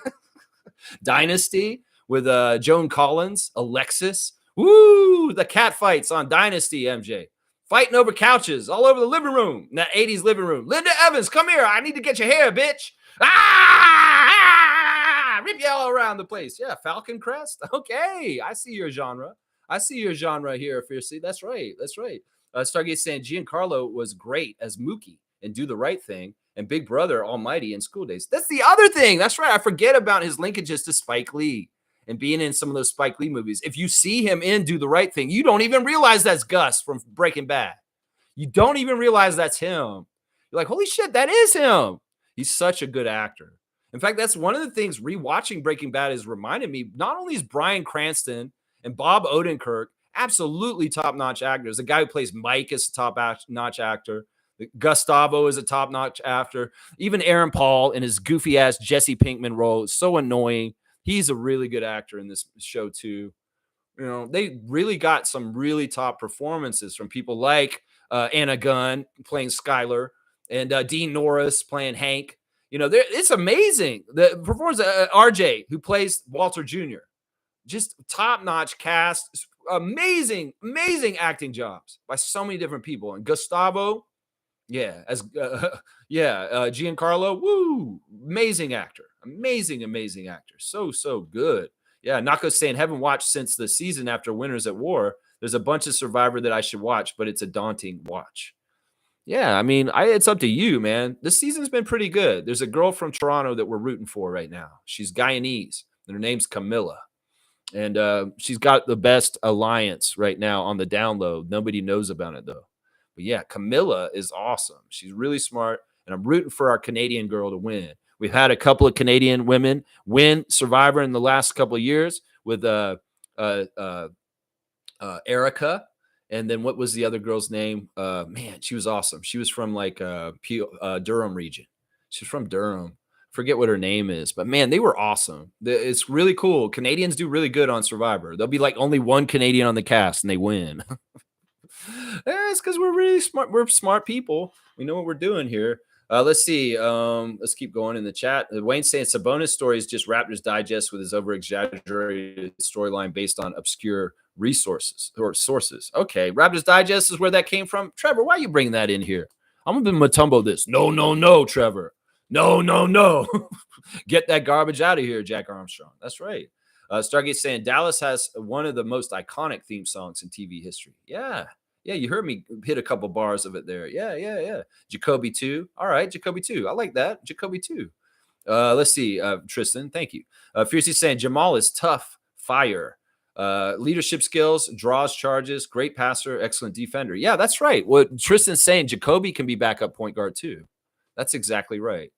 Dynasty with Joan Collins, Alexis. Woo! The cat fights on Dynasty, MJ. Fighting over couches all over the living room, in that 80s living room. Linda Evans, come here. I need to get your hair, bitch. Rip you all around the place. Yeah, Falcon Crest. Okay, I see your genre. Here, Fiercely. That's right. Stargate saying Giancarlo was great as Mookie and Do the Right Thing and Big Brother Almighty in School Days. That's the other thing. That's right. I forget about his linkages to Spike Lee and being in some of those Spike Lee movies. If you see him in Do the Right Thing, you don't even realize that's Gus from Breaking Bad. You don't even realize that's him. You're like, holy shit, that is him. He's such a good actor. In fact, that's one of the things rewatching Breaking Bad has reminded me. Not only is Bryan Cranston and Bob Odenkirk absolutely top-notch actors. The guy who plays Mike is a top-notch actor. Gustavo is a top-notch actor. Even Aaron Paul in his goofy-ass Jesse Pinkman role is so annoying. He's a really good actor in this show, too. You know, they really got some really top performances from people like Anna Gunn playing Skylar and Dean Norris playing Hank. You know, it's amazing. The performance RJ, who plays Walter Jr., just top-notch cast, amazing acting jobs by so many different people. And Gustavo, Giancarlo, woo, amazing actor, amazing actor, so good. Yeah, Nako's saying haven't watched since the season after Winners at War. There's a bunch of Survivor that I should watch, but it's a daunting watch. Yeah, I mean, it's up to you, man. This season's been pretty good. There's a girl from Toronto that we're rooting for right now. She's Guyanese, and her name's Camilla. And she's got the best alliance right now on the download. Nobody knows about it, though. But yeah, Camilla is awesome. She's really smart, and I'm rooting for our Canadian girl to win. We've had a couple of Canadian women win Survivor in the last couple of years with Erica. And then what was the other girl's name? Man, she was awesome. She was from like Durham region. She's from Durham. Forget what her name is, but man, they were awesome. It's really cool. Canadians do really good on Survivor. There'll be like only one Canadian on the cast and they win. It's because we're really smart. We're smart people. We know what we're doing here. Let's see. Let's keep going in the chat. Wayne saying Sabonis story is just Raptors Digest with his over-exaggerated storyline based on obscure resources or sources. Okay, Raptors Digest is where that came from. Trevor, why are you bringing that in here? I'm gonna Matumbo this. No, Trevor. No. Get that garbage out of here, Jack Armstrong. That's right. Stargate saying Dallas has one of the most iconic theme songs in TV history. Yeah, you heard me hit a couple bars of it there. Yeah. Jacoby 2. All right, Jacoby 2. I like that. Jacoby 2. Let's see. Tristan, thank you. Fiercey saying Jamal is tough, fire. Leadership skills, draws charges, great passer, excellent defender. Yeah, that's right. What Tristan's saying, Jacoby can be backup point guard too. That's exactly right.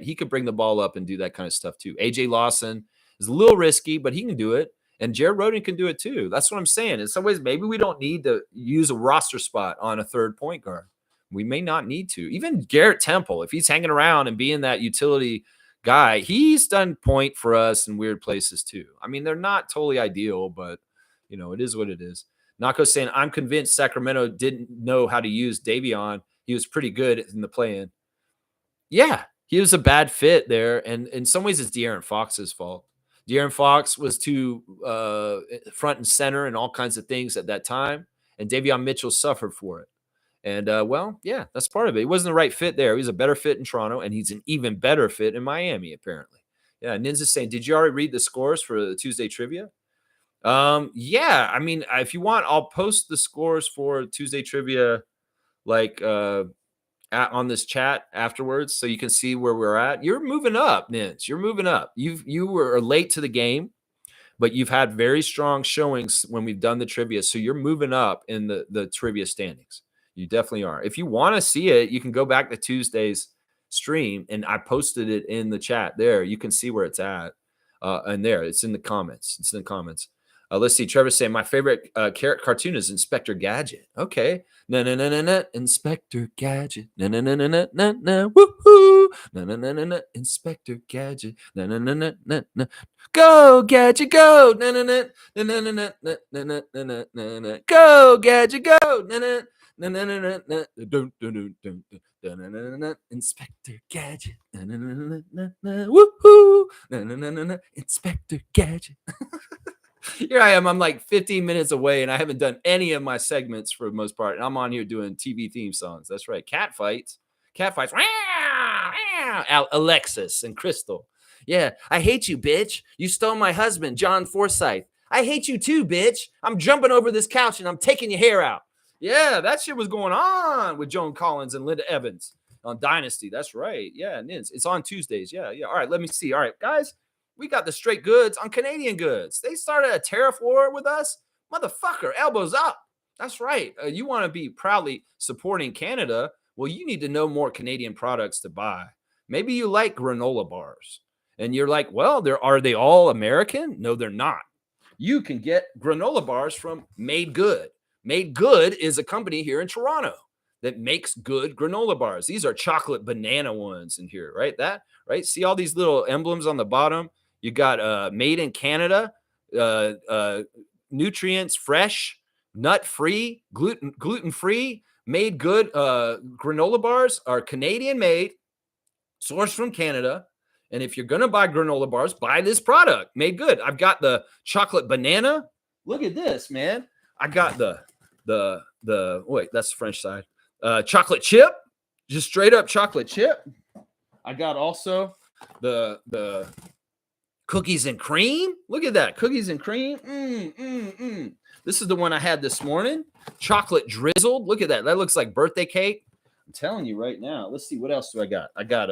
He could bring the ball up and do that kind of stuff too. AJ Lawson is a little risky, but he can do it. And Jared Roden can do it too. That's what I'm saying. In some ways, maybe we don't need to use a roster spot on a third point guard. We may not need to. Even Garrett Temple, if he's hanging around and being that utility guy, he's done point for us in weird places too. I mean, they're not totally ideal, but it is what it is. Nako saying, I'm convinced Sacramento didn't know how to use Davion. He was pretty good in the play-in. Yeah, he was a bad fit there. And in some ways, it's De'Aaron Fox's fault. De'Aaron Fox was too front and center and all kinds of things at that time. And Davion Mitchell suffered for it. And, yeah, that's part of it. He wasn't the right fit there. He was a better fit in Toronto, and he's an even better fit in Miami, apparently. Yeah, Ninja's saying, did you already read the scores for the Tuesday trivia? Yeah, I mean, if you want, I'll post the scores for Tuesday trivia, on this chat afterwards, so you can see where we're at. You're moving up, Ninja. You're moving up. You were late to the game, but you've had very strong showings when we've done the trivia, so you're moving up in the trivia standings. You definitely are. If you want to see it, you can go back to Tuesday's stream, and I posted it in the chat there. You can see where it's at, and there it's in the comments. Let's see. Trevor saying my favorite cartoon is Inspector Gadget. Okay. Na Inspector Gadget. Na woohoo. Na Inspector Gadget. Na go Gadget go. Na go Gadget go. Inspector Gadget. Woohoo. Inspector Gadget. Here I am. I'm like 15 minutes away, and I haven't done any of my segments for the most part. And I'm on here doing TV theme songs. That's right. Cat fights. Alexis and Crystal. Yeah. I hate you, bitch. You stole my husband, John Forsythe. I hate you too, bitch. I'm jumping over this couch, and I'm taking your hair out. Yeah, that shit was going on with Joan Collins and Linda Evans on Dynasty. That's right. Yeah, it's on Tuesdays. Yeah. All right, let me see. All right, guys. We got the straight goods on Canadian goods. They started a tariff war with us. Motherfucker, elbows up. That's right. You want to be proudly supporting Canada. Well, you need to know more Canadian products to buy. Maybe you like granola bars. And you're like, well, are they all American? No, they're not. You can get granola bars from Made Good. Made Good is a company here in Toronto that makes good granola bars. These are chocolate banana ones in here, right? See all these little emblems on the bottom? You got made in Canada, nutrients fresh, nut free, gluten free, Made Good granola bars are Canadian made, sourced from Canada. And if you're gonna buy granola bars, buy this product, Made Good. I've got the chocolate banana. Look at this, man. I got the wait, that's the French side. Chocolate chip, just straight up chocolate chip. I got also the cookies and cream. Look at that. Cookies and cream. This is the one I had this morning. Chocolate drizzled. Look at that. That looks like birthday cake. I'm telling you right now. Let's see. What else do I got? I got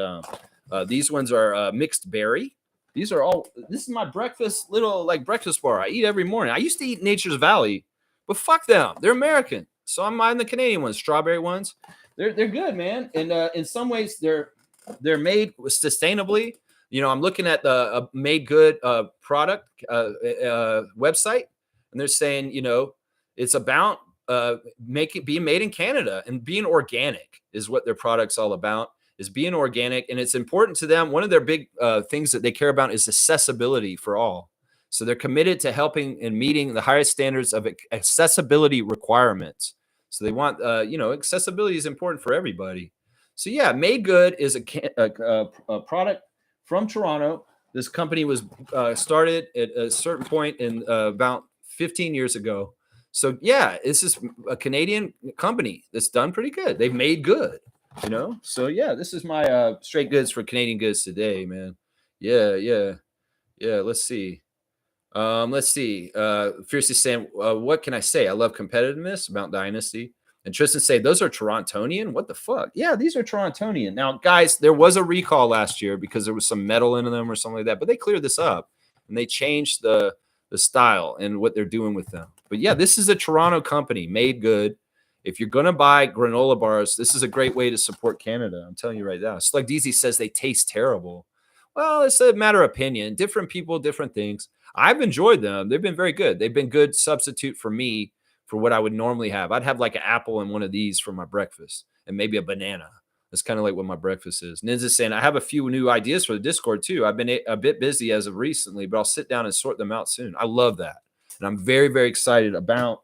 these ones are mixed berry. These are all, this is my breakfast, little breakfast bar I eat every morning. I used to eat Nature's Valley, but fuck them. They're American. So I'm buying the Canadian ones, strawberry ones. They're good, man. And in some ways they're made sustainably. I'm looking at the Made Good product website, and they're saying, it's about being made in Canada and being organic is what their product's all about, is being organic. And it's important to them. One of their big things that they care about is accessibility for all. So they're committed to helping and meeting the highest standards of accessibility requirements. So they want, accessibility is important for everybody. So yeah, Made Good is a product from Toronto. This company was started at a certain point in about 15 years ago. So yeah, this is a Canadian company that's done pretty good. They've made good, you know. So yeah, this is my straight goods for Canadian goods today, man. Yeah, yeah, yeah. Let's see. Let's see. Fiercely saying, what can I say? I love competitiveness about Dynasty. And Tristan say, those are Torontonian? What the fuck? Yeah, these are Torontonian. Now, guys, there was a recall last year because there was some metal in them or something like that, but they cleared this up and they changed the style and what they're doing with them. But yeah, this is a Toronto company, Made Good. If you're gonna buy granola bars, this is a great way to support Canada. I'm telling you right now. Slug Deezy says they taste terrible. Well, it's a matter of opinion. Different people, different things. I've enjoyed them. They've been very good. They've been good substitute for me for what I would normally have. I'd have like an apple and one of these for my breakfast and maybe a banana. That's kind of like what my breakfast is. Ninja saying, I have a few new ideas for the Discord too. I've been a bit busy as of recently, but I'll sit down and sort them out soon. I love that. And I'm very, very excited about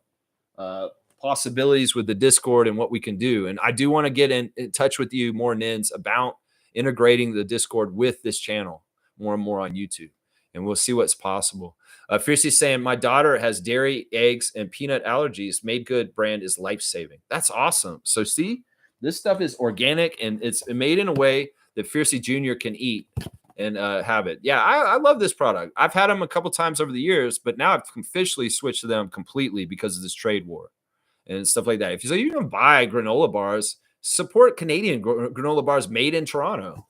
possibilities with the Discord and what we can do. And I do want to get in touch with you more, Nins, about integrating the Discord with this channel more and more on YouTube. And we'll see what's possible. Fiercely saying, my daughter has dairy, eggs, and peanut allergies. Made Good brand is life-saving. That's awesome. So see, this stuff is organic and it's made in a way that Fiercely Jr. can eat and have it. Yeah, I love this product. I've had them a couple times over the years, but now I've officially switched to them completely because of this trade war and stuff like that. If you're going to buy granola bars, support Canadian granola bars made in Toronto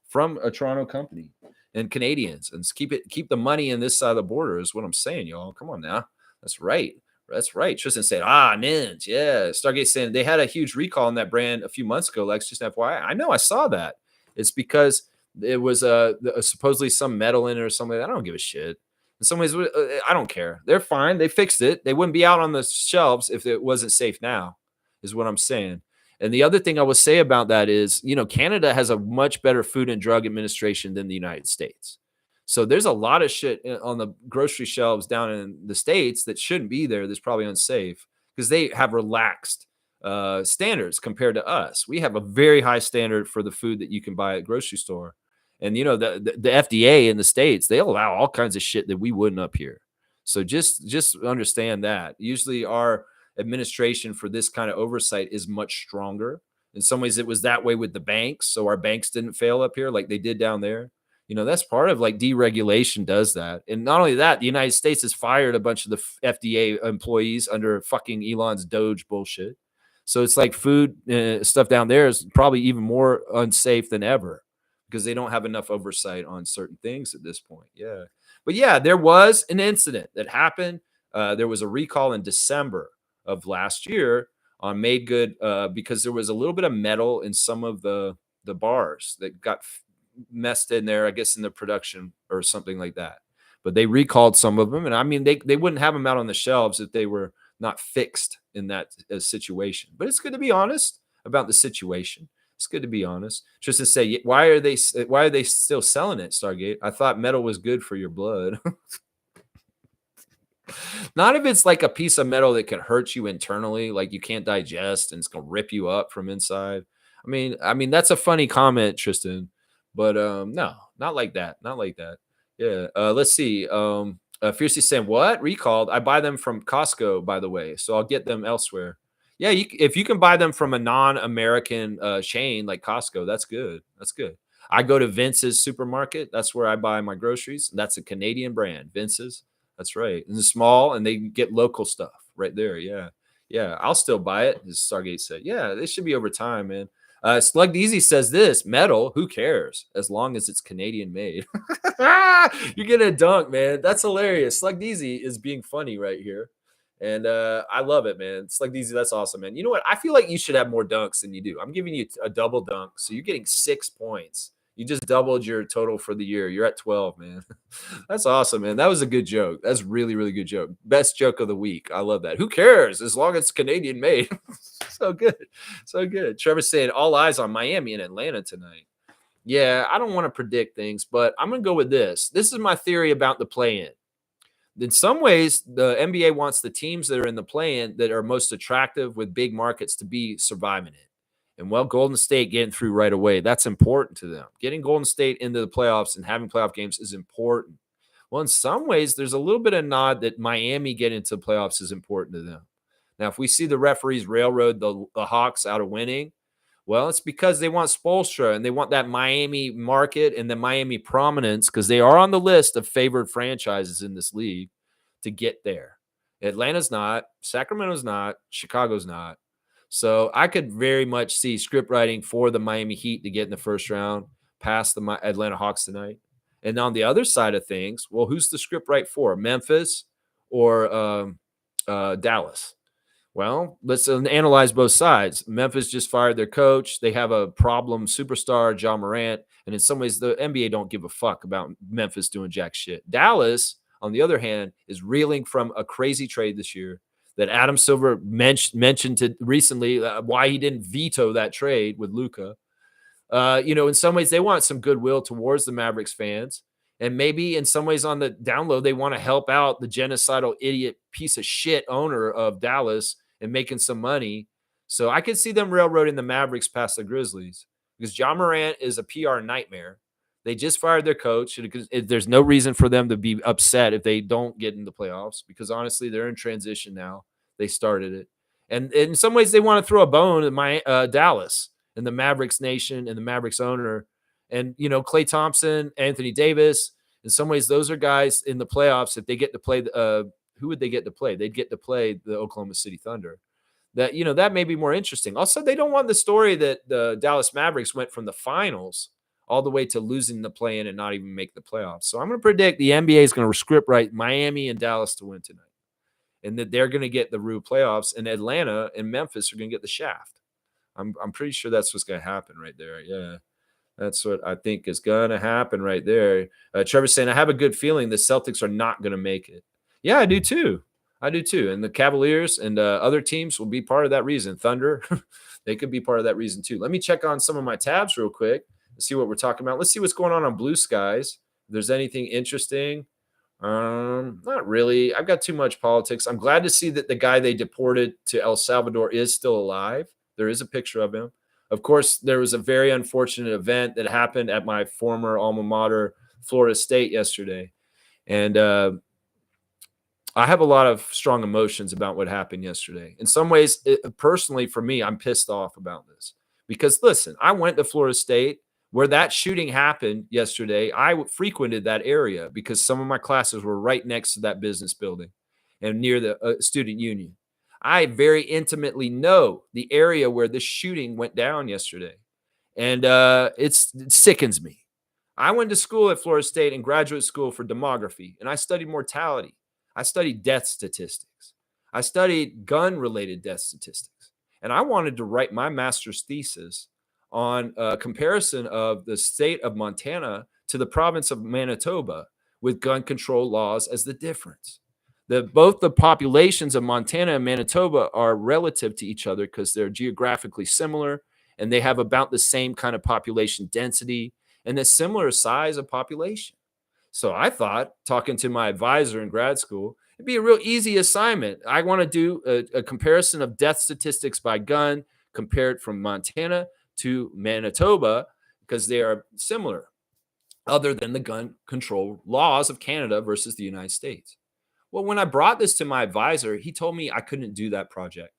from a Toronto company. And Canadians, and keep the money in this side of the border is what I'm saying, y'all. Come on now. That's right. That's right. Tristan said, Ninja. Yeah. Stargate saying they had a huge recall on that brand a few months ago. Lex, just FYI. I know I saw that. It's because it was supposedly some metal in it or something. I don't give a shit. In some ways, I don't care. They're fine. They fixed it. They wouldn't be out on the shelves if it wasn't safe now, is what I'm saying. And the other thing I will say about that is, you know, Canada has a much better Food and Drug Administration than the United States. So there's a lot of shit on the grocery shelves down in the States that shouldn't be there. That's probably unsafe because they have relaxed standards compared to us. We have a very high standard for the food that you can buy at grocery store. And, you know, the FDA in the States, they allow all kinds of shit that we wouldn't up here. So just understand that. Usually our administration for this kind of oversight is much stronger. In some ways, it was that way with the banks. So our banks didn't fail up here like they did down there. You know, that's part of like deregulation does that. And not only that, the United States has fired a bunch of the FDA employees under fucking Elon's Doge bullshit. So it's like food stuff down there is probably even more unsafe than ever because they don't have enough oversight on certain things at this point. Yeah. But yeah, there was an incident that happened. There was a recall in December of last year on Made Good because there was a little bit of metal in some of the bars that got messed in there, I guess, in the production or something like that. But they recalled some of them. And I mean, they wouldn't have them out on the shelves if they were not fixed in that situation. But it's good to be honest about the situation. It's good to be honest. Just to say, why are they still selling it, Stargate? I thought metal was good for your blood. Not if it's like a piece of metal that could hurt you internally, like you can't digest and it's gonna rip you up from inside. I mean that's a funny comment, Tristan, but no, not like that, not like that. Yeah, let's see. Fiercely saying what recalled? I buy them from Costco, by the way, so I'll get them elsewhere. Yeah, if you can buy them from a non-American chain like Costco, that's good. That's good. I go to Vince's supermarket. That's where I buy my groceries. That's a Canadian brand, Vince's. That's right. And it's small and they get local stuff right there. Yeah. Yeah. I'll still buy it. As Stargate said. Yeah, they should be over time, man. Slug Easy says this metal, who cares? As long as it's Canadian made. You're getting a dunk, man. That's hilarious. Slug Easy is being funny right here. And I love it, man. Slug Easy, that's awesome, man. You know what? I feel like you should have more dunks than you do. I'm giving you a double dunk. So you're getting 6 points. You just doubled your total for the year. You're at 12, man. That's awesome, man. That was a good joke. That's really, really good joke. Best joke of the week. I love that. Who cares? As long as it's Canadian made. So good. So good. Trevor's saying all eyes on Miami and Atlanta tonight. Yeah, I don't want to predict things, but I'm going to go with this. This is my theory about the play-in. In some ways, the NBA wants the teams that are in the play-in that are most attractive with big markets to be surviving it. And well, Golden State getting through right away, that's important to them. Getting Golden State into the playoffs and having playoff games is important. Well, in some ways, there's a little bit of nod that Miami getting into the playoffs is important to them. Now, if we see the referees railroad the Hawks out of winning, well, it's because they want Spoelstra and they want that Miami market and the Miami prominence because they are on the list of favored franchises in this league to get there. Atlanta's not, Sacramento's not, Chicago's not. So I could very much see script writing for the Miami Heat to get in the first round past the Atlanta Hawks tonight. And on the other side of things, well, who's the script write for? Memphis or Dallas? Well, let's analyze both sides. Memphis just fired their coach. They have a problem superstar, Ja Morant. And in some ways, the NBA don't give a fuck about Memphis doing jack shit. Dallas, on the other hand, is reeling from a crazy trade this year that Adam Silver mentioned recently why he didn't veto that trade with Luka. In some ways, they want some goodwill towards the Mavericks fans. And maybe in some ways on the down low, they want to help out the genocidal idiot piece of shit owner of Dallas and making some money. So I could see them railroading the Mavericks past the Grizzlies because Ja Morant is a PR nightmare. They just fired their coach. There's no reason for them to be upset if they don't get in the playoffs because honestly, they're in transition now. They started it. And in some ways, they want to throw a bone at my Dallas and the Mavericks nation and the Mavericks owner. And, Klay Thompson, Anthony Davis, in some ways, those are guys in the playoffs. If they get to play, who would they get to play? They'd get to play the Oklahoma City Thunder. That may be more interesting. Also, they don't want the story that the Dallas Mavericks went from the finals all the way to losing the play-in and not even make the playoffs. So I'm going to predict the NBA is going to script write Miami and Dallas to win tonight. And that they're going to get the Rue playoffs, and Atlanta and Memphis are going to get the shaft. I'm pretty sure that's what's going to happen right there. Yeah. That's what I think is going to happen right there. Trevor's saying, I have a good feeling the Celtics are not going to make it. Yeah, I do too. And the Cavaliers and other teams will be part of that reason. Thunder, they could be part of that reason too. Let me check on some of my tabs real quick and see what we're talking about. Let's see what's going on Blue Skies. If there's anything interesting. Not really. I've got too much politics. I'm glad to see that the guy they deported to El Salvador is still alive. There is a picture of him. Of course, there was a very unfortunate event that happened at my former alma mater, Florida State, yesterday. And I have a lot of strong emotions about what happened yesterday. In some ways, personally, for me, I'm pissed off about this. Because, listen, I went to Florida State where that shooting happened yesterday. I frequented that area because some of my classes were right next to that business building and near the student union. I very intimately know the area where this shooting went down yesterday. And it sickens me. I went to school at Florida State and graduate school for demography, and I studied mortality. I studied death statistics. I studied gun-related death statistics. And I wanted to write my master's thesis on a comparison of the state of Montana to the province of Manitoba with gun control laws as the difference. Both the populations of Montana and Manitoba are relative to each other because they're geographically similar and they have about the same kind of population density and a similar size of population. So I thought, talking to my advisor in grad school, it'd be a real easy assignment. I want to do a comparison of death statistics by gun compared from Montana to Manitoba because they are similar, other than the gun control laws of Canada versus the United States. Well, when I brought this to my advisor, he told me I couldn't do that project.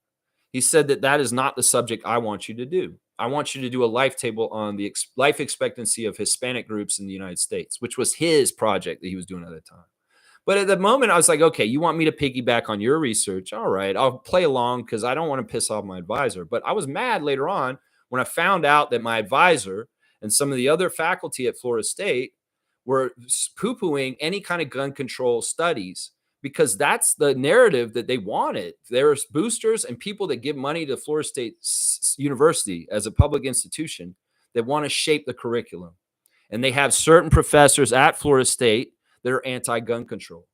He said that is not the subject I want you to do. I want you to do a life table on the life expectancy of Hispanic groups in the United States, which was his project that he was doing at the time. But at the moment, I was like, okay, you want me to piggyback on your research? All right, I'll play along because I don't want to piss off my advisor. But I was mad later on when I found out that my advisor and some of the other faculty at Florida State were poo-pooing any kind of gun control studies because that's the narrative that they wanted. There's boosters and people that give money to Florida State University as a public institution that want to shape the curriculum. And they have certain professors at Florida State that are anti-gun control.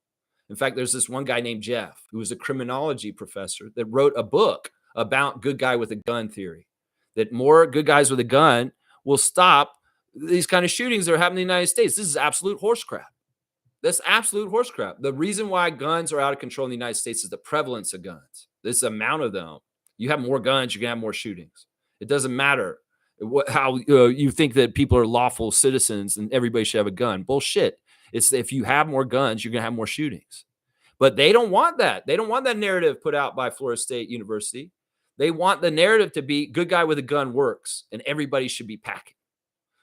In fact, there's this one guy named Jeff, who was a criminology professor that wrote a book about good guy with a gun theory, that more good guys with a gun will stop these kind of shootings that are happening in the United States. This is absolute horse crap. That's absolute horse crap. The reason why guns are out of control in the United States is the prevalence of guns. This amount of them. You have more guns, you're going to have more shootings. It doesn't matter how you think that people are lawful citizens and everybody should have a gun. Bullshit. It's if you have more guns, you're going to have more shootings. But they don't want that. They don't want that narrative put out by Florida State University. They want the narrative to be good guy with a gun works and everybody should be packing.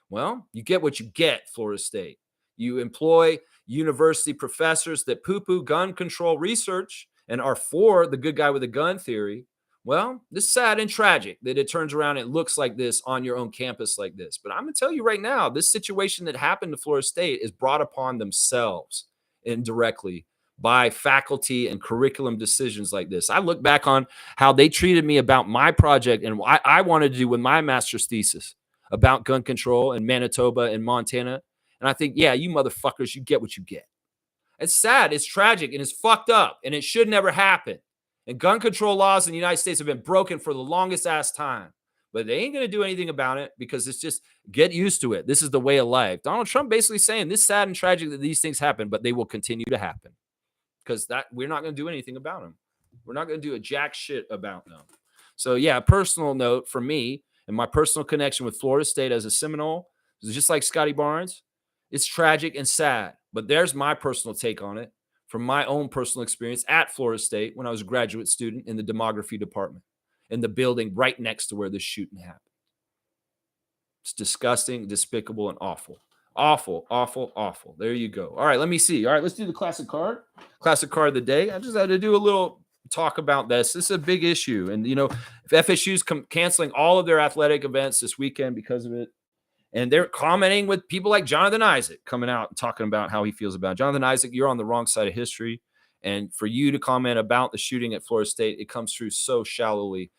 Well, you get what you get, Florida State. You employ university professors that poo-poo gun control research and are for the good guy with a gun theory. Well, this is sad and tragic that it turns around and it looks like this on your own campus like this. But I'm going to tell you right now, this situation that happened to Florida State is brought upon themselves indirectly by faculty and curriculum decisions like this. I look back on how they treated me about my project and what I wanted to do with my master's thesis about gun control in Manitoba and Montana. And I think, yeah, you motherfuckers, you get what you get. It's sad, it's tragic, and it's fucked up, and it should never happen. And gun control laws in the United States have been broken for the longest ass time. But they ain't going to do anything about it because it's just get used to it. This is the way of life. Donald Trump basically saying this is sad and tragic that these things happen, but they will continue to happen because that we're not going to do anything about them. We're not going to do a jack shit about them. So, yeah, a personal note for me and my personal connection with Florida State as a Seminole, just like Scotty Barnes, it's tragic and sad. But there's my personal take on it from my own personal experience at Florida State when I was a graduate student in the demography department in the building right next to where this shooting happened. It's disgusting, despicable, and awful. Awful, awful, awful. There you go. All right, let me see. All right, let's do the classic card. Classic card of the day. I just had to do a little talk about this. This is a big issue. And, you know, if FSU's canceling all of their athletic events this weekend because of it, and they're commenting with people like Jonathan Isaac coming out and talking about how he feels about it. Jonathan Isaac, you're on the wrong side of history. And for you to comment about the shooting at Florida State, it comes through so shallowly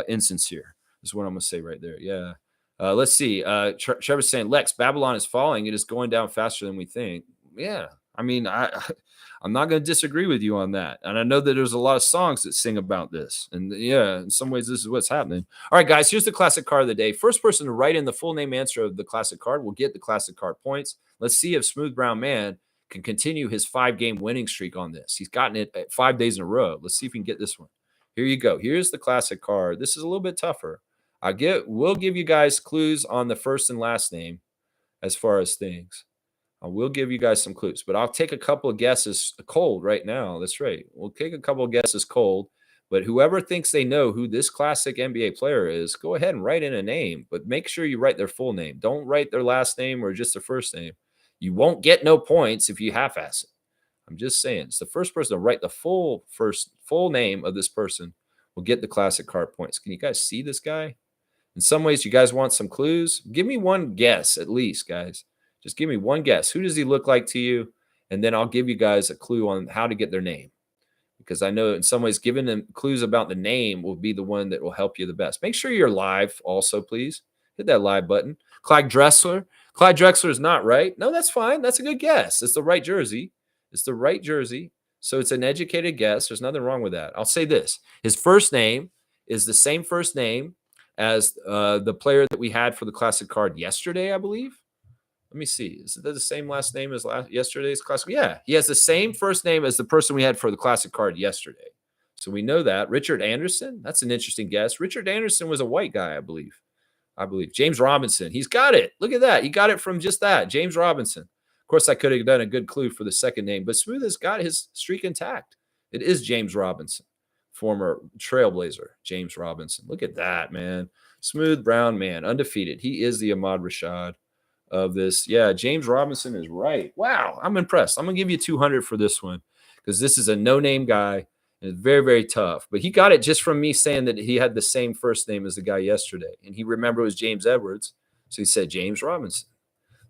insincere is what I'm going to say right there. Yeah. Let's see. Trevor's saying, Lex, Babylon is falling. It is going down faster than we think. Yeah. I mean, I'm not going to disagree with you on that. And I know that there's a lot of songs that sing about this. And yeah, in some ways, this is what's happening. All right, guys, here's the classic card of the day. First person to write in the full name answer of the classic card will get the classic card points. Let's see if Smooth Brown Man can continue his 5-game winning streak on this. He's gotten it 5 days in a row. Let's see if we can get this one. Here you go. Here's the classic card. This is a little bit tougher. We'll give you guys clues on the first and last name as far as things. I will give you guys some clues, but I'll take a couple of guesses cold right now. That's right. We'll take a couple of guesses cold, but whoever thinks they know who this classic NBA player is, go ahead and write in a name, but make sure you write their full name. Don't write their last name or just their first name. You won't get no points if you half-ass it. I'm just saying. It's the first person to write the full name of this person will get the classic card points. Can you guys see this guy? In some ways, you guys want some clues? Give me one guess at least, guys. Just give me one guess. Who does he look like to you? And then I'll give you guys a clue on how to get their name. Because I know in some ways, giving them clues about the name will be the one that will help you the best. Make sure you're live also, please. Hit that live button. Clyde Drexler. Clyde Drexler is not right. No, that's fine. That's a good guess. It's the right jersey. It's the right jersey. So it's an educated guess. There's nothing wrong with that. I'll say this. His first name is the same first name as the player that we had for the classic card yesterday, I believe. Let me see. Is it the same last name as yesterday's classic? Yeah, he has the same first name as the person we had for the classic card yesterday. So we know that. Richard Anderson, that's an interesting guess. Richard Anderson was a white guy, I believe. James Robinson, he's got it. Look at that. He got it from just that. James Robinson. Of course, I could have done a good clue for the second name, but Smooth has got his streak intact. It is James Robinson, former Trailblazer, James Robinson. Look at that, man. Smooth Brown Man, undefeated. He is the Ahmad Rashad of this. Yeah, James Robinson is right. Wow, I'm impressed. I'm going to give you 200 for this one because this is a no-name guy. And it's very, very tough. But he got it just from me saying that he had the same first name as the guy yesterday. And he remembered it was James Edwards. So he said James Robinson.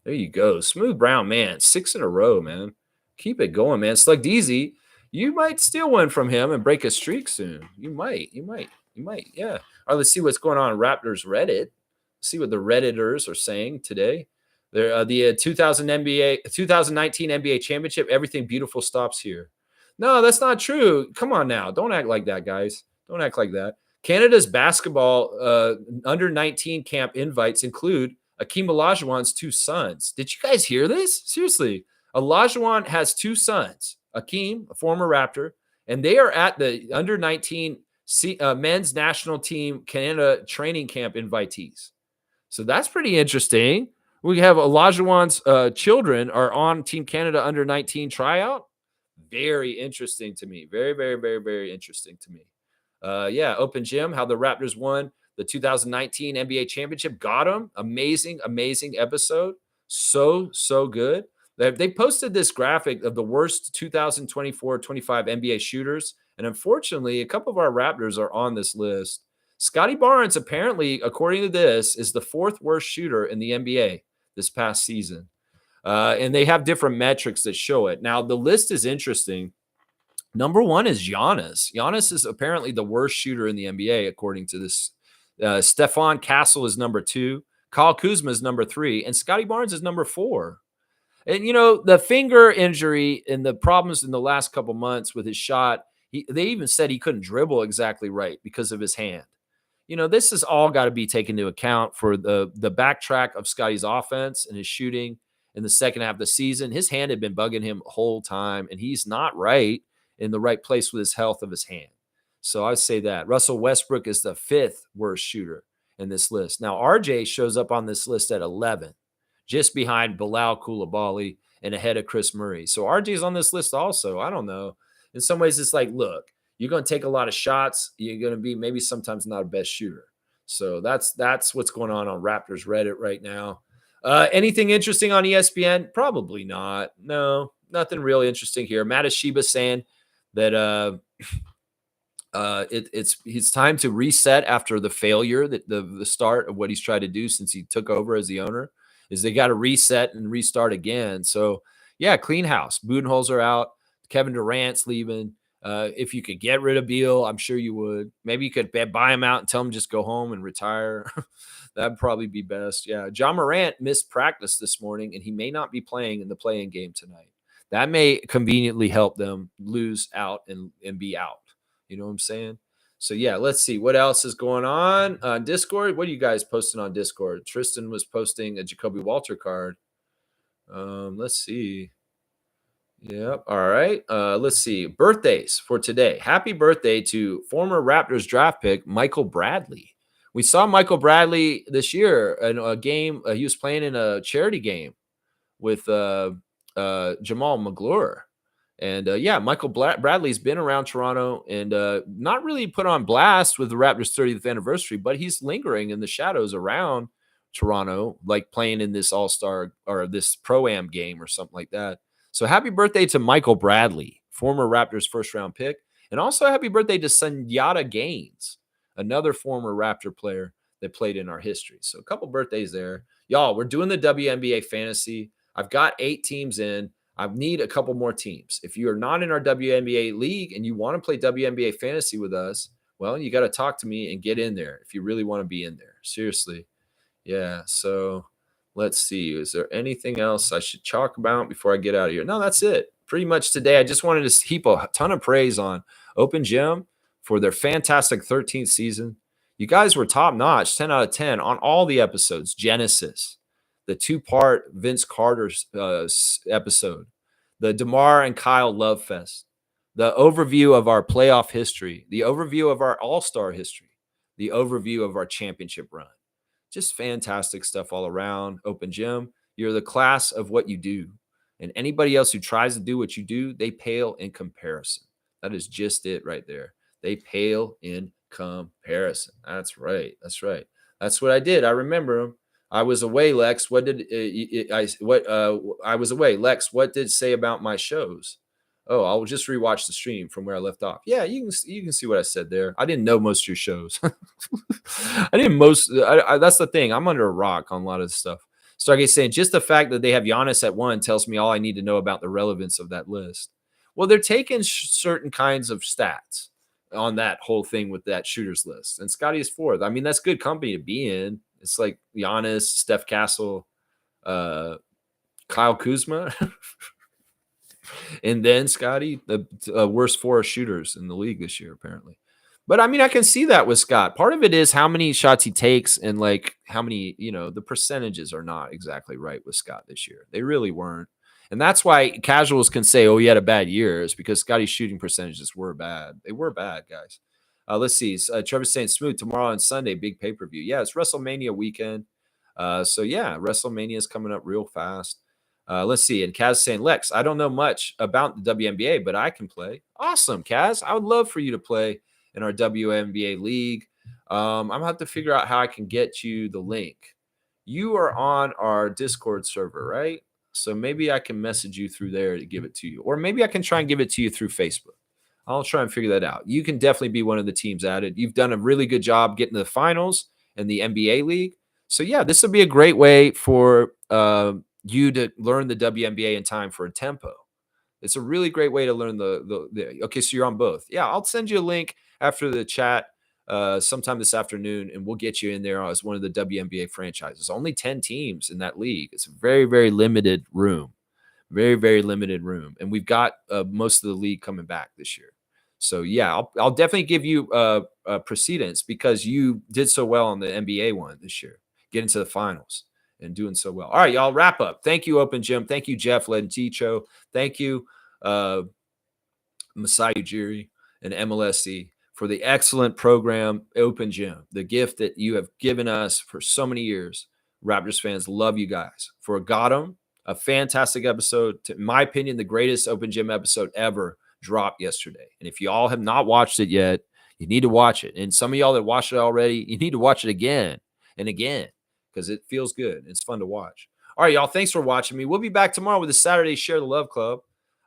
There you go. Smooth Brown Man. 6 in a row, man. Keep it going, man. Slug Deezy, you might steal one from him and break a streak soon. You might. Yeah. All right, let's see what's going on in Raptors Reddit. See what the Redditors are saying today. They're the 2019 NBA championship. Everything beautiful stops here. No, that's not true. Come on now. Don't act like that, guys. Don't act like that. Canada's basketball under 19 camp invites include Akeem Olajuwon's 2 sons. Did you guys hear this? Seriously. Olajuwon has 2 sons. Akeem, a former Raptor, and they are at the under 19 Men's national team Canada training camp invitees. So that's pretty interesting. We have Olajuwon's children are on Team Canada under 19 tryout. Very interesting to me. Very, very, very, very interesting to me. Yeah, Open Gym, how the Raptors won the 2019 NBA championship. Got them. Amazing, amazing episode. So good. They posted this graphic of the worst 2024-25 NBA shooters. And unfortunately, a couple of our Raptors are on this list. Scotty Barnes, apparently, according to this, is the fourth worst shooter in the NBA this past season. And they have different metrics that show it. Now, the list is interesting. Number one is Giannis. Giannis is apparently the worst shooter in the NBA, according to this. Stephon Castle is number 2. Kyle Kuzma is number 3. And Scotty Barnes is number 4. And, the finger injury and the problems in the last couple months with his shot, they even said he couldn't dribble exactly right because of his hand. This has all got to be taken into account for the backtrack of Scotty's offense and his shooting in the second half of the season. His hand had been bugging him the whole time, and he's not right in the right place with his health of his hand. So I would say that. Russell Westbrook is the 5th worst shooter in this list. Now, RJ shows up on this list at 11, just behind Bilal Coulibaly and ahead of Chris Murray. So RJ's on this list also. I don't know. In some ways, it's like, look, you're going to take a lot of shots. You're going to be maybe sometimes not a best shooter. So that's what's going on Raptors Reddit right now. Anything interesting on ESPN? Probably not. No, nothing really interesting here. Matt Ashiba saying that it's time to reset after the failure, that the start of what he's tried to do since he took over as the owner is they got to reset and restart again. So yeah, clean house. Budenholzer out. Kevin Durant's leaving. If you could get rid of Beal, I'm sure you would. Maybe you could buy him out and tell him just go home and retire. That'd probably be best. Yeah. John Morant missed practice this morning, and he may not be playing in the play-in game tonight. That may conveniently help them lose out and be out. You know what I'm saying? So, yeah, let's see. What else is going on Discord? What are you guys posting on Discord? Tristan was posting a Jacoby Walter card. Let's see. Yep. All right. Let's see. Birthdays for today. Happy birthday to former Raptors draft pick Michael Bradley. We saw Michael Bradley this year in a game. He was playing in a charity game with Jamal McGlure. And yeah, Michael Bradley's been around Toronto and not really put on blast with the Raptors 30th anniversary, but he's lingering in the shadows around Toronto, like playing in this All-Star or this Pro-Am game or something like that. So happy birthday to Michael Bradley, former Raptors first-round pick. And also happy birthday to Sunyata Gaines, another former Raptor player that played in our history. So a couple birthdays there. Y'all, we're doing the WNBA fantasy. I've got 8 teams in. I need a couple more teams. If you are not in our WNBA league and you want to play WNBA fantasy with us, well, you got to talk to me and get in there if you really want to be in there. Seriously. Yeah, so let's see. Is there anything else I should talk about before I get out of here? No, that's it. Pretty much today, I just wanted to heap a ton of praise on Open Gym for their fantastic 13th season. You guys were top-notch, 10 out of 10 on all the episodes. Genesis, the 2-part Vince Carter episode, the DeMar and Kyle Love Fest, the overview of our playoff history, the overview of our All-Star history, the overview of our championship run. Just fantastic stuff all around. Open Gym, you're the class of what you do. And anybody else who tries to do what you do, they pale in comparison. That is just it right there. They pale in comparison. That's right. That's right. That's what I did. I remember them. I was away, Lex. I was away, Lex. What did it say about my shows? Oh, I'll just rewatch the stream from where I left off. Yeah, you can see what I said there. I didn't know most of your shows. That's the thing. I'm under a rock on a lot of this stuff. Stargate saying just the fact that they have Giannis at 1 tells me all I need to know about the relevance of that list. Well, they're taking certain kinds of stats on that whole thing with that shooters list, and Scotty is 4th. I mean, that's good company to be in. It's like Giannis, Steph Castle, Kyle Kuzma. And then Scotty, the worst 4 shooters in the league this year, apparently. But I mean, I can see that with Scott. Part of it is how many shots he takes and like how many, the percentages are not exactly right with Scott this year. They really weren't. And that's why casuals can say, oh, he had a bad year, is because Scotty's shooting percentages were bad. They were bad, guys. Let's see. Trevor's saying smooth tomorrow and Sunday, big pay-per-view. Yeah, it's WrestleMania weekend. So yeah, WrestleMania is coming up real fast. Let's see. And Kaz saying, Lex, I don't know much about the WNBA, but I can play. Awesome, Kaz. I would love for you to play in our WNBA league. I'm gonna have to figure out how I can get you the link. You are on our Discord server, right? So maybe I can message you through there to give it to you, or maybe I can try and give it to you through Facebook. I'll try and figure that out. You can definitely be one of the teams added. You've done a really good job getting to the finals in the NBA league. So yeah, this would be a great way for you to learn the WNBA in time for a tempo. It's a really great way to learn the okay, so you're on both. Yeah, I'll send you a link after the chat sometime this afternoon, and we'll get you in there as one of the WNBA franchises. Only 10 teams in that league. It's a very, very limited room. Very, very limited room. And we've got most of the league coming back this year. So yeah, I'll definitely give you precedence because you did so well on the NBA one this year, getting to the finals and doing so well. All right, y'all, wrap up. Thank you, Open Gym. Thank you, Jeff Lenticho. Thank you, Masai Ujiri and MLSC for the excellent program, Open Gym, the gift that you have given us for so many years. Raptors fans love you guys. For Gotham, a fantastic episode. In my opinion, the greatest Open Gym episode ever dropped yesterday. And if you all have not watched it yet, you need to watch it. And some of y'all that watched it already, you need to watch it again and again because it feels good. It's fun to watch. All right, y'all. Thanks for watching me. We'll be back tomorrow with a Saturday Share the Love Club.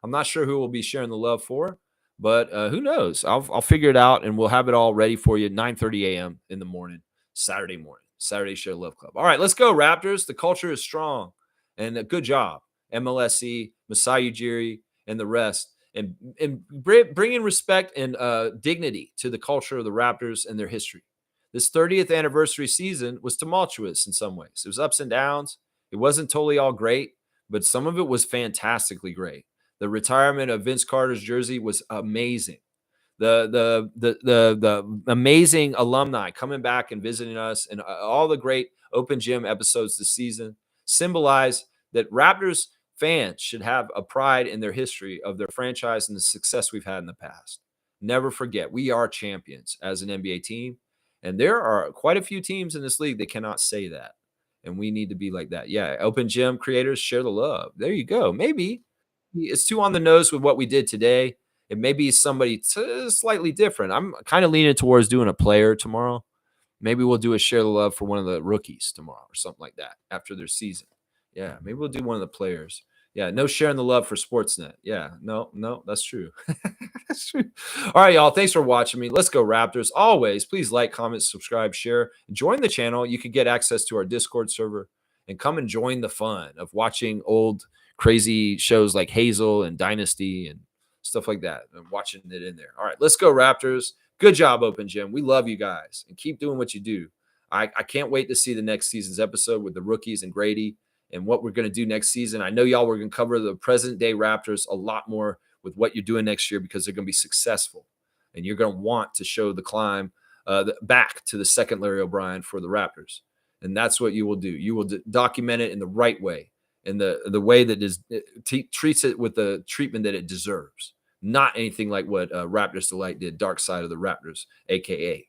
I'm not sure who we'll be sharing the love for, but who knows? I'll figure it out, and we'll have it all ready for you at 9:30 a.m. in the morning, Saturday morning. Saturday Share the Love Club. All right, let's go, Raptors. The culture is strong. And a good job, MLSC, Masai Ujiri, and the rest, and bringing respect and dignity to the culture of the Raptors and their history. This 30th anniversary season was tumultuous in some ways. It was ups and downs. It wasn't totally all great, but some of it was fantastically great. The retirement of Vince Carter's jersey was amazing. The amazing alumni coming back and visiting us, and all the great Open Gym episodes this season symbolize that Raptors fans should have a pride in their history of their franchise and the success we've had in the past. Never forget, we are champions as an NBA team, and there are quite a few teams in this league that cannot say that, and we need to be like that. Yeah, Open Gym creators, share the love. There you go. Maybe it's too on the nose with what we did today. It may be somebody slightly different. I'm kind of leaning towards doing a player tomorrow. Maybe we'll do a share the love for one of the rookies tomorrow or something like that after their season. Yeah, maybe we'll do one of the players. Yeah, no sharing the love for Sportsnet. Yeah, no, that's true. That's true. All right, y'all. Thanks for watching me. Let's go, Raptors. Always, please like, comment, subscribe, share. Join the channel. You can get access to our Discord server and come and join the fun of watching old crazy shows like Hazel and Dynasty and stuff like that and watching it in there. All right, let's go, Raptors. Good job, Open Gym. We love you guys and keep doing what you do. I can't wait to see the next season's episode with the rookies and Grady and what we're going to do next season. I know y'all were going to cover the present day Raptors a lot more with what you're doing next year because they're going to be successful and you're going to want to show the climb back to the second Larry O'Brien for the Raptors. And that's what you will do. You will document it in the right way, in the way that is treats it with the treatment that it deserves. Not anything like what Raptors Delight did, Dark Side of the Raptors, a.k.a.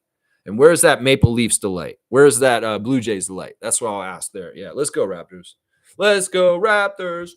And where's that Maple Leafs Delight? Where's that Blue Jays Delight? That's what I'll ask there. Yeah, let's go, Raptors. Let's go, Raptors.